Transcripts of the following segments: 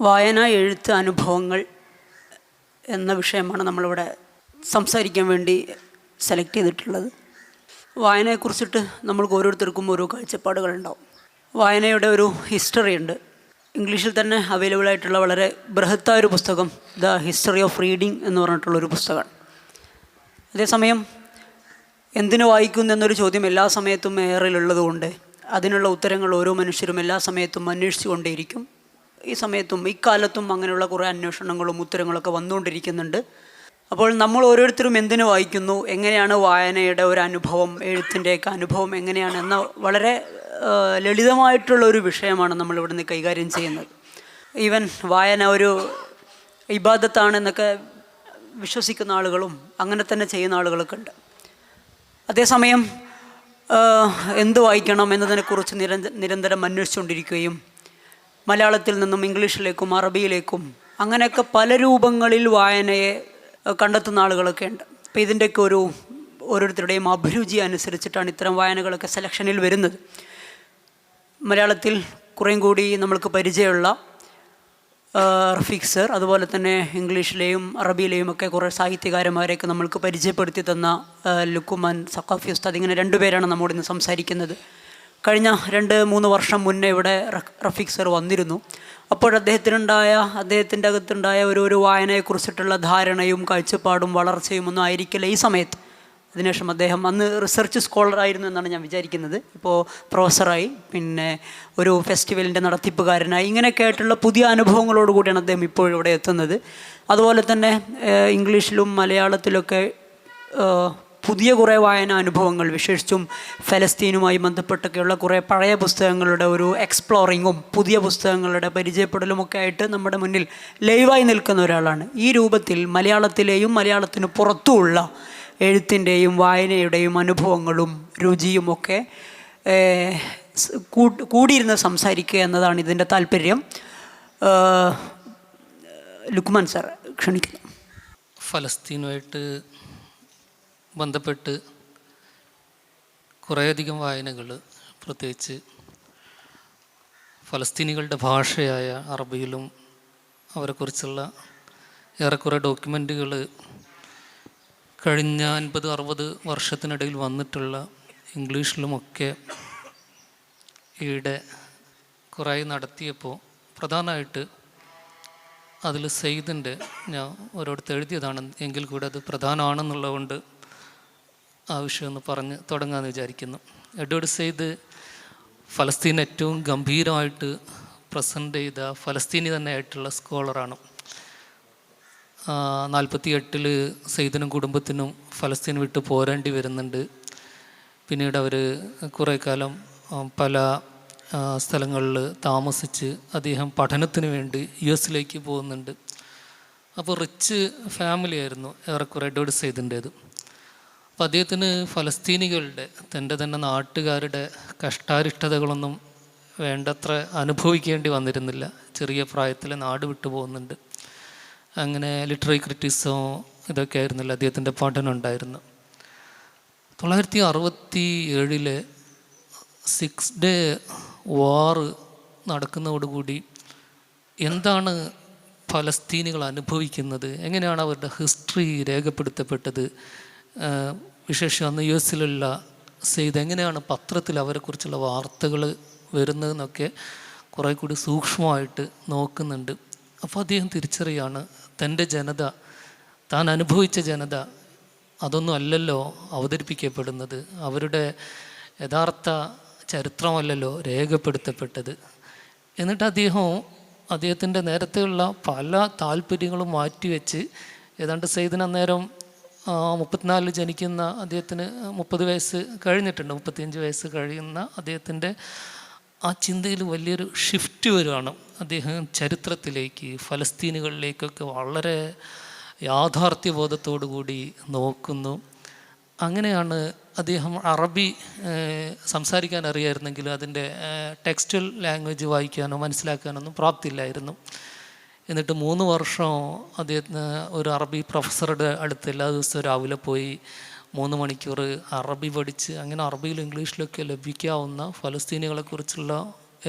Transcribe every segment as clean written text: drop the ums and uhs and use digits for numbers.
വായന, എഴുത്ത്, അനുഭവങ്ങൾ എന്ന വിഷയമാണ് നമ്മളിവിടെ സംസാരിക്കാൻ വേണ്ടി സെലക്ട് ചെയ്തിട്ടുള്ളത്. വായനയെക്കുറിച്ചിട്ട് നമ്മൾക്ക് ഓരോരുത്തർക്കും ഓരോ കാഴ്ചപ്പാടുകളുണ്ടാവും. വായനയുടെ ഒരു ഹിസ്റ്ററി ഉണ്ട്. ഇംഗ്ലീഷിൽ തന്നെ അവൈലബിൾ ആയിട്ടുള്ള വളരെ ബൃഹത്തായ ഒരു പുസ്തകം ദ ഹിസ്റ്ററി ഓഫ് റീഡിങ് എന്ന് പറഞ്ഞിട്ടുള്ളൊരു പുസ്തകമാണ്. അതേസമയം എന്തിനു വായിക്കുന്നു എന്നൊരു ചോദ്യം എല്ലാ സമയത്തും എയറിലുള്ളതുകൊണ്ട് അതിനുള്ള ഉത്തരങ്ങൾ ഓരോ മനുഷ്യരും എല്ലാ സമയത്തും അന്വേഷിച്ചു കൊണ്ടേയിരിക്കും. ഈ സമയത്തും ഇക്കാലത്തും അങ്ങനെയുള്ള കുറേ അന്വേഷണങ്ങളും ഉത്തരങ്ങളൊക്കെ വന്നുകൊണ്ടിരിക്കുന്നുണ്ട്. അപ്പോൾ നമ്മൾ ഓരോരുത്തരും എന്തിനു വായിക്കുന്നു, എങ്ങനെയാണ് വായനയുടെ ഒരു അനുഭവം, എഴുത്തിൻ്റെയൊക്കെ അനുഭവം എങ്ങനെയാണ് എന്ന വളരെ ലളിതമായിട്ടുള്ള ഒരു വിഷയമാണ് നമ്മൾ ഇവിടുന്ന് കൈകാര്യം ചെയ്യുന്നത്. ഈവൻ വായന ഒരു ഇബാദത്താണെന്നൊക്കെ വിശ്വസിക്കുന്ന ആളുകളും അങ്ങനെ തന്നെ ചെയ്യുന്ന ആളുകളൊക്കെ ഉണ്ട്. അതേസമയം എന്ത് വായിക്കണം എന്നതിനെക്കുറിച്ച് നിരന്തരം അന്വേഷിച്ചുകൊണ്ടിരിക്കുകയും മലയാളത്തിൽ നിന്നും ഇംഗ്ലീഷിലേക്കും അറബിയിലേക്കും അങ്ങനെയൊക്കെ പല രൂപങ്ങളിൽ വായനയെ കണ്ടെത്തുന്ന ആളുകളൊക്കെ ഉണ്ട്. അപ്പോൾ ഇതിൻ്റെയൊക്കെ ഓരോരുത്തരുടെയും അഭിരുചി അനുസരിച്ചിട്ടാണ് ഇത്തരം വായനകളൊക്കെ സെലക്ഷനിൽ വരുന്നത്. മലയാളത്തിൽ കുറേയും കൂടി നമ്മൾക്ക് പരിചയമുള്ള റഫീഖ് സർ, അതുപോലെ തന്നെ ഇംഗ്ലീഷിലെയും അറബിയിലെയും ഒക്കെ കുറേ സാഹിത്യകാരന്മാരെയൊക്കെ നമ്മൾക്ക് പരിചയപ്പെടുത്തി തന്ന ലുക്കുമാൻ സഖാഫി ഉസ്താദ്, ഇങ്ങനെ രണ്ടുപേരാണ് നമ്മോട് ഇന്ന് സംസാരിക്കുന്നത്. കഴിഞ്ഞ 2-3 വർഷം മുന്നേ ഇവിടെ റഫീഖ് സർ വന്നിരുന്നു. അപ്പോൾ അദ്ദേഹത്തിൻ്റെ അകത്തുണ്ടായ ഒരു വായനയെക്കുറിച്ചിട്ടുള്ള ധാരണയും കാഴ്ചപ്പാടും വളർച്ചയും ഒന്നും ആയിരിക്കില്ല ഈ സമയത്ത്. അതിനുശേഷം അദ്ദേഹം അന്ന് റിസർച്ച് സ്കോളറായിരുന്നു എന്നാണ് ഞാൻ വിചാരിക്കുന്നത്. ഇപ്പോൾ പ്രൊഫസറായി, പിന്നെ ഒരു ഫെസ്റ്റിവലിൻ്റെ നടത്തിപ്പുകാരനായി, ഇങ്ങനെയൊക്കെ ആയിട്ടുള്ള പുതിയ അനുഭവങ്ങളോടുകൂടിയാണ് അദ്ദേഹം ഇപ്പോഴിവിടെ എത്തുന്നത്. അതുപോലെ തന്നെ ഇംഗ്ലീഷിലും മലയാളത്തിലൊക്കെ പുതിയ കുറേ വായന അനുഭവങ്ങൾ, വിശേഷിച്ചും ഫലസ്തീനുമായി ബന്ധപ്പെട്ടൊക്കെയുള്ള കുറേ പഴയ പുസ്തകങ്ങളുടെ ഒരു എക്സ്പ്ലോറിങ്ങും പുതിയ പുസ്തകങ്ങളുടെ പരിചയപ്പെടലുമൊക്കെ ആയിട്ട് നമ്മുടെ മുന്നിൽ ലൈവായി നിൽക്കുന്ന ഒരാളാണ്. ഈ രൂപത്തിൽ മലയാളത്തിലെയും മലയാളത്തിന് പുറത്തുമുള്ള എഴുത്തിൻ്റെയും വായനയുടെയും അനുഭവങ്ങളും രുചിയും ഒക്കെ കൂടിയിരുന്ന് സംസാരിക്കുക എന്നതാണ് ഇതിൻ്റെ താല്പര്യം. ലുക്മാൻ സാർ ക്ഷണിക്കുന്നു. ഫലസ്തീനുമായിട്ട് ബന്ധപ്പെട്ട് കുറേയധികം വായനകൾ, പ്രത്യേകിച്ച് ഫലസ്തീനികളുടെ ഭാഷയായ അറബിയിലും അവരെക്കുറിച്ചുള്ള ഏറെക്കുറെ ഡോക്യുമെൻറ്റുകൾ കഴിഞ്ഞ 50-60 വർഷത്തിനിടയിൽ വന്നിട്ടുള്ള ഇംഗ്ലീഷിലുമൊക്കെ ഈയിടെ കുറേ നടത്തിയപ്പോൾ പ്രധാനമായിട്ട് അതിൽ സെയ്ദിൻ്റെ, ഞാൻ ഓരോരുത്തർ എഴുതിയതാണ് എങ്കിൽ കൂടെ അത് പ്രധാനമാണെന്നുള്ളതുകൊണ്ട് ആ വിഷയം ഒന്ന് പറഞ്ഞ് തുടങ്ങാമെന്ന് വിചാരിക്കുന്നു. എഡ്വേർഡ് സെയ്ദ് ഫലസ്തീൻ ഏറ്റവും ഗംഭീരമായിട്ട് പ്രസൻറ്റ് ചെയ്ത ഫലസ്തീനി തന്നെ ആയിട്ടുള്ള സ്കോളറാണ്. 48 സെയ്ദിനും കുടുംബത്തിനും ഫലസ്തീൻ വിട്ട് പോരേണ്ടി വരുന്നുണ്ട്. പിന്നീട് അവർ കുറേ കാലം പല സ്ഥലങ്ങളിൽ താമസിച്ച് അദ്ദേഹം പഠനത്തിന് വേണ്ടി US പോകുന്നുണ്ട്. അപ്പോൾ റിച്ച് ഫാമിലി ആയിരുന്നു ഏറെക്കുറെ എഡ്വേർഡ് സെയ്ദിൻ്റേത്. അപ്പോൾ അദ്ദേഹത്തിന് ഫലസ്തീനികളുടെ, തൻ്റെ തന്നെ നാട്ടുകാരുടെ കഷ്ടാരിഷ്ടതകളൊന്നും വേണ്ടത്ര അനുഭവിക്കേണ്ടി വന്നിരുന്നില്ല. ചെറിയ പ്രായത്തിൽ നാട് വിട്ടു പോകുന്നുണ്ട്. അങ്ങനെ ലിറ്റററി ക്രിറ്റിസം ഇതൊക്കെ ആയിരുന്നില്ല അദ്ദേഹത്തിൻ്റെ പഠനം ഉണ്ടായിരുന്നു. 1967 6 ഡേ വാർ നടക്കുന്നതോടുകൂടി എന്താണ് ഫലസ്തീനികൾ അനുഭവിക്കുന്നത്, എങ്ങനെയാണ് അവരുടെ ഹിസ്റ്ററി രേഖപ്പെടുത്തപ്പെട്ടത്, വിശേഷം അന്ന് US സെയ്ദ് എങ്ങനെയാണ് പത്രത്തിൽ അവരെക്കുറിച്ചുള്ള വാർത്തകൾ വരുന്നതെന്നൊക്കെ കുറേ കൂടി സൂക്ഷ്മമായിട്ട് നോക്കുന്നുണ്ട്. അപ്പോൾ അദ്ദേഹം തിരിച്ചറിയാണ് തൻ്റെ ജനത, താൻ അനുഭവിച്ച ജനത അതൊന്നും അല്ലല്ലോ അവതരിപ്പിക്കപ്പെടുന്നത്, അവരുടെ യഥാർത്ഥ ചരിത്രമല്ലല്ലോ രേഖപ്പെടുത്തപ്പെട്ടത്. എന്നിട്ട് അദ്ദേഹത്തിൻ്റെ നേരത്തെയുള്ള പല താല്പര്യങ്ങളും മാറ്റിവെച്ച്, ഏതാണ്ട് സെയ്ദിന് അന്നേരം 34 ജനിക്കുന്ന അദ്ദേഹത്തിന് 30 വയസ്സ് കഴിഞ്ഞിട്ടുണ്ട്, 35 വയസ്സ് കഴിയുന്ന അദ്ദേഹത്തിൻ്റെ ആ ചിന്തയിൽ വലിയൊരു ഷിഫ്റ്റ് വരുവാണ്. അദ്ദേഹം ചരിത്രത്തിലേക്ക്, ഫലസ്തീനുകളിലേക്കൊക്കെ വളരെ യാഥാർത്ഥ്യബോധത്തോടു കൂടി നോക്കുന്നു. അങ്ങനെയാണ് അദ്ദേഹം അറബി സംസാരിക്കാൻ അറിയായിരുന്നെങ്കിലും അതിൻ്റെ ടെക്സ്റ്റൽ ലാംഗ്വേജ് വായിക്കാനോ മനസ്സിലാക്കാനോ ഒന്നും പ്രാപ്തിയില്ലായിരുന്നു. എന്നിട്ട് 3 വർഷം അദ്ദേഹത്തിന് ഒരു അറബി പ്രൊഫസറുടെ അടുത്ത് എല്ലാ ദിവസവും രാവിലെ പോയി 3 മണിക്കൂർ അറബി പഠിച്ച്, അങ്ങനെ അറബിയിലും ഇംഗ്ലീഷിലൊക്കെ ലഭിക്കാവുന്ന ഫലസ്തീനികളെക്കുറിച്ചുള്ള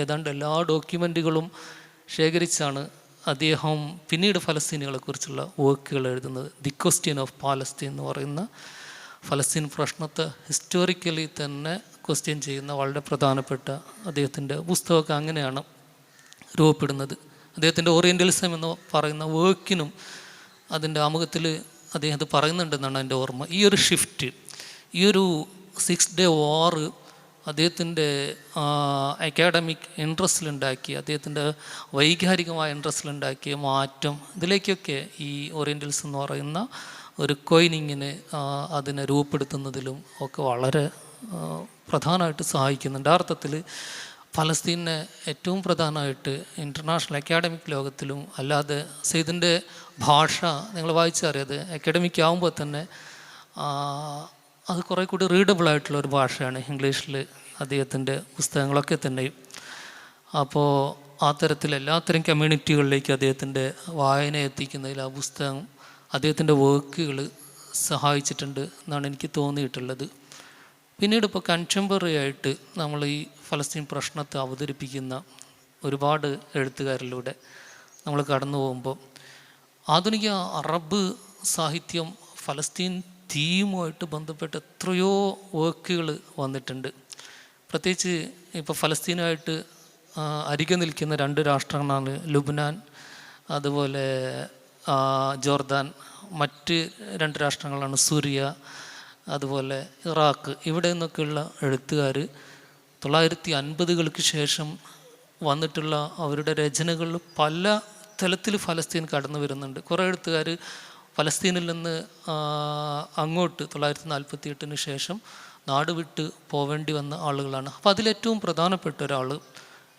ഏതാണ്ട് എല്ലാ ഡോക്യുമെൻറ്റുകളും ശേഖരിച്ചാണ് അദ്ദേഹം പിന്നീട് ഫലസ്തീനുകളെക്കുറിച്ചുള്ള വർക്കുകൾ എഴുതുന്നത് ദി ക്വസ്റ്റ്യൻ ഓഫ് പാലസ്തീൻ എന്ന് പറയുന്ന ഫലസ്തീൻ പ്രശ്നത്തെ ഹിസ്റ്റോറിക്കലി തന്നെ ക്വസ്റ്റ്യൻ ചെയ്യുന്ന വളരെ പ്രധാനപ്പെട്ട അദ്ദേഹത്തിൻ്റെ പുസ്തകമൊക്കെ അങ്ങനെയാണ് രൂപപ്പെടുന്നത്. അദ്ദേഹത്തിൻ്റെ ഓറിയൻ്റലിസം എന്ന് പറയുന്ന വർക്കിനും അതിൻ്റെ ആമുഖത്തിൽ അദ്ദേഹം ഇത് പറയുന്നുണ്ടെന്നാണ് എൻ്റെ ഓർമ്മ. ഈ ഒരു ഷിഫ്റ്റ്, ഈ ഒരു 6 Day War അദ്ദേഹത്തിൻ്റെ അക്കാഡമിക് ഇൻട്രസ്റ്റിലുണ്ടാക്കി, അദ്ദേഹത്തിൻ്റെ വൈകാരികമായ ഇൻട്രസ്റ്റിലുണ്ടാക്കിയ മാറ്റം, ഇതിലേക്കൊക്കെ ഈ ഓറിയൻ്റൽസ് എന്ന് പറയുന്ന ഒരു കോയിനിങ്ങിന് അതിനെ രൂപപ്പെടുത്തുന്നതിലും ഒക്കെ വളരെ പ്രധാനമായിട്ട് സഹായിക്കുന്നുണ്ട്. ആ അർത്ഥത്തിൽ ഫലസ്തീനെ ഏറ്റവും പ്രധാനമായിട്ട് ഇൻ്റർനാഷണൽ അക്കാഡമിക് ലോകത്തിലും അല്ലാതെ സെയ്ദിൻ്റെ ഭാഷ നിങ്ങൾ വായിച്ചറിയത് അക്കാഡമിക് ആകുമ്പോൾ തന്നെ അത് കുറേ കൂടി റീഡബിൾ ആയിട്ടുള്ള ഒരു ഭാഷയാണ് ഇംഗ്ലീഷിൽ അദ്ദേഹത്തിൻ്റെ പുസ്തകങ്ങളൊക്കെ തന്നെയും. അപ്പോൾ ആ തരത്തിൽ എല്ലാത്തരം കമ്മ്യൂണിറ്റികളിലേക്ക് അദ്ദേഹത്തിൻ്റെ വായന എത്തിക്കുന്നതിൽ ആ പുസ്തകം, അദ്ദേഹത്തിൻ്റെ വർക്കുകൾ സഹായിച്ചിട്ടുണ്ട് എന്നാണ് എനിക്ക് തോന്നിയിട്ടുള്ളത്. പിന്നീട് ഇപ്പോൾ കൺറ്റംപററി ആയിട്ട് നമ്മൾ ഈ ഫലസ്തീൻ പ്രശ്നത്തെ അവതരിപ്പിക്കുന്ന ഒരുപാട് എഴുത്തുകാരിലൂടെ നമ്മൾ കടന്നു പോകുമ്പോൾ ആധുനിക അറബ് സാഹിത്യം ഫലസ്തീൻ തീമുമായിട്ട് ബന്ധപ്പെട്ട് എത്രയോ വർക്കുകൾ വന്നിട്ടുണ്ട്. പ്രത്യേകിച്ച് ഇപ്പോൾ ഫലസ്തീനുമായിട്ട് അരികെ നിൽക്കുന്ന 2 രാഷ്ട്രങ്ങളാണ് ലുബ്നാൻ, അതുപോലെ ജോർദാൻ. മറ്റ് 2 രാഷ്ട്രങ്ങളാണ് സിറിയ, അതുപോലെ ഇറാഖ്. ഇവിടെ നിന്നൊക്കെയുള്ള എഴുത്തുകാർ 1950-കൾക്ക് ശേഷം വന്നിട്ടുള്ള അവരുടെ രചനകളിൽ പല തലത്തിൽ ഫലസ്തീൻ കടന്നു വരുന്നുണ്ട്. കുറേ എഴുത്തുകാർ ഫലസ്തീനിൽ നിന്ന് അങ്ങോട്ട് 1948-ന് ശേഷം നാട് വിട്ട് പോവേണ്ടി വന്ന ആളുകളാണ്. അപ്പോൾ അതിലേറ്റവും പ്രധാനപ്പെട്ട ഒരാൾ,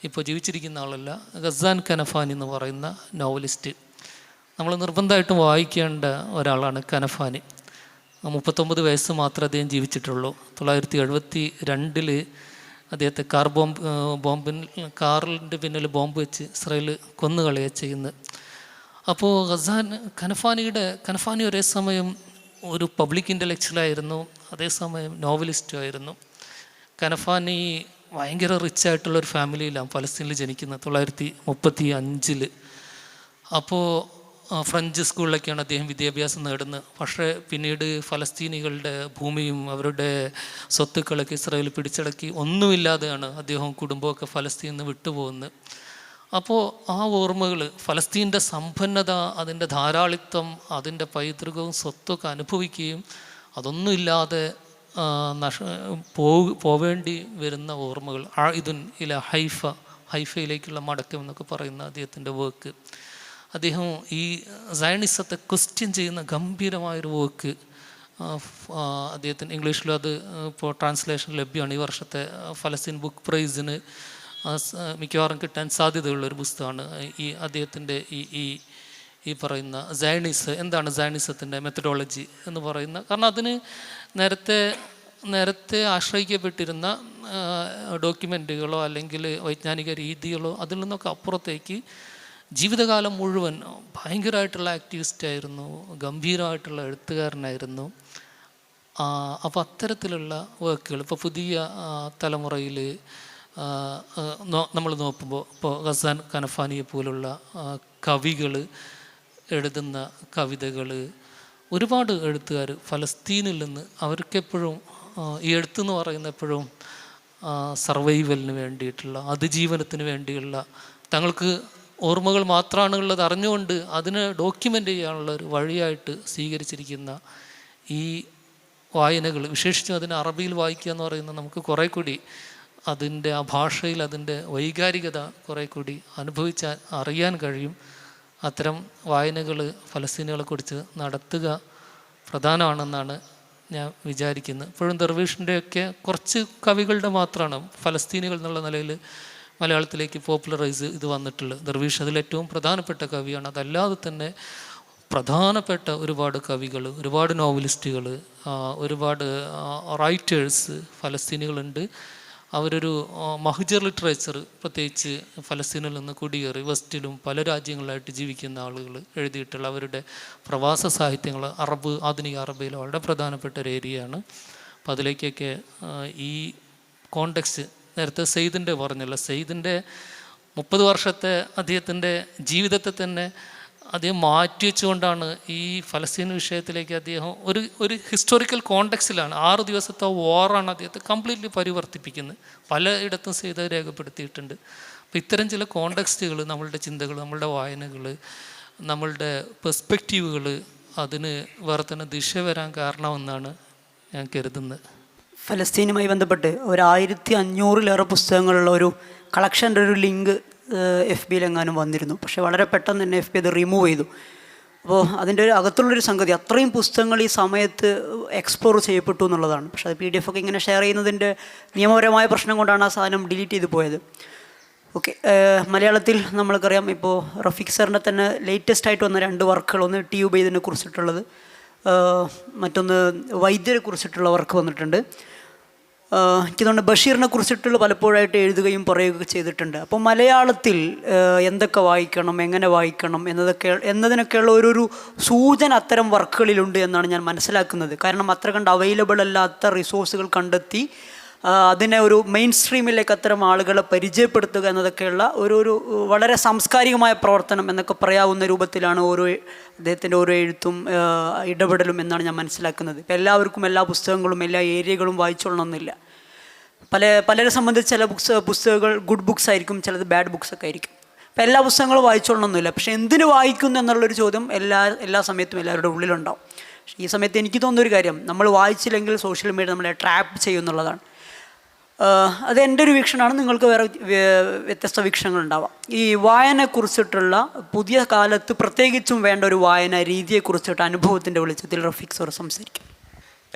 ഇപ്പോൾ ജീവിച്ചിരിക്കുന്ന ആളല്ല, ഗസാൻ കനഫാനി എന്ന് പറയുന്ന നോവലിസ്റ്റ്. നമ്മൾ നിർബന്ധമായിട്ടും വായിക്കേണ്ട ഒരാളാണ് കനഫാനി. 39 വയസ്സ് മാത്രമേ അദ്ദേഹം ജീവിച്ചിട്ടുള്ളൂ. 1972 അദ്ദേഹത്തെ കാറിൻ്റെ പിന്നിൽ ബോംബ് വെച്ച് ഇസ്രായേൽ കൊന്നുകളയുക ചെയ്യുന്നത്. അപ്പോൾ കനഫാനി ഒരേ സമയം ഒരു പബ്ലിക് ഇൻ്റലക്ച്വലായിരുന്നു, അതേസമയം നോവലിസ്റ്റും ആയിരുന്നു. കനഫാനി ഭയങ്കര റിച്ചായിട്ടുള്ളൊരു ഫാമിലിയിലാണ് ഫലസ്തീനിൽ ജനിക്കുന്നത് 1935. അപ്പോൾ ഫ്രഞ്ച് സ്കൂളിലൊക്കെയാണ് അദ്ദേഹം വിദ്യാഭ്യാസം നേടുന്നത്. പക്ഷേ പിന്നീട് ഫലസ്തീനികളുടെ ഭൂമിയും അവരുടെ സ്വത്തുക്കളൊക്കെ ഇസ്രായേൽ പിടിച്ചടക്കി ഒന്നുമില്ലാതെയാണ് അദ്ദേഹം കുടുംബമൊക്കെ ഫലസ്തീനിൽ നിന്ന് വിട്ടുപോകുന്നത്. അപ്പോൾ ആ ഓർമ്മകൾ, ഫലസ്തീൻ്റെ സമ്പന്നത, അതിൻ്റെ ധാരാളിത്തം, അതിൻ്റെ പൈതൃകവും സ്വത്തൊക്കെ അനുഭവിക്കുകയും അതൊന്നുമില്ലാതെ പോവേണ്ടി വരുന്ന ഓർമ്മകൾ. ഇതുൻ ഇല ഹൈഫയിലേക്കുള്ള മടക്കം എന്നൊക്കെ പറയുന്ന അദ്ദേഹത്തിൻ്റെ വർക്ക്. അദ്ദേഹം ഈ സയണിസത്തെ ക്വസ്റ്റ്യൻ ചെയ്യുന്ന ഗംഭീരമായൊരു വർക്ക് അദ്ദേഹത്തിന് ഇംഗ്ലീഷിലും അത് ഇപ്പോൾ ട്രാൻസ്ലേഷൻ ലഭ്യമാണ്. ഈ വർഷത്തെ ഫലസ്തീൻ ബുക്ക് പ്രൈസിന് മിക്കവാറും കിട്ടാൻ സാധ്യതയുള്ളൊരു പുസ്തകമാണ് ഈ അദ്ദേഹത്തിൻ്റെ ഈ പറയുന്ന എന്താണ് സയണിസത്തിൻ്റെ മെത്തഡോളജി എന്ന് പറയുന്ന. കാരണം അതിന് നേരത്തെ ആശ്രയിക്കപ്പെട്ടിരുന്ന ഡോക്യുമെൻറ്റുകളോ അല്ലെങ്കിൽ വൈജ്ഞാനിക രീതികളോ അതിൽ നിന്നൊക്കെ അപ്പുറത്തേക്ക് ജീവിതകാലം മുഴുവൻ ഭയങ്കരമായിട്ടുള്ള ആക്ടിവിസ്റ്റായിരുന്നു, ഗംഭീരമായിട്ടുള്ള എഴുത്തുകാരനായിരുന്നു. അപ്പോൾ അത്തരത്തിലുള്ള വർക്കുകൾ ഇപ്പോൾ പുതിയ തലമുറയിൽ നമ്മൾ നോക്കുമ്പോൾ ഇപ്പോൾ ഗസാൻ കനഫാനിയെ പോലുള്ള കവികൾ എഴുതുന്ന കവിതകൾ, ഒരുപാട് എഴുത്തുകാർ ഫലസ്തീനിൽ നിന്ന് അവർക്കെപ്പോഴും ഈ എഴുത്തെന്ന് പറയുന്ന എപ്പോഴും സർവൈവലിന് വേണ്ടിയിട്ടുള്ള, അതിജീവനത്തിന് വേണ്ടിയുള്ള, തങ്ങൾക്ക് ഓർമ്മകൾ മാത്രമാണ് ഉള്ളത് അറിഞ്ഞുകൊണ്ട് അതിനെ ഡോക്യുമെൻ്റ് ചെയ്യാനുള്ള ഒരു വഴിയായിട്ട് സ്വീകരിച്ചിരിക്കുന്ന ഈ വായനകൾ, വിശേഷിച്ചും അതിനെ അറബിയിൽ വായിക്കുക എന്ന് പറയുന്നത് നമുക്ക് കുറേ കൂടി അതിൻ്റെ ആ ഭാഷയിൽ അതിൻ്റെ വൈകാരികത കുറേ കൂടി അറിയാൻ കഴിയും. അത്തരം വായനകൾ ഫലസ്തീനുകളെക്കുറിച്ച് നടത്തുക പ്രധാനമാണെന്നാണ് ഞാൻ വിചാരിക്കുന്നത്. ഇപ്പോഴും ദർവീഷിൻ്റെയൊക്കെ കുറച്ച് കവികളുടെ മാത്രമാണ് ഫലസ്തീനികൾ എന്നുള്ള നിലയിൽ മലയാളത്തിലേക്ക് പോപ്പുലറൈസ് ഇത് വന്നിട്ടുള്ളത്. ദർവീഷ് അതിലേറ്റവും പ്രധാനപ്പെട്ട കവിയാണ്. അതല്ലാതെ തന്നെ പ്രധാനപ്പെട്ട ഒരുപാട് കവികൾ, ഒരുപാട് നോവലിസ്റ്റുകൾ, ഒരുപാട് റൈറ്റേഴ്സ് ഫലസ്തീനികളുണ്ട്. അവരൊരു മഹ്ജർ ലിറ്ററേച്ചർ, പ്രത്യേകിച്ച് ഫലസ്തീനിൽ നിന്ന് കുടിയേറി വെസ്റ്റിലും പല രാജ്യങ്ങളിലായിട്ട് ജീവിക്കുന്ന ആളുകൾ എഴുതിയിട്ടുള്ള അവരുടെ പ്രവാസ സാഹിത്യങ്ങൾ ആധുനിക അറബിയിൽ വളരെ പ്രധാനപ്പെട്ട ഒരു ഏരിയയാണ്. അപ്പോൾ അതിലേക്കൊക്കെ ഈ കോണ്ടെക്സ്റ്റ് നേരത്തെ സെയ്ദിൻ്റെ പറഞ്ഞല്ലോ, സെയ്ദിൻ്റെ 30 വർഷത്തെ അദ്ദേഹത്തിൻ്റെ ജീവിതത്തെ തന്നെ അദ്ദേഹം മാറ്റിവെച്ചുകൊണ്ടാണ് ഈ ഫലസ്തീൻ വിഷയത്തിലേക്ക് അദ്ദേഹം ഒരു ഹിസ്റ്റോറിക്കൽ കോണ്ടെക്സ്റ്റിലാണ് 6 ദിവസത്തെ വാറാണ് അദ്ദേഹത്തെ കംപ്ലീറ്റ്ലി പരിവർത്തിപ്പിക്കുന്നത്. പലയിടത്തും ചെയ്ത് രേഖപ്പെടുത്തിയിട്ടുണ്ട്. അപ്പോൾ ഇത്തരം ചില കോണ്ടെക്സ്റ്റുകൾ, നമ്മളുടെ ചിന്തകൾ, നമ്മളുടെ വായനകൾ, നമ്മളുടെ പെർസ്പെക്റ്റീവുകൾ അതിന് വേറെ തന്നെ ദിശ വരാൻ കാരണമെന്നാണ് ഞാൻ കരുതുന്നത്. ഫലസ്തീനുമായി ബന്ധപ്പെട്ട് 1500-ലേറെ പുസ്തകങ്ങളുള്ള ഒരു കളക്ഷൻ്റെ ഒരു ലിങ്ക് FB എങ്ങാനും വന്നിരുന്നു. പക്ഷേ വളരെ പെട്ടെന്ന് തന്നെ FB അത് റിമൂവ് ചെയ്തു. അപ്പോൾ അതിൻ്റെ ഒരു അകത്തുള്ളൊരു സംഗതി, അത്രയും പുസ്തകങ്ങൾ ഈ സമയത്ത് എക്സ്പ്ലോർ ചെയ്യപ്പെട്ടു എന്നുള്ളതാണ്. പക്ഷേ അത് PDF ഒക്കെ ഇങ്ങനെ ഷെയർ ചെയ്യുന്നതിൻ്റെ നിയമപരമായ പ്രശ്നം കൊണ്ടാണ് ആ സാധനം ഡിലീറ്റ് ചെയ്ത് പോയത്. ഓക്കെ, മലയാളത്തിൽ നമ്മൾക്കറിയാം, ഇപ്പോൾ റഫീഖ് സാറിൻ്റെ തന്നെ ലേറ്റസ്റ്റ് ആയിട്ട് വന്ന 2 വർക്കുകൾ, ഒന്ന് ടി ഉബൈദിനെ കുറിച്ചിട്ടുള്ളത്, മറ്റൊന്ന് വൈദ്യരെ കുറിച്ചിട്ടുള്ള വർക്ക് വന്നിട്ടുണ്ട്. എനിക്ക് തോന്നുന്നു ബഷീറിനെ കുറിച്ചിട്ടുള്ള പലപ്പോഴായിട്ട് എഴുതുകയും പറയുകയൊക്കെ ചെയ്തിട്ടുണ്ട്. അപ്പോൾ മലയാളത്തിൽ എന്തൊക്കെ വായിക്കണം, എങ്ങനെ വായിക്കണം എന്നതിനൊക്കെയുള്ള ഒരു സൂചന അത്തരം വർക്കുകളിലുണ്ട് എന്നാണ് ഞാൻ മനസ്സിലാക്കുന്നത്. കാരണം അത്ര കണ്ട് അവൈലബിൾ അല്ലാത്ത റിസോഴ്സുകൾ കണ്ടെത്തി അതിനെ ഒരു മെയിൻ സ്ട്രീമിലേക്ക് അത്തരം ആളുകളെ പരിചയപ്പെടുത്തുക എന്നതൊക്കെയുള്ള ഒരു വളരെ സാംസ്കാരികമായ പ്രവർത്തനം എന്നൊക്കെ പറയാവുന്ന രൂപത്തിലാണ് അദ്ദേഹത്തിൻ്റെ ഓരോ എഴുത്തും ഇടപെടലും എന്നാണ് ഞാൻ മനസ്സിലാക്കുന്നത്. ഇപ്പം എല്ലാവർക്കും എല്ലാ പുസ്തകങ്ങളും എല്ലാ ഏരിയകളും വായിച്ചോളണമെന്നില്ല. പലരെ സംബന്ധിച്ച് ചില പുസ്തകങ്ങൾ ഗുഡ് ബുക്സ് ആയിരിക്കും, ചിലത് ബാഡ് ബുക്സ് ഒക്കെ ആയിരിക്കും. അപ്പം എല്ലാ പുസ്തകങ്ങളും വായിച്ചോളണമെന്നില്ല. പക്ഷേ എന്തിനു വായിക്കുന്നു എന്നുള്ളൊരു ചോദ്യം എല്ലാ സമയത്തും എല്ലാവരുടെ ഉള്ളിലുണ്ടാവും. പക്ഷേ ഈ സമയത്ത് എനിക്ക് തോന്നുന്നൊരു കാര്യം, നമ്മൾ വായിച്ചില്ലെങ്കിൽ സോഷ്യൽ മീഡിയ നമ്മളെ ട്രാപ്പ് ചെയ്യുമെന്നുള്ളതാണ്. അത് എൻ്റെ ഒരു വീക്ഷണമാണ്. നിങ്ങൾക്ക് വേറെ വ്യത്യസ്ത വീക്ഷണങ്ങളുണ്ടാവാം. ഈ വായനയെക്കുറിച്ചിട്ടുള്ള പുതിയ കാലത്ത് പ്രത്യേകിച്ചും വേണ്ട ഒരു വായന രീതിയെക്കുറിച്ചിട്ട് അനുഭവത്തിൻ്റെ വെളിച്ചത്തിൽ റഫീഖ് സാർ സംസാരിക്കും.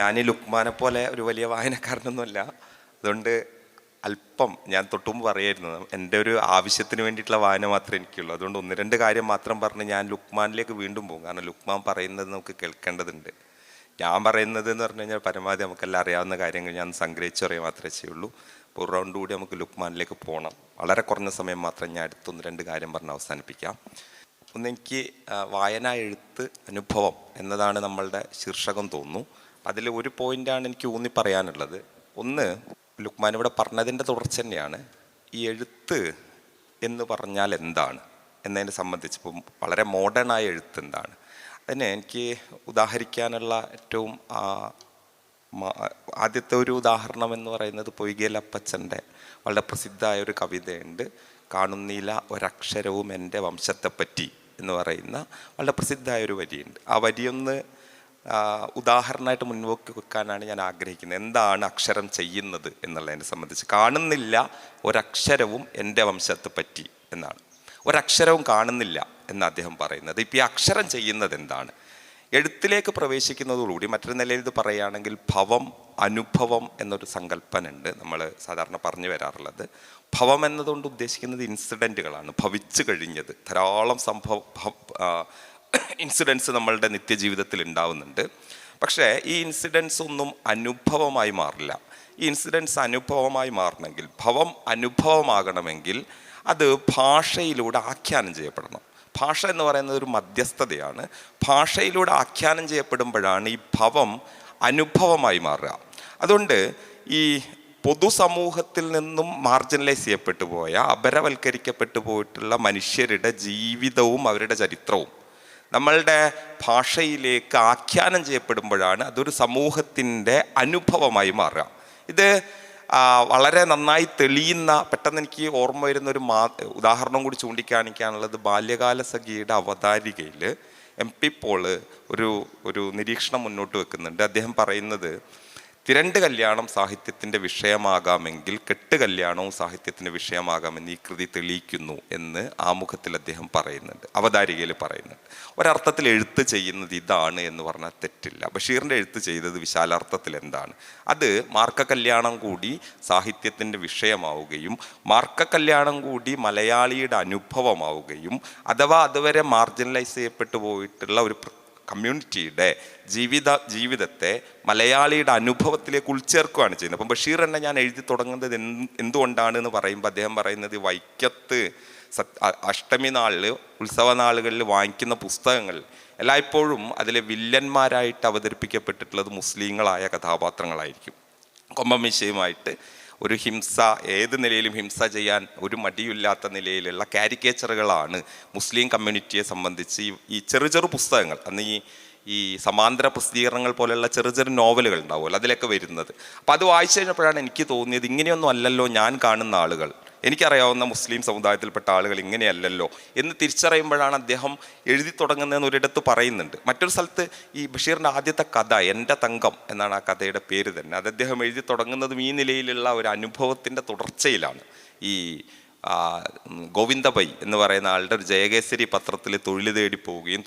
ഞാൻ ലുക്മാനെ പോലെ ഒരു വലിയ വായനക്കാരനൊന്നുമല്ല. അതുകൊണ്ട് അല്പം ഞാൻ തൊട്ടുമുമ്പ് പറയായിരുന്നു, എൻ്റെ ഒരു ആവശ്യത്തിന് വേണ്ടിയിട്ടുള്ള വായന മാത്രമേ എനിക്കുള്ളൂ. അതുകൊണ്ട് 1-2 കാര്യം മാത്രം പറഞ്ഞ് ഞാൻ ലുക്മാനിലേക്ക് വീണ്ടും പോകും. കാരണം ലുക്മാൻ പറയുന്നത് നമുക്ക് കേൾക്കേണ്ടതുണ്ട്. ഞാൻ പറയുന്നത് എന്ന് പറഞ്ഞു കഴിഞ്ഞാൽ പരമാവധി നമുക്കെല്ലാം അറിയാവുന്ന കാര്യങ്ങൾ ഞാൻ സംഗ്രഹിച്ച് പറയുക മാത്രമേ ചെയ്യുള്ളൂ. അപ്പോൾ ഒരു റൗണ്ട് കൂടി നമുക്ക് ലുക്മാനിലേക്ക് പോകണം. വളരെ കുറഞ്ഞ സമയം മാത്രം ഞാൻ അടുത്ത് 1-2 കാര്യം പറഞ്ഞ് അവസാനിപ്പിക്കാം. ഒന്ന്, എനിക്ക് വായന, എഴുത്ത്, അനുഭവം എന്നതാണ് നമ്മളുടെ ശീർഷകം തോന്നുന്നു. അതിൽ ഒരു പോയിൻ്റാണ് എനിക്ക് ഊന്നി പറയാനുള്ളത്. ഒന്ന്, ലുക്മാൻ ഇവിടെ പറഞ്ഞതിൻ്റെ തുടർച്ച തന്നെയാണ്. ഈ എഴുത്ത് എന്ന് പറഞ്ഞാൽ എന്താണ് എന്നതിനെ സംബന്ധിച്ച് ഇപ്പം വളരെ മോഡേണായ എഴുത്ത് എന്താണ്, അതിന് എനിക്ക് ഉദാഹരിക്കാനുള്ള ഏറ്റവും ആദ്യത്തെ ഒരു ഉദാഹരണം എന്ന് പറയുന്നത് പൊയ്കേൽ അപ്പച്ചൻ്റെ വളരെ പ്രസിദ്ധമായ ഒരു കവിതയുണ്ട്, കാണുന്നില്ല ഒരക്ഷരവും എൻ്റെ വംശത്തെപ്പറ്റി എന്ന് പറയുന്ന വളരെ പ്രസിദ്ധമായ ഒരു വരിയുണ്ട്. ആ വരിയൊന്ന് ഉദാഹരണമായിട്ട് മുൻപോക്ക് വെക്കാനാണ് ഞാൻ ആഗ്രഹിക്കുന്നത്. എന്താണ് അക്ഷരം ചെയ്യുന്നത് എന്നുള്ളതിനെ സംബന്ധിച്ച്. കാണുന്നില്ല ഒരക്ഷരവും എൻ്റെ വംശത്തെപ്പറ്റി എന്നാണ്. ഒരക്ഷരവും കാണുന്നില്ല എന്ന് അദ്ദേഹം പറയുന്നത്. ഇപ്പം ഈ അക്ഷരം ചെയ്യുന്നത് എന്താണ്? എഴുത്തിലേക്ക് പ്രവേശിക്കുന്നതോടുകൂടി മറ്റൊരു നിലയിൽ ഇത് പറയുകയാണെങ്കിൽ ഭവം, അനുഭവം എന്നൊരു സങ്കല്പനുണ്ട് നമ്മൾ സാധാരണ പറഞ്ഞു വരാറുള്ളത്. ഭവം എന്നതുകൊണ്ട് ഉദ്ദേശിക്കുന്നത് ഇൻസിഡൻറ്റുകളാണ്, ഭവിച്ചു കഴിഞ്ഞത്. ധാരാളം ഇൻസിഡൻസ് നമ്മളുടെ നിത്യജീവിതത്തിൽ ഉണ്ടാവുന്നുണ്ട്. പക്ഷേ ഈ ഇൻസിഡൻസ് ഒന്നും അനുഭവമായി മാറില്ല. ഈ ഇൻസിഡൻസ് അനുഭവമായി മാറണമെങ്കിൽ, ഭവം അനുഭവമാകണമെങ്കിൽ അത് ഭാഷയിലൂടെ ആഖ്യാനം ചെയ്യപ്പെടണം. ഭാഷ എന്ന് പറയുന്നത് ഒരു മധ്യസ്ഥതയാണ്. ഭാഷയിലൂടെ ആഖ്യാനം ചെയ്യപ്പെടുമ്പോഴാണ് ഈ ഭവം അനുഭവമായി മാറുക. അതുകൊണ്ട് ഈ പൊതുസമൂഹത്തിൽ നിന്നും മാർജിനലൈസ് ചെയ്യപ്പെട്ടു പോയ, അപരവൽക്കരിക്കപ്പെട്ടു പോയിട്ടുള്ള മനുഷ്യരുടെ ജീവിതവും അവരുടെ ചരിത്രവും നമ്മളുടെ ഭാഷയിലേക്ക് ആഖ്യാനം ചെയ്യപ്പെടുമ്പോഴാണ് അതൊരു സമൂഹത്തിൻ്റെ അനുഭവമായി മാറുക. ഇത് വളരെ നന്നായി തെളിയുന്ന, പെട്ടെന്ന് എനിക്ക് ഓർമ്മ വരുന്ന ഒരു ഉദാഹരണം കൂടി ചൂണ്ടിക്കാണിക്കാനുള്ളത്, ബാല്യകാല സഖിയുടെ അവതാരികയിൽ MP പോള് ഒരു നിരീക്ഷണം മുന്നോട്ട് വെക്കുന്നുണ്ട്. അദ്ദേഹം പറയുന്നത്, തിരണ്ട് കല്യാണം സാഹിത്യത്തിൻ്റെ വിഷയമാകാമെങ്കിൽ കെട്ട് കല്യാണവും സാഹിത്യത്തിൻ്റെ വിഷയമാകാമെന്ന് ഈ കൃതി തെളിയിക്കുന്നു എന്ന് ആമുഖത്തിൽ അദ്ദേഹം പറയുന്നുണ്ട്, അവതാരികയിൽ പറയുന്നുണ്ട്. ഒരർത്ഥത്തിൽ എഴുത്ത് ചെയ്യുന്നത് ഇതാണ് എന്ന് പറഞ്ഞാൽ തെറ്റില്ല. ബഷീറിൻ്റെ എഴുത്ത് ചെയ്തത് വിശാലാർത്ഥത്തിൽ എന്താണ്? അത് മാർക്ക കല്യാണം കൂടി സാഹിത്യത്തിൻ്റെ വിഷയമാവുകയും മാർക്ക കല്യാണം കൂടി മലയാളിയുടെ അനുഭവമാവുകയും, അഥവാ അതുവരെ മാർജിനലൈസ് ചെയ്യപ്പെട്ടു പോയിട്ടുള്ള ഒരു കമ്മ്യൂണിറ്റിയുടെ ജീവിതത്തെ മലയാളിയുടെ അനുഭവത്തിലേക്ക് ഉൾച്ചേർക്കുകയാണ് ചെയ്യുന്നത്. അപ്പം ബഷീർ തന്നെ ഞാൻ എഴുതി തുടങ്ങുന്നത് എന്തുകൊണ്ടാണ് എന്ന് പറയുമ്പോൾ അദ്ദേഹം പറയുന്നത്, വൈക്കത്ത് അഷ്ടമി നാളിൽ, ഉത്സവ നാളുകളിൽ വാങ്ങിക്കുന്ന പുസ്തകങ്ങൾ എല്ലായ്പ്പോഴും അതിലെ വില്ലന്മാരായിട്ട് അവതരിപ്പിക്കപ്പെട്ടിട്ടുള്ളത് മുസ്ലിങ്ങളായ കഥാപാത്രങ്ങളായിരിക്കും. കൊമ്പമീശയുമായിട്ട് ഒരു ഹിംസ, ഏത് നിലയിലും ഹിംസ ചെയ്യാൻ ഒരു മടിയില്ലാത്ത നിലയിലുള്ള കാരിക്കേച്ചറുകളാണ് മുസ്ലിം കമ്മ്യൂണിറ്റിയെ സംബന്ധിച്ച് ഈ ചെറു പുസ്തകങ്ങൾ, അന്ന് ഈ സമാന്തര പ്രസിദ്ധീകരണങ്ങൾ പോലെയുള്ള ചെറു നോവലുകൾ ഉണ്ടാവുമല്ലോ, അതിലൊക്കെ വരുന്നത്. അപ്പോൾ അത് വായിച്ചു കഴിഞ്ഞപ്പോഴാണ് എനിക്ക് തോന്നിയത്, ഇങ്ങനെയൊന്നും അല്ലല്ലോ ഞാൻ കാണുന്ന ആളുകൾ, എനിക്കറിയാവുന്ന മുസ്ലിം സമുദായത്തിൽപ്പെട്ട ആളുകൾ ഇങ്ങനെയല്ലല്ലോ എന്ന് തിരിച്ചറിയുമ്പോഴാണ് അദ്ദേഹം എഴുതി തുടങ്ങുന്നതെന്ന് ഒരിടത്ത് പറയുന്നുണ്ട്. മറ്റൊരു സ്ഥലത്ത് ഈ ബഷീറിൻ്റെ ആദ്യത്തെ കഥ എൻ്റെ തങ്കം എന്നാണ് ആ കഥയുടെ പേര് തന്നെ. അത് അദ്ദേഹം എഴുതി തുടങ്ങുന്നതും ഈ നിലയിലുള്ള ഒരു അനുഭവത്തിൻ്റെ തുടർച്ചയിലാണ്. ഈ ഗോവിന്ദബൈ എന്ന് പറയുന്ന ആളുടെ ഒരു ജയകേസരി പത്രത്തിൽ തൊഴിൽ തേടി പോവുകയും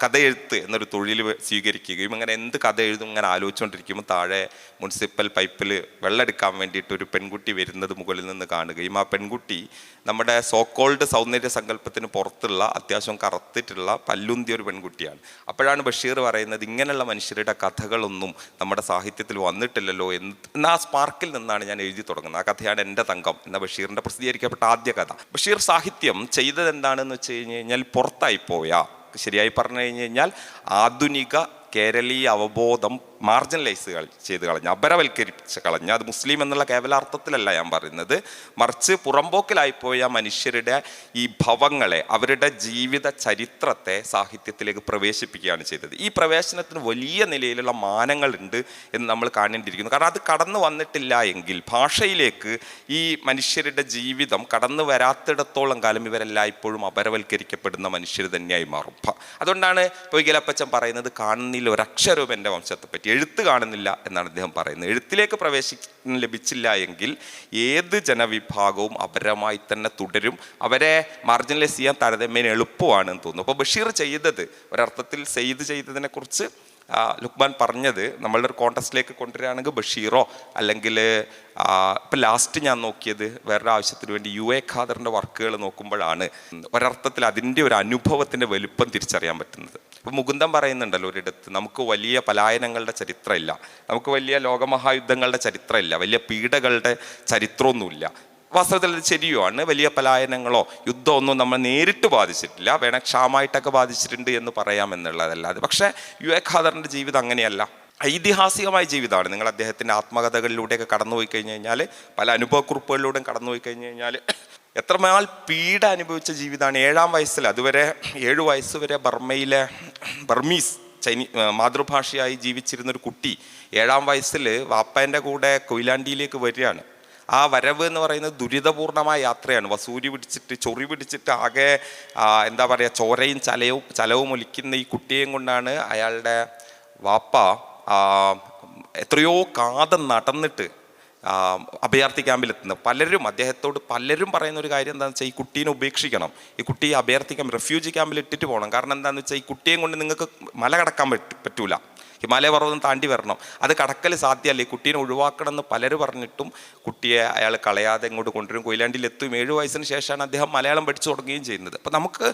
കഥ എഴുത്ത് എന്നൊരു തൊഴിൽ സ്വീകരിക്കുകയും അങ്ങനെ എന്ത് കഥ എഴുതും ഇങ്ങനെ ആലോചിച്ചുകൊണ്ടിരിക്കുമ്പോൾ താഴെ മുനിസിപ്പൽ പൈപ്പിൽ വെള്ളം എടുക്കാൻ വേണ്ടിയിട്ട് ഒരു പെൺകുട്ടി വരുന്നത് മുകളിൽ നിന്ന് കാണുകയും ആ പെൺകുട്ടി നമ്മുടെ സോക്കോൾഡ് സൗന്ദര്യ സങ്കല്പത്തിന് പുറത്തുള്ള അത്യാവശ്യം കറുത്തിട്ടുള്ള പല്ലുന്തിയ ഒരു പെൺകുട്ടിയാണ്. അപ്പോഴാണ് ബഷീർ പറയുന്നത്, ഇങ്ങനെയുള്ള മനുഷ്യരുടെ കഥകളൊന്നും നമ്മുടെ സാഹിത്യത്തിൽ വന്നിട്ടില്ലല്ലോ എന്ന ആ സ്പാർക്കിൽ നിന്നാണ് ഞാൻ എഴുതി തുടങ്ങുന്നത്. ആ കഥയാണ് എൻ്റെ തങ്കം എന്ന ബഷീറിൻ്റെ പ്രസിദ്ധീകരിക്കപ്പെട്ട ആദ്യ കഥ. ബഷീർ സാഹിത്യം ചെയ്തത് എന്താണെന്ന് വെച്ച് കഴിഞ്ഞ് കഴിഞ്ഞാൽ, പുറത്തായിപ്പോയ, ശരിയായി പറഞ്ഞു കഴിഞ്ഞ് കഴിഞ്ഞാൽ ആധുനിക കേരളീയ അവബോധം മാർജിനലൈസ് ചെയ്ത് കളഞ്ഞ, അപരവൽക്കരിച്ച് കളഞ്ഞ, അത് മുസ്ലിം എന്നുള്ള കേവലാർത്ഥത്തിലല്ല ഞാൻ പറയുന്നത്, മറിച്ച് പുറമ്പോക്കിലായിപ്പോയ മനുഷ്യരുടെ ഈ ഭവങ്ങളെ, അവരുടെ ജീവിത ചരിത്രത്തെ സാഹിത്യത്തിലേക്ക് പ്രവേശിപ്പിക്കുകയാണ് ചെയ്തത്. ഈ പ്രവേശനത്തിന് വലിയ നിലയിലുള്ള മാനങ്ങളുണ്ട് എന്ന് നമ്മൾ കാണേണ്ടിയിരിക്കുന്നു. കാരണം അത് കടന്നു വന്നിട്ടില്ല എങ്കിൽ, ഭാഷയിലേക്ക് ഈ മനുഷ്യരുടെ ജീവിതം കടന്നു വരാത്തിടത്തോളം കാലം ഇവരെല്ലാം ഇപ്പോഴും അപരവൽക്കരിക്കപ്പെടുന്ന മനുഷ്യർ തന്നെയായി മാറും. അതുകൊണ്ടാണ് പൊയ്കലപ്പച്ചൻ പറയുന്നത്, കാണുന്നില്ല ഒരക്ഷരവും എൻ്റെ വംശത്തെ പറ്റി, എഴുത്ത് കാണുന്നില്ല എന്നാണ് അദ്ദേഹം പറയുന്നത്. എഴുത്തിലേക്ക് പ്രവേശനം ലഭിച്ചില്ല എങ്കിൽ ഏത് ജനവിഭാഗവും അപരമായി തന്നെ തുടരും. അവരെ മാർജിനലൈസ് ചെയ്യാൻ താരതമ്യേന എളുപ്പമാണെന്ന് തോന്നുന്നു. അപ്പോൾ ബഷീർ ചെയ്തത് ഒരർത്ഥത്തിൽ സെയ്ദ് ചെയ്തതിനെ കുറിച്ച് ലുക്മാൻ പറഞ്ഞത് നമ്മളുടെ ഒരു കോണ്ടസ്റ്റിലേക്ക് കൊണ്ടുവരികയാണെങ്കിൽ ബഷീറോ അല്ലെങ്കിൽ ഇപ്പം ലാസ്റ്റ് ഞാൻ നോക്കിയത് വേറൊരു ആവശ്യത്തിന് വേണ്ടി യു എ ഖാദറിൻ്റെ വർക്കുകൾ നോക്കുമ്പോഴാണ് ഒരർത്ഥത്തിൽ അതിൻ്റെ ഒരു അനുഭവത്തിൻ്റെ വലുപ്പം തിരിച്ചറിയാൻ പറ്റുന്നത്. ഇപ്പം മുകുന്ദൻ പറയുന്നുണ്ടല്ലോ ഒരിടത്ത്, നമുക്ക് വലിയ പലായനങ്ങളുടെ ചരിത്രമില്ല, നമുക്ക് വലിയ ലോകമഹായുദ്ധങ്ങളുടെ ചരിത്രമില്ല, വലിയ പീഡകളുടെ ചരിത്രമൊന്നുമില്ല. വാസ്തവത്തിൽ അത് ശരിയുമാണ്. വലിയ പലായനങ്ങളോ യുദ്ധമൊന്നും നമ്മൾ നേരിട്ട് ബാധിച്ചിട്ടില്ല, വേണേൽ ക്ഷാമമായിട്ടൊക്കെ ബാധിച്ചിട്ടുണ്ട് എന്ന് പറയാമെന്നുള്ളതല്ലാതെ. പക്ഷേ യു എ ഖാദറിൻ്റെ ജീവിതം അങ്ങനെയല്ല, ഐതിഹാസികമായ ജീവിതമാണ്. നിങ്ങൾ അദ്ദേഹത്തിൻ്റെ ആത്മകഥകളിലൂടെയൊക്കെ കടന്നുപോയി കഴിഞ്ഞ് കഴിഞ്ഞാൽ, പല അനുഭവക്കുറിപ്പുകളിലൂടെയും കടന്നുപോയി കഴിഞ്ഞ് കഴിഞ്ഞാൽ എത്രമാൽ പീഡ അനുഭവിച്ച ജീവിതമാണ്. 7-ാം വയസ്സിൽ, അതുവരെ 7 വയസ്സ് വരെ ബർമീസ് മാതൃഭാഷയായി ജീവിച്ചിരുന്നൊരു കുട്ടി 7-ാം വയസ്സിൽ വാപ്പേൻ്റെ കൂടെ കൊയിലാണ്ടിയിലേക്ക് വരികയാണ്. ആ വരവ് എന്ന് പറയുന്നത് ദുരിതപൂർണമായ യാത്രയാണ്. വസൂരി പിടിച്ചിട്ട്, ചൊറി പിടിച്ചിട്ട്, ആകെ എന്താ പറയുക, ചോരയും ചലവും ഒലിക്കുന്ന ഈ കുട്ടിയെയും കൊണ്ടാണ് അയാളുടെ വാപ്പ എത്രയോ കാതം നടന്നിട്ട് അഭയാർത്ഥി ക്യാമ്പിലെത്തുന്നത്. അദ്ദേഹത്തോട് പലരും പറയുന്ന ഒരു കാര്യം എന്താണെന്ന് വെച്ചാൽ, ഈ കുട്ടീനെ ഉപേക്ഷിക്കണം, ഈ കുട്ടിയെ അഭയാർത്ഥി ക്യാമ്പ്, റെഫ്യൂജി ക്യാമ്പിൽ ഇട്ടിട്ട് പോകണം. കാരണം എന്താണെന്ന് വെച്ചാൽ, ഈ കുട്ടിയെയും കൊണ്ട് നിങ്ങൾക്ക് മല കടക്കാൻ പറ്റൂല, ഹിമാലയ പർവ്വതം താണ്ടി വരണം, അത് കടക്കൽ സാധ്യമല്ല, ഈ കുട്ടീനെ ഒഴിവാക്കണം എന്ന് പലരും പറഞ്ഞിട്ടും കുട്ടിയെ അയാൾ കളയാതെ ഇങ്ങോട്ട് കൊണ്ടുവരും. കൊയിലാണ്ടിയിലെത്തും. 7 വയസ്സിന് ശേഷമാണ് അദ്ദേഹം മലയാളം പഠിച്ചു തുടങ്ങുകയും ചെയ്യുന്നത്. അപ്പം നമുക്ക്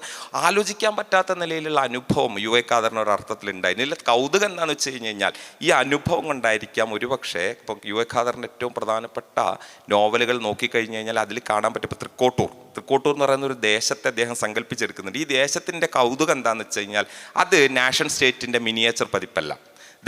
ആലോചിക്കാൻ പറ്റാത്ത നിലയിലുള്ള അനുഭവം യു എ ഖാദറിന് ഒരു അർത്ഥത്തിലുണ്ടായി. ഇതിൽ കൗതുകം എന്താണെന്ന് വെച്ച് കഴിഞ്ഞ് കഴിഞ്ഞാൽ, ഈ അനുഭവം കൊണ്ടായിരിക്കാം ഒരുപക്ഷെ ഇപ്പം യു എ ഖാദറിൻ്റെ ഏറ്റവും പ്രധാനപ്പെട്ട നോവലുകൾ നോക്കിക്കഴിഞ്ഞ് കഴിഞ്ഞാൽ അതിൽ കാണാൻ പറ്റും. ഇപ്പോൾ തൃക്കോട്ടൂർ എന്ന് പറയുന്ന ഒരു ദേശത്തെ അദ്ദേഹം സങ്കല്പിച്ചെടുക്കുന്നുണ്ട്. ഈ ദേശത്തിൻ്റെ കൗതുകം എന്താണെന്ന് വെച്ച് കഴിഞ്ഞാൽ, അത് നാഷൻ സ്റ്റേറ്റിൻ്റെ മിനിയേച്ചർ പതിപ്പല്ല,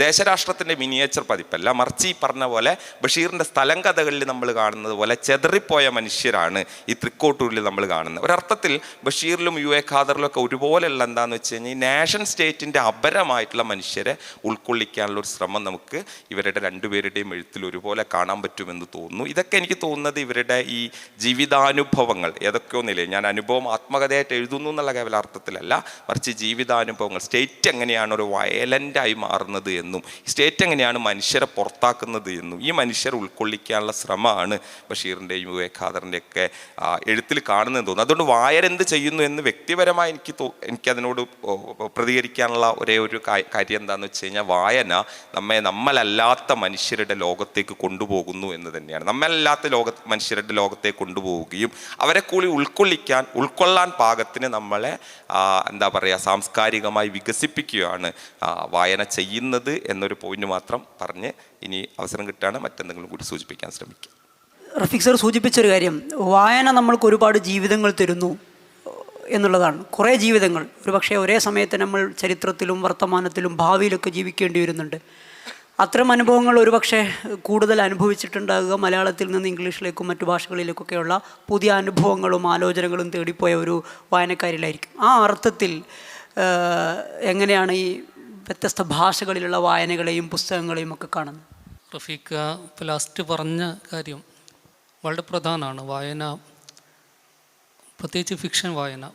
ദേശരാഷ്ട്രത്തിൻ്റെ മിനിയേച്ചർ പതിപ്പല്ല, മറിച്ച് ഈ പറഞ്ഞ പോലെ ബഷീറിൻ്റെ സ്ഥലം കഥകളിൽ നമ്മൾ കാണുന്നത് പോലെ ചെതറിപ്പോയ മനുഷ്യരാണ് ഈ തൃക്കോട്ടൂരിൽ നമ്മൾ കാണുന്നത്. ഒരർത്ഥത്തിൽ ബഷീറിലും യു എ ഖാദറിലും ഒക്കെ ഒരുപോലെയുള്ള എന്താണെന്ന് വെച്ച് കഴിഞ്ഞാൽ, ഈ നാഷൻ സ്റ്റേറ്റിൻ്റെ അപരമായിട്ടുള്ള മനുഷ്യരെ ഉൾക്കൊള്ളിക്കാനുള്ള ഒരു ശ്രമം നമുക്ക് ഇവരുടെ രണ്ടുപേരുടെയും എഴുത്തിൽ ഒരുപോലെ കാണാൻ പറ്റുമെന്ന് തോന്നുന്നു. ഇതൊക്കെ എനിക്ക് തോന്നുന്നത് ഇവരുടെ ഈ ജീവിതാനുഭവങ്ങൾ ഏതൊക്കെയോ നിലയിൽ, ഞാൻ അനുഭവം ആത്മകഥയായിട്ട് എഴുതുന്നു എന്നുള്ള കേവലാർത്ഥത്തിലല്ല, മറിച്ച് ജീവിതാനുഭവങ്ങൾ, സ്റ്റേറ്റ് എങ്ങനെയാണ് ഒരു വയലൻ്റായി മാറുന്നത് എന്നും, സ്റ്റേറ്റ് എങ്ങനെയാണ് മനുഷ്യരെ പുറത്താക്കുന്നത് എന്നും, ഈ മനുഷ്യരെ ഉൾക്കൊള്ളിക്കാനുള്ള ശ്രമമാണ് ബഷീറിൻ്റെയും യു എ ഖാദറിൻ്റെയൊക്കെ എഴുത്തിൽ കാണുന്നതെന്ന് തോന്നുന്നു. അതുകൊണ്ട് വായന എന്ത് ചെയ്യുന്നു എന്ന് വ്യക്തിപരമായി എനിക്കതിനോട് പ്രതികരിക്കാനുള്ള ഒരേ ഒരു കാര്യം എന്താണെന്ന് വെച്ച് കഴിഞ്ഞാൽ, വായന നമ്മളല്ലാത്ത മനുഷ്യരുടെ ലോകത്തേക്ക് കൊണ്ടുപോകുന്നു എന്ന് തന്നെയാണ്. നമ്മളല്ലാത്ത മനുഷ്യരുടെ ലോകത്തേക്ക് കൊണ്ടുപോവുകയും അവരെ കൂടി ഉൾക്കൊള്ളാൻ പാകത്തിന് നമ്മളെ എന്താ പറയുക, സാംസ്കാരികമായി വികസിപ്പിക്കുകയാണ് വായന ചെയ്യുന്നത് എന്നൊരു പോയിന്റ് മാത്രം പറഞ്ഞ് ഇനി അവസരം കിട്ടുകയാണ് മറ്റെന്തെങ്കിലും കൂടി സൂചിപ്പിക്കാൻ ശ്രമിക്കുക. റഫീഖ് സർ സൂചിപ്പിച്ചൊരു കാര്യം, വായന നമ്മൾക്ക് ഒരുപാട് ജീവിതങ്ങൾ തരുന്നു എന്നുള്ളതാണ്. കുറേ ജീവിതങ്ങൾ, ഒരു പക്ഷേ ഒരേ സമയത്ത് നമ്മൾ ചരിത്രത്തിലും വർത്തമാനത്തിലും ഭാവിയിലൊക്കെ ജീവിക്കേണ്ടി വരുന്നുണ്ട്. അത്തരം അനുഭവങ്ങൾ ഒരുപക്ഷെ കൂടുതൽ അനുഭവിച്ചിട്ടുണ്ടാകുക മലയാളത്തിൽ നിന്ന് ഇംഗ്ലീഷിലേക്കും മറ്റു ഭാഷകളിലേക്കൊക്കെയുള്ള പുതിയ അനുഭവങ്ങളും ആലോചനകളും തേടിപ്പോയ ഒരു വായനക്കാരിലായിരിക്കും. ആ അർത്ഥത്തിൽ എങ്ങനെയാണ് ഈ വ്യത്യസ്ത ഭാഷകളിലുള്ള വായനകളെയും പുസ്തകങ്ങളെയും ഒക്കെ കാണുന്നത്? റഫീഖ ഇപ്പോൾ ലാസ്റ്റ് പറഞ്ഞ കാര്യം വളരെ പ്രധാനമാണ്. വായന, പ്രത്യേകിച്ച് ഫിക്ഷൻ വായന,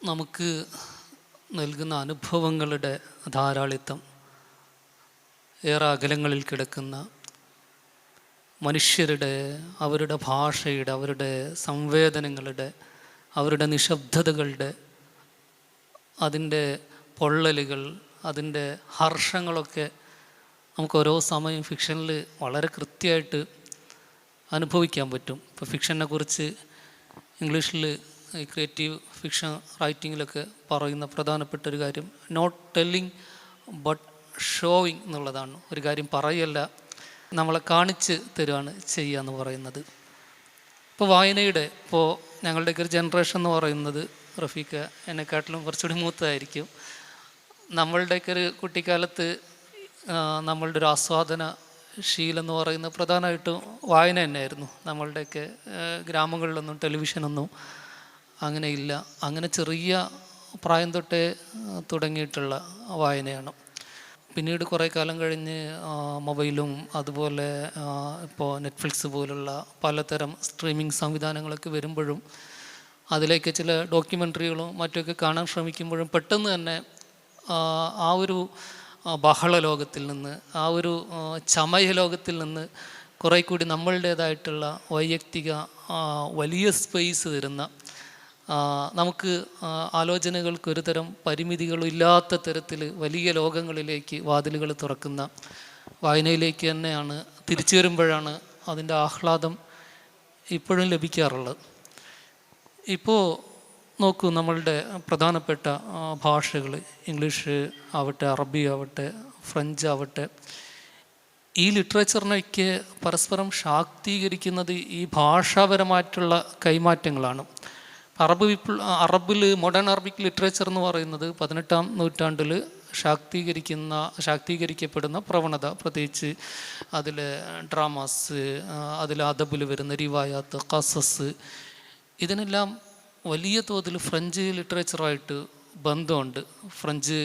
നമുക്ക് നൽകുന്ന അനുഭവങ്ങളുടെ ധാരാളിത്തം, ഏറെ അകലങ്ങളിൽ കിടക്കുന്ന മനുഷ്യരുടെ, അവരുടെ ഭാഷയുടെ, അവരുടെ സംവേദനങ്ങളുടെ, അവരുടെ നിശബ്ദതകളുടെ, അതിൻ്റെ പൊള്ളലുകൾ, അതിൻ്റെ ഹർഷങ്ങളൊക്കെ നമുക്ക് ഓരോ സമയം ഫിക്ഷനിൽ വളരെ കൃത്യമായിട്ട് അനുഭവിക്കാൻ പറ്റും. ഇപ്പോൾ ഫിക്ഷനെ കുറിച്ച് ഇംഗ്ലീഷിൽ ഈ ക്രിയേറ്റീവ് ഫിക്ഷൻ റൈറ്റിങ്ങിലൊക്കെ പറയുന്ന പ്രധാനപ്പെട്ട ഒരു കാര്യം നോട്ട് ടെല്ലിങ് ബട്ട് ഷോയിങ് എന്നുള്ളതാണ്. ഒരു കാര്യം പറയല്ല, നമ്മളെ കാണിച്ച് തരുകയാണ് ചെയ്യുക എന്ന് പറയുന്നത്. ഇപ്പോൾ വായനയുടെ, ഇപ്പോൾ ഞങ്ങളുടെയൊക്കെ ഒരു ജനറേഷൻ എന്ന് പറയുന്നത്, റഫീഖ എന്നെക്കാട്ടിലും കുറച്ചുകൂടി മൂത്തതായിരിക്കും, നമ്മളുടെയൊക്കെ ഒരു കുട്ടിക്കാലത്ത് നമ്മളുടെ ഒരു ആസ്വാദന ശീലം എന്ന് പറയുന്നത് പ്രധാനമായിട്ടും വായന തന്നെയായിരുന്നു. നമ്മളുടെയൊക്കെ ഗ്രാമങ്ങളിലൊന്നും ടെലിവിഷനൊന്നും അങ്ങനെ ഇല്ല. അങ്ങനെ ചെറിയ പ്രായം തൊട്ടേ തുടങ്ങിയിട്ടുള്ള വായനയാണ്. പിന്നീട് കുറേ കാലം കഴിഞ്ഞ് മൊബൈലും അതുപോലെ ഇപ്പോൾ നെറ്റ്ഫ്ലിക്സ് പോലുള്ള പലതരം സ്ട്രീമിംഗ് സംവിധാനങ്ങളൊക്കെ വരുമ്പോഴും അതിലേക്ക് ചില ഡോക്യുമെൻ്ററികളും മറ്റൊക്കെ കാണാൻ ശ്രമിക്കുമ്പോഴും പെട്ടെന്ന് തന്നെ ആ ഒരു ബഹള ലോകത്തിൽ നിന്ന്, ആ ഒരു ചമയ ലോകത്തിൽ നിന്ന് കുറേ കൂടി നമ്മളുടേതായിട്ടുള്ള വൈയക്തിക വലിയ സ്പേസ് തരുന്ന, നമുക്ക് ആലോചനകൾക്ക് ഒരു തരം പരിമിതികളില്ലാത്ത തരത്തിൽ വലിയ ലോകങ്ങളിലേക്ക് വാതിലുകൾ തുറക്കുന്ന വായനയിലേക്ക് തന്നെയാണ് തിരിച്ചു വരുമ്പോഴാണ് അതിൻ്റെ ആഹ്ലാദം ഇപ്പോഴും ലഭിക്കാറുള്ളത്. ഇപ്പോൾ നോക്കൂ, നമ്മളുടെ പ്രധാനപ്പെട്ട ഭാഷകൾ ഇംഗ്ലീഷ് ആവട്ടെ, അറബി ആവട്ടെ, ഫ്രഞ്ച് ആവട്ടെ, ഈ ലിറ്ററേച്ചറിനൊക്കെ പരസ്പരം ശാക്തീകരിക്കുന്നത് ഈ ഭാഷാപരമായിട്ടുള്ള കൈമാറ്റങ്ങളാണ്. അറബിൽ മോഡേൺ അറബിക് ലിറ്ററേച്ചർ എന്ന് പറയുന്നത് 18-ാം നൂറ്റാണ്ടിൽ ശാക്തീകരിക്കപ്പെടുന്ന പ്രവണത, പ്രത്യേകിച്ച് അതിൽ ഡ്രാമാസ്, അതിൽ അദബിൽ വരുന്ന റിവായാത്ത്, ഖസസ്, ഇതിനെല്ലാം വലിയ തോതിൽ ഫ്രഞ്ച് ലിറ്ററേച്ചറായിട്ട് ബന്ധമുണ്ട്. ഫ്രഞ്ച്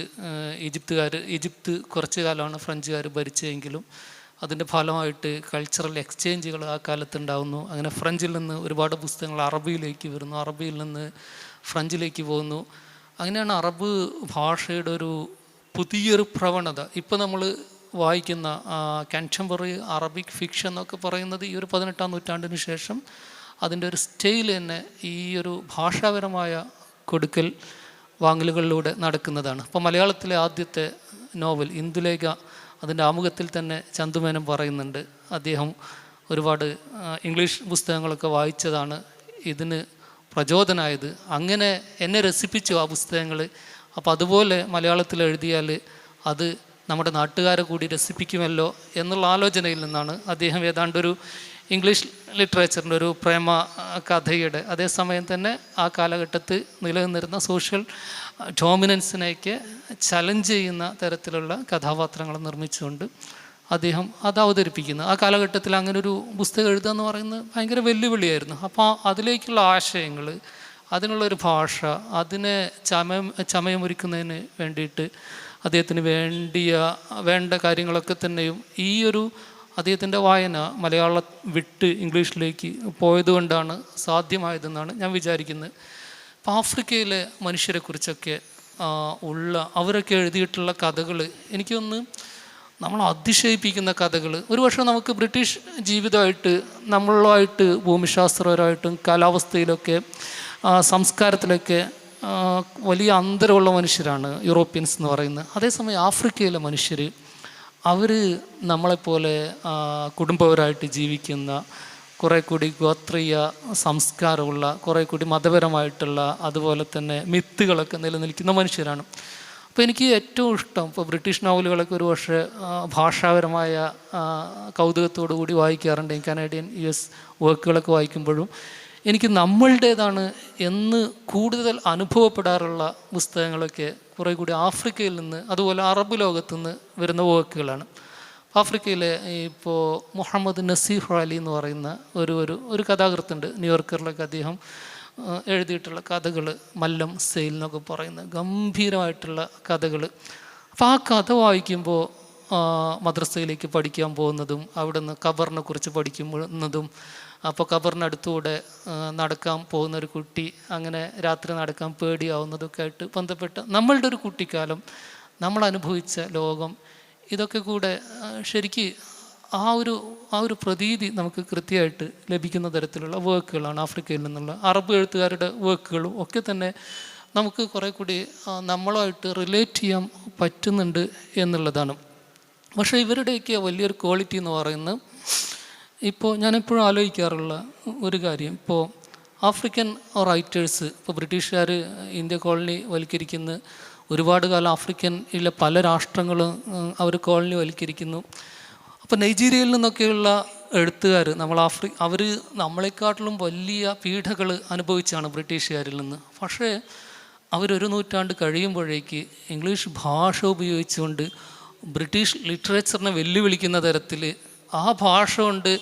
ഈജിപ്ത് കുറച്ച് കാലമാണ് ഫ്രഞ്ചുകാർ ഭരിച്ചതെങ്കിലും അതിൻ്റെ ഫലമായിട്ട് കൾച്ചറൽ എക്സ്ചേഞ്ചുകൾ ആ കാലത്തുണ്ടാകുന്നു. അങ്ങനെ ഫ്രഞ്ചിൽ നിന്ന് ഒരുപാട് പുസ്തകങ്ങൾ അറബിയിലേക്ക് വരുന്നു, അറബിയിൽ നിന്ന് ഫ്രഞ്ചിലേക്ക് പോകുന്നു. അങ്ങനെയാണ് അറബ് ഭാഷയുടെ ഒരു പുതിയൊരു പ്രവണത. ഇപ്പോൾ നമ്മൾ വായിക്കുന്ന കൺറ്റംപററി അറബിക് ഫിക്ഷൻ എന്നൊക്കെ പറയുന്നത് ഈ ഒരു 18-ാം നൂറ്റാണ്ടിന് ശേഷം അതിൻ്റെ ഒരു സ്റ്റൈൽ തന്നെ ഈ ഒരു ഭാഷാപരമായ കൊടുക്കൽ വാങ്ങലുകളിലൂടെ നടക്കുന്നതാണ്. ഇപ്പോൾ മലയാളത്തിലെ ആദ്യത്തെ നോവൽ ഇന്ദുലേഖ, അതിൻ്റെ ആമുഖത്തിൽ തന്നെ ചന്തുമേനോൻ പറയുന്നുണ്ട്, അദ്ദേഹം ഒരുപാട് ഇംഗ്ലീഷ് പുസ്തകങ്ങളൊക്കെ വായിച്ചതാണ് ഇതിന് പ്രചോദനമായത്, അങ്ങനെ എന്നെ രസിപ്പിച്ചു ആ പുസ്തകങ്ങൾ. അപ്പോൾ അതുപോലെ മലയാളത്തിൽ എഴുതിയാൽ അത് നമ്മുടെ നാട്ടുകാരെ കൂടി രസിപ്പിക്കുമല്ലോ എന്നുള്ള ആലോചനയിൽ നിന്നാണ് അദ്ദേഹം ഏതാണ്ടൊരു ഇംഗ്ലീഷ് ലിറ്ററേച്ചറിൻ്റെ ഒരു പ്രേമ കഥയുടെ, അതേസമയം തന്നെ ആ കാലഘട്ടത്തിൽ നിലനിന്നിരുന്ന സോഷ്യൽ ഡോമിനൻസിനെയൊക്കെ ചലഞ്ച് ചെയ്യുന്ന തരത്തിലുള്ള കഥാപാത്രങ്ങൾ നിർമ്മിച്ചുകൊണ്ട് അദ്ദേഹം അത് അവതരിപ്പിക്കുന്നു. ആ കാലഘട്ടത്തിൽ അങ്ങനെ ഒരു പുസ്തകം എഴുതുക എന്ന് പറയുന്നത് ഭയങ്കര വെല്ലുവിളിയായിരുന്നു. അപ്പോൾ അതിലേക്കുള്ള ആശയങ്ങൾ, അതിനുള്ളൊരു ഭാഷ, അതിനെ ചമയമൊരുക്കുന്നതിന് വേണ്ടിയിട്ട് അദ്ദേഹത്തിന് വേണ്ട കാര്യങ്ങളൊക്കെ തന്നെയും ഈ ഒരു അദ്ദേഹത്തിൻ്റെ വായന മലയാളം വിട്ട് ഇംഗ്ലീഷിലേക്ക് പോയതുകൊണ്ടാണ് സാധ്യമായതെന്നാണ് ഞാൻ വിചാരിക്കുന്നത്. അപ്പോൾ ആഫ്രിക്കയിലെ മനുഷ്യരെക്കുറിച്ചൊക്കെ അവരൊക്കെ എഴുതിയിട്ടുള്ള കഥകൾ എനിക്കൊന്ന് നമ്മൾ അതിശയിപ്പിക്കുന്ന കഥകൾ. ഒരുപക്ഷെ നമുക്ക് ബ്രിട്ടീഷ് ജീവിതമായിട്ട് നമ്മളുമായിട്ട് ഭൂമിശാസ്ത്രപരമായിട്ടും കാലാവസ്ഥയിലൊക്കെ സംസ്കാരത്തിലൊക്കെ വലിയ അന്തരമുള്ള മനുഷ്യരാണ് യൂറോപ്യൻസ് എന്ന് പറയുന്നത്. അതേസമയം ആഫ്രിക്കയിലെ മനുഷ്യർ അവർ നമ്മളെപ്പോലെ കുടുംബപരമായിട്ട് ജീവിക്കുന്ന, കുറേ കൂടി ഗോത്രീയ സംസ്കാരമുള്ള, കുറേ കൂടി മതപരമായിട്ടുള്ള, അതുപോലെ തന്നെ മിത്തുകളൊക്കെ നിലനിൽക്കുന്ന മനുഷ്യരാണ്. അപ്പോൾ എനിക്ക് ഏറ്റവും ഇഷ്ടം ഇപ്പോൾ ബ്രിട്ടീഷ് നോവലുകളൊക്കെ ഒരു പക്ഷേ ഭാഷാപരമായ കൗതുകത്തോടു കൂടി വായിക്കാറുണ്ട്. കനേഡിയൻ US വർക്കുകളൊക്കെ വായിക്കുമ്പോഴും എനിക്ക് നമ്മളുടേതാണ് എന്ന് കൂടുതൽ അനുഭവപ്പെടാറുള്ള പുസ്തകങ്ങളൊക്കെ കുറേ കൂടി ആഫ്രിക്കയിൽ നിന്ന്, അതുപോലെ അറബ് ലോകത്തു നിന്ന് വരുന്ന വർക്കുകളാണ്. ആഫ്രിക്കയിലെ ഇപ്പോൾ മുഹമ്മദ് നസീഹ് അലി എന്ന് പറയുന്ന ഒരു കഥാകൃത്തുണ്ട്. ന്യൂയോർക്കറിലൊക്കെ അദ്ദേഹം എഴുതിയിട്ടുള്ള കഥകൾ, മല്ലം സെയിൽ എന്നൊക്കെ പറയുന്ന ഗംഭീരമായിട്ടുള്ള കഥകൾ. അപ്പോൾ ആ കഥ വായിക്കുമ്പോൾ മദ്രസയിലേക്ക് പഠിക്കാൻ പോകുന്നതും അവിടെ നിന്ന് ഖബറിനെ കുറിച്ച് പഠിക്കുന്നതും, അപ്പോൾ ഖബറിനടുത്തൂടെ നടക്കാൻ പോകുന്ന ഒരു കുട്ടി അങ്ങനെ രാത്രി നടക്കാൻ പേടിയാവുന്നതൊക്കെ ആയിട്ട് ബന്ധപ്പെട്ട് നമ്മളുടെ ഒരു കുട്ടിക്കാലം, നമ്മൾ അനുഭവിച്ച ലോകം, ഇതൊക്കെ കൂടെ ശരിക്ക് ആ ഒരു പ്രതീതി നമുക്ക് കൃത്യമായിട്ട് ലഭിക്കുന്ന തരത്തിലുള്ള വർക്കുകളാണ് ആഫ്രിക്കയിൽ നിന്നുള്ള അറബ് എഴുത്തുകാരുടെ വർക്കുകളും ഒക്കെ തന്നെ നമുക്ക് കുറേ കൂടി നമ്മളുമായിട്ട് റിലേറ്റ് ചെയ്യാൻ പറ്റുന്നുണ്ട് എന്നുള്ളതാണ്. പക്ഷേ ഇവരുടെയൊക്കെ വലിയൊരു ക്വാളിറ്റി എന്ന് പറയുന്നത്, ഇപ്പോൾ ഞാനെപ്പോഴും ആലോചിക്കാറുള്ള ഒരു കാര്യം, ഇപ്പോൾ ആഫ്രിക്കൻ റൈറ്റേഴ്സ്, ഇപ്പോൾ ബ്രിട്ടീഷുകാർ ഇന്ത്യ കോളനി വൽക്കരിക്കുന്ന ഒരുപാട് കാലം ആഫ്രിക്കനിലെ പല രാഷ്ട്രങ്ങളും അവർ കോളനി വൽക്കരിക്കുന്നു. അപ്പോൾ നൈജീരിയയിൽ നിന്നൊക്കെയുള്ള എഴുത്തുകാർ അവർ നമ്മളെക്കാട്ടിലും വലിയ പീഡകൾ അനുഭവിച്ചാണ് ബ്രിട്ടീഷുകാരിൽ നിന്ന്. പക്ഷേ അവരൊരു നൂറ്റാണ്ട് കഴിയുമ്പോഴേക്ക് ഇംഗ്ലീഷ് ഭാഷ ഉപയോഗിച്ചുകൊണ്ട് ബ്രിട്ടീഷ് ലിറ്ററേച്ചറിനെ വെല്ലുവിളിക്കുന്ന തരത്തിൽ ആ ഭാഷ കൊണ്ട്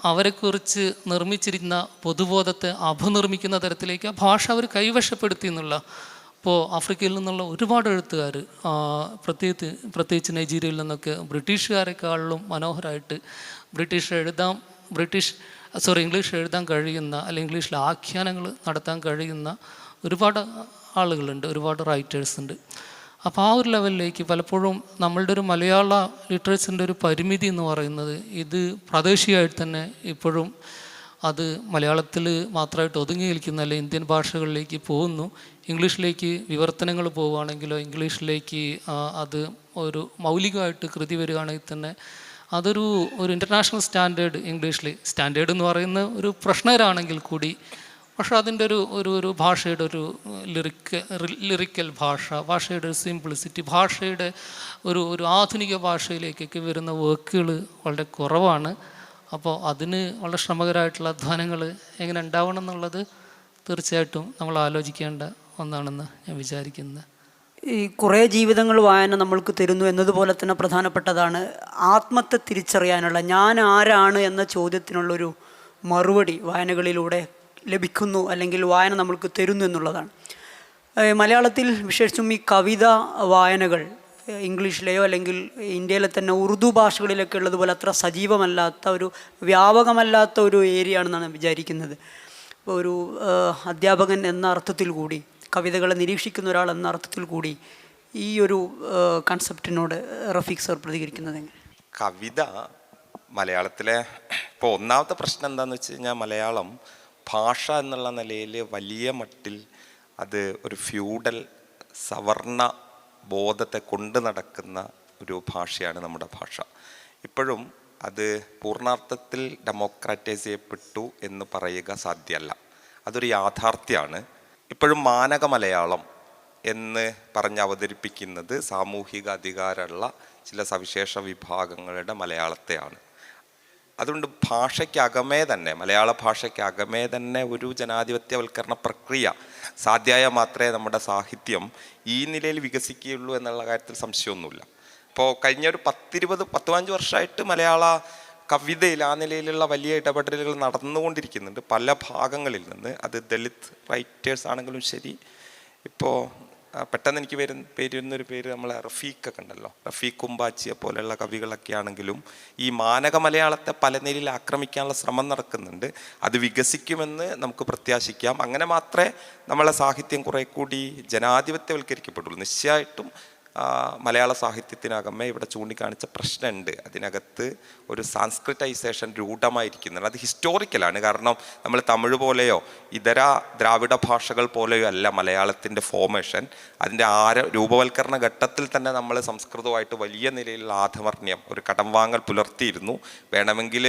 അവരെക്കുറിച്ച് നിർമ്മിച്ചിരുന്ന പൊതുബോധത്തെ അപനിർമ്മിക്കുന്ന തരത്തിലേക്ക് ആ ഭാഷ അവർ കൈവശപ്പെടുത്തി എന്നുള്ള. ഇപ്പോൾ ആഫ്രിക്കയിൽ നിന്നുള്ള ഒരുപാട് എഴുത്തുകാർ, പ്രത്യേകിച്ച് നൈജീരിയയിൽ നിന്നൊക്കെ ബ്രിട്ടീഷുകാരെക്കാളിലും മനോഹരമായിട്ട് ഇംഗ്ലീഷ് എഴുതാൻ കഴിയുന്ന, അല്ലെങ്കിൽ ഇംഗ്ലീഷിൽ ആഖ്യാനങ്ങൾ നടത്താൻ കഴിയുന്ന ഒരുപാട് ആളുകളുണ്ട്, ഒരുപാട് റൈറ്റേഴ്സ് ഉണ്ട്. അപ്പോൾ ആ ഒരു ലെവലിലേക്ക് പലപ്പോഴും നമ്മളുടെ ഒരു മലയാള ലിറ്ററേച്ചറിൻ്റെ ഒരു പരിമിതി എന്ന് പറയുന്നത് ഇത് പ്രാദേശികമായിട്ട് തന്നെ ഇപ്പോഴും അത് മലയാളത്തിൽ മാത്രമായിട്ട് ഒതുങ്ങി നിൽക്കുന്ന, അല്ലെങ്കിൽ ഇന്ത്യൻ ഭാഷകളിലേക്ക് പോകുന്നു. ഇംഗ്ലീഷിലേക്ക് വിവർത്തനങ്ങൾ പോവുകയാണെങ്കിലോ ഇംഗ്ലീഷിലേക്ക് അത് ഒരു മൗലികമായിട്ട് കൃതി വരികയാണെങ്കിൽ തന്നെ അതൊരു ഇൻ്റർനാഷണൽ സ്റ്റാൻഡേർഡ് എന്ന് പറയുന്ന ഒരു പ്രശ്നകരാണെങ്കിൽ കൂടി, പക്ഷെ അതിൻ്റെ ഒരു ഭാഷയുടെ ഒരു ലിറിക്കൽ ഭാഷയുടെ ഒരു സിംപ്ലിസിറ്റി, ഭാഷയുടെ ഒരു ആധുനിക ഭാഷയിലേക്കൊക്കെ വരുന്ന വർക്കുകൾ വളരെ കുറവാണ്. അപ്പോൾ അതിന് വളരെ ശ്രമകരമായിട്ടുള്ള അധ്വാനങ്ങൾ എങ്ങനെ ഉണ്ടാവണം എന്നുള്ളത് തീർച്ചയായിട്ടും നമ്മൾ ആലോചിക്കേണ്ട ഒന്നാണെന്ന് ഞാൻ വിചാരിക്കുന്നത്. ഈ കുറേ ജീവിതങ്ങൾ വായന നമ്മൾക്ക് തരുന്നു എന്നതുപോലെ തന്നെ പ്രധാനപ്പെട്ടതാണ് ആത്മത്തെ തിരിച്ചറിയാനുള്ള, ഞാൻ ആരാണ് എന്ന ചോദ്യത്തിനുള്ളൊരു മറുപടി വായനകളിലൂടെ ലഭിക്കുന്നു, അല്ലെങ്കിൽ വായന നമ്മൾക്ക് തരുന്നു എന്നുള്ളതാണ്. മലയാളത്തിൽ വിശേഷിച്ചും ഈ കവിത വായനകൾ ഇംഗ്ലീഷിലെയോ അല്ലെങ്കിൽ ഇന്ത്യയിലെ തന്നെ ഉറുദു ഭാഷകളിലൊക്കെ ഉള്ളതുപോലെ അത്ര സജീവമല്ലാത്ത, വ്യാപകമല്ലാത്ത ഒരു ഏരിയ ആണെന്നാണ് വിചാരിക്കുന്നത്. ഇപ്പോൾ ഒരു അധ്യാപകൻ എന്ന അർത്ഥത്തിൽ കൂടി, കവിതകളെ നിരീക്ഷിക്കുന്ന ഒരാൾ എന്ന അർത്ഥത്തിൽ കൂടി ഈ ഒരു കൺസെപ്റ്റിനോട് റഫീഖ് സർ പ്രതികരിക്കുന്നത് എങ്ങനെ? കവിത മലയാളത്തിലെ ഇപ്പോൾ ഒന്നാമത്തെ പ്രശ്നം എന്താണെന്ന് വെച്ച് കഴിഞ്ഞാൽ, മലയാളം ഭാഷ എന്നുള്ള നിലയിൽ വലിയ മട്ടിൽ അത് ഒരു ഫ്യൂഡൽ സവർണ ബോധത്തെ കൊണ്ട് നടക്കുന്ന ഒരു ഭാഷയാണ് നമ്മുടെ ഭാഷ. ഇപ്പോഴും അത് പൂർണ്ണാർത്ഥത്തിൽ ഡെമോക്രാറ്റൈസ് ചെയ്യപ്പെട്ടു എന്ന് പറയുക സാധ്യമല്ല, അതൊരു യാഥാർത്ഥ്യമാണ്. ഇപ്പോഴും മാനക മലയാളം എന്ന് പറഞ്ഞ് അവതരിപ്പിക്കുന്നത് സാമൂഹിക അധികാരമുള്ള ചില സവിശേഷ വിഭാഗങ്ങളുടെ മലയാളത്തെയാണ്. അതുകൊണ്ട് ഭാഷയ്ക്കകമേ തന്നെ, മലയാള ഭാഷയ്ക്കകമേ തന്നെ ഒരു ജനാധിപത്യവൽക്കരണ പ്രക്രിയ സാധ്യമായ മാത്രമേ നമ്മുടെ സാഹിത്യം ഈ നിലയിൽ വികസിക്കുകയുള്ളൂ എന്നുള്ള കാര്യത്തിൽ സംശയമൊന്നുമില്ല. ഇപ്പോൾ കഴിഞ്ഞ ഒരു 10-15 വർഷമായിട്ട് മലയാള കവിതയിൽ ആ നിലയിലുള്ള വലിയ ഇടപെടലുകൾ നടന്നുകൊണ്ടിരിക്കുന്നുണ്ട് പല ഭാഗങ്ങളിൽ നിന്ന്. അത് ദളിത് റൈറ്റേഴ്സ് ആണെങ്കിലും ശരി, ഇപ്പോൾ പെട്ടെന്ന് എനിക്ക് വരുന്നൊരു പേര് നമ്മളെ റഫീഖൊക്കെ ഉണ്ടല്ലോ, റഫീഖ് കുമ്പാച്ചിയെ പോലെയുള്ള കവികളൊക്കെ ആണെങ്കിലും ഈ മാനക മലയാളത്തെ പല നിലയിൽ ആക്രമിക്കാനുള്ള ശ്രമം നടക്കുന്നുണ്ട്. അത് വികസിക്കുമെന്ന് നമുക്ക് പ്രത്യാശിക്കാം. അങ്ങനെ മാത്രമേ നമ്മളെ സാഹിത്യം കുറെ കൂടി ജനാധിപത്യവൽക്കരിക്കപ്പെടുള്ളൂ. നിശ്ചയമായിട്ടും മലയാള സാഹിത്യത്തിനകമേ ഇവിടെ ചൂണ്ടിക്കാണിച്ച പ്രശ്നമുണ്ട്. അതിനകത്ത് ഒരു സാൻസ്ക്രിറ്റൈസേഷൻ രൂഢമായിരിക്കുന്നുണ്ട്. അത് ഹിസ്റ്റോറിക്കലാണ്. കാരണം നമ്മൾ തമിഴ് പോലെയോ ഇതര ദ്രാവിഡ ഭാഷകൾ പോലെയോ അല്ല മലയാളത്തിൻ്റെ ഫോർമേഷൻ. അതിൻ്റെ രൂപവൽക്കരണ ഘട്ടത്തിൽ തന്നെ നമ്മൾ സംസ്കൃതവുമായിട്ട് വലിയ നിലയിലുള്ള ആധമർണ്യം, ഒരു കടം വാങ്ങൽ പുലർത്തിയിരുന്നു. വേണമെങ്കിൽ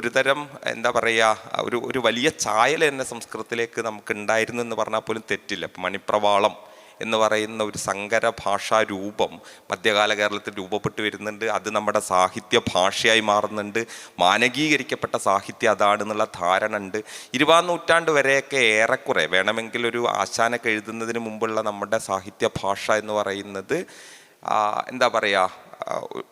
ഒരു തരം എന്താ പറയുക, ഒരു വലിയ ചായൽ തന്നെ സംസ്കൃതത്തിലേക്ക് നമുക്ക് ഉണ്ടായിരുന്നു എന്ന് പറഞ്ഞാൽ പോലും തെറ്റില്ല. ഇപ്പം മണിപ്രവാളം എന്ന് പറയുന്ന ഒരു സങ്കര ഭാഷാ രൂപം മധ്യകാല കേരളത്തിൽ രൂപപ്പെട്ടു വരുന്നുണ്ട്. അത് നമ്മുടെ സാഹിത്യ ഭാഷയായി മാറുന്നുണ്ട്. മാനകീകരിക്കപ്പെട്ട സാഹിത്യം അതാണെന്നുള്ള ധാരണ ഉണ്ട്. 20-ാം നൂറ്റാണ്ട് വരെയൊക്കെ ഏറെക്കുറെ വേണമെങ്കിൽ ഒരു ആശാനൊക്കെ എഴുതുന്നതിന് മുമ്പുള്ള നമ്മുടെ സാഹിത്യ ഭാഷ എന്ന് പറയുന്നത് എന്താ പറയുക,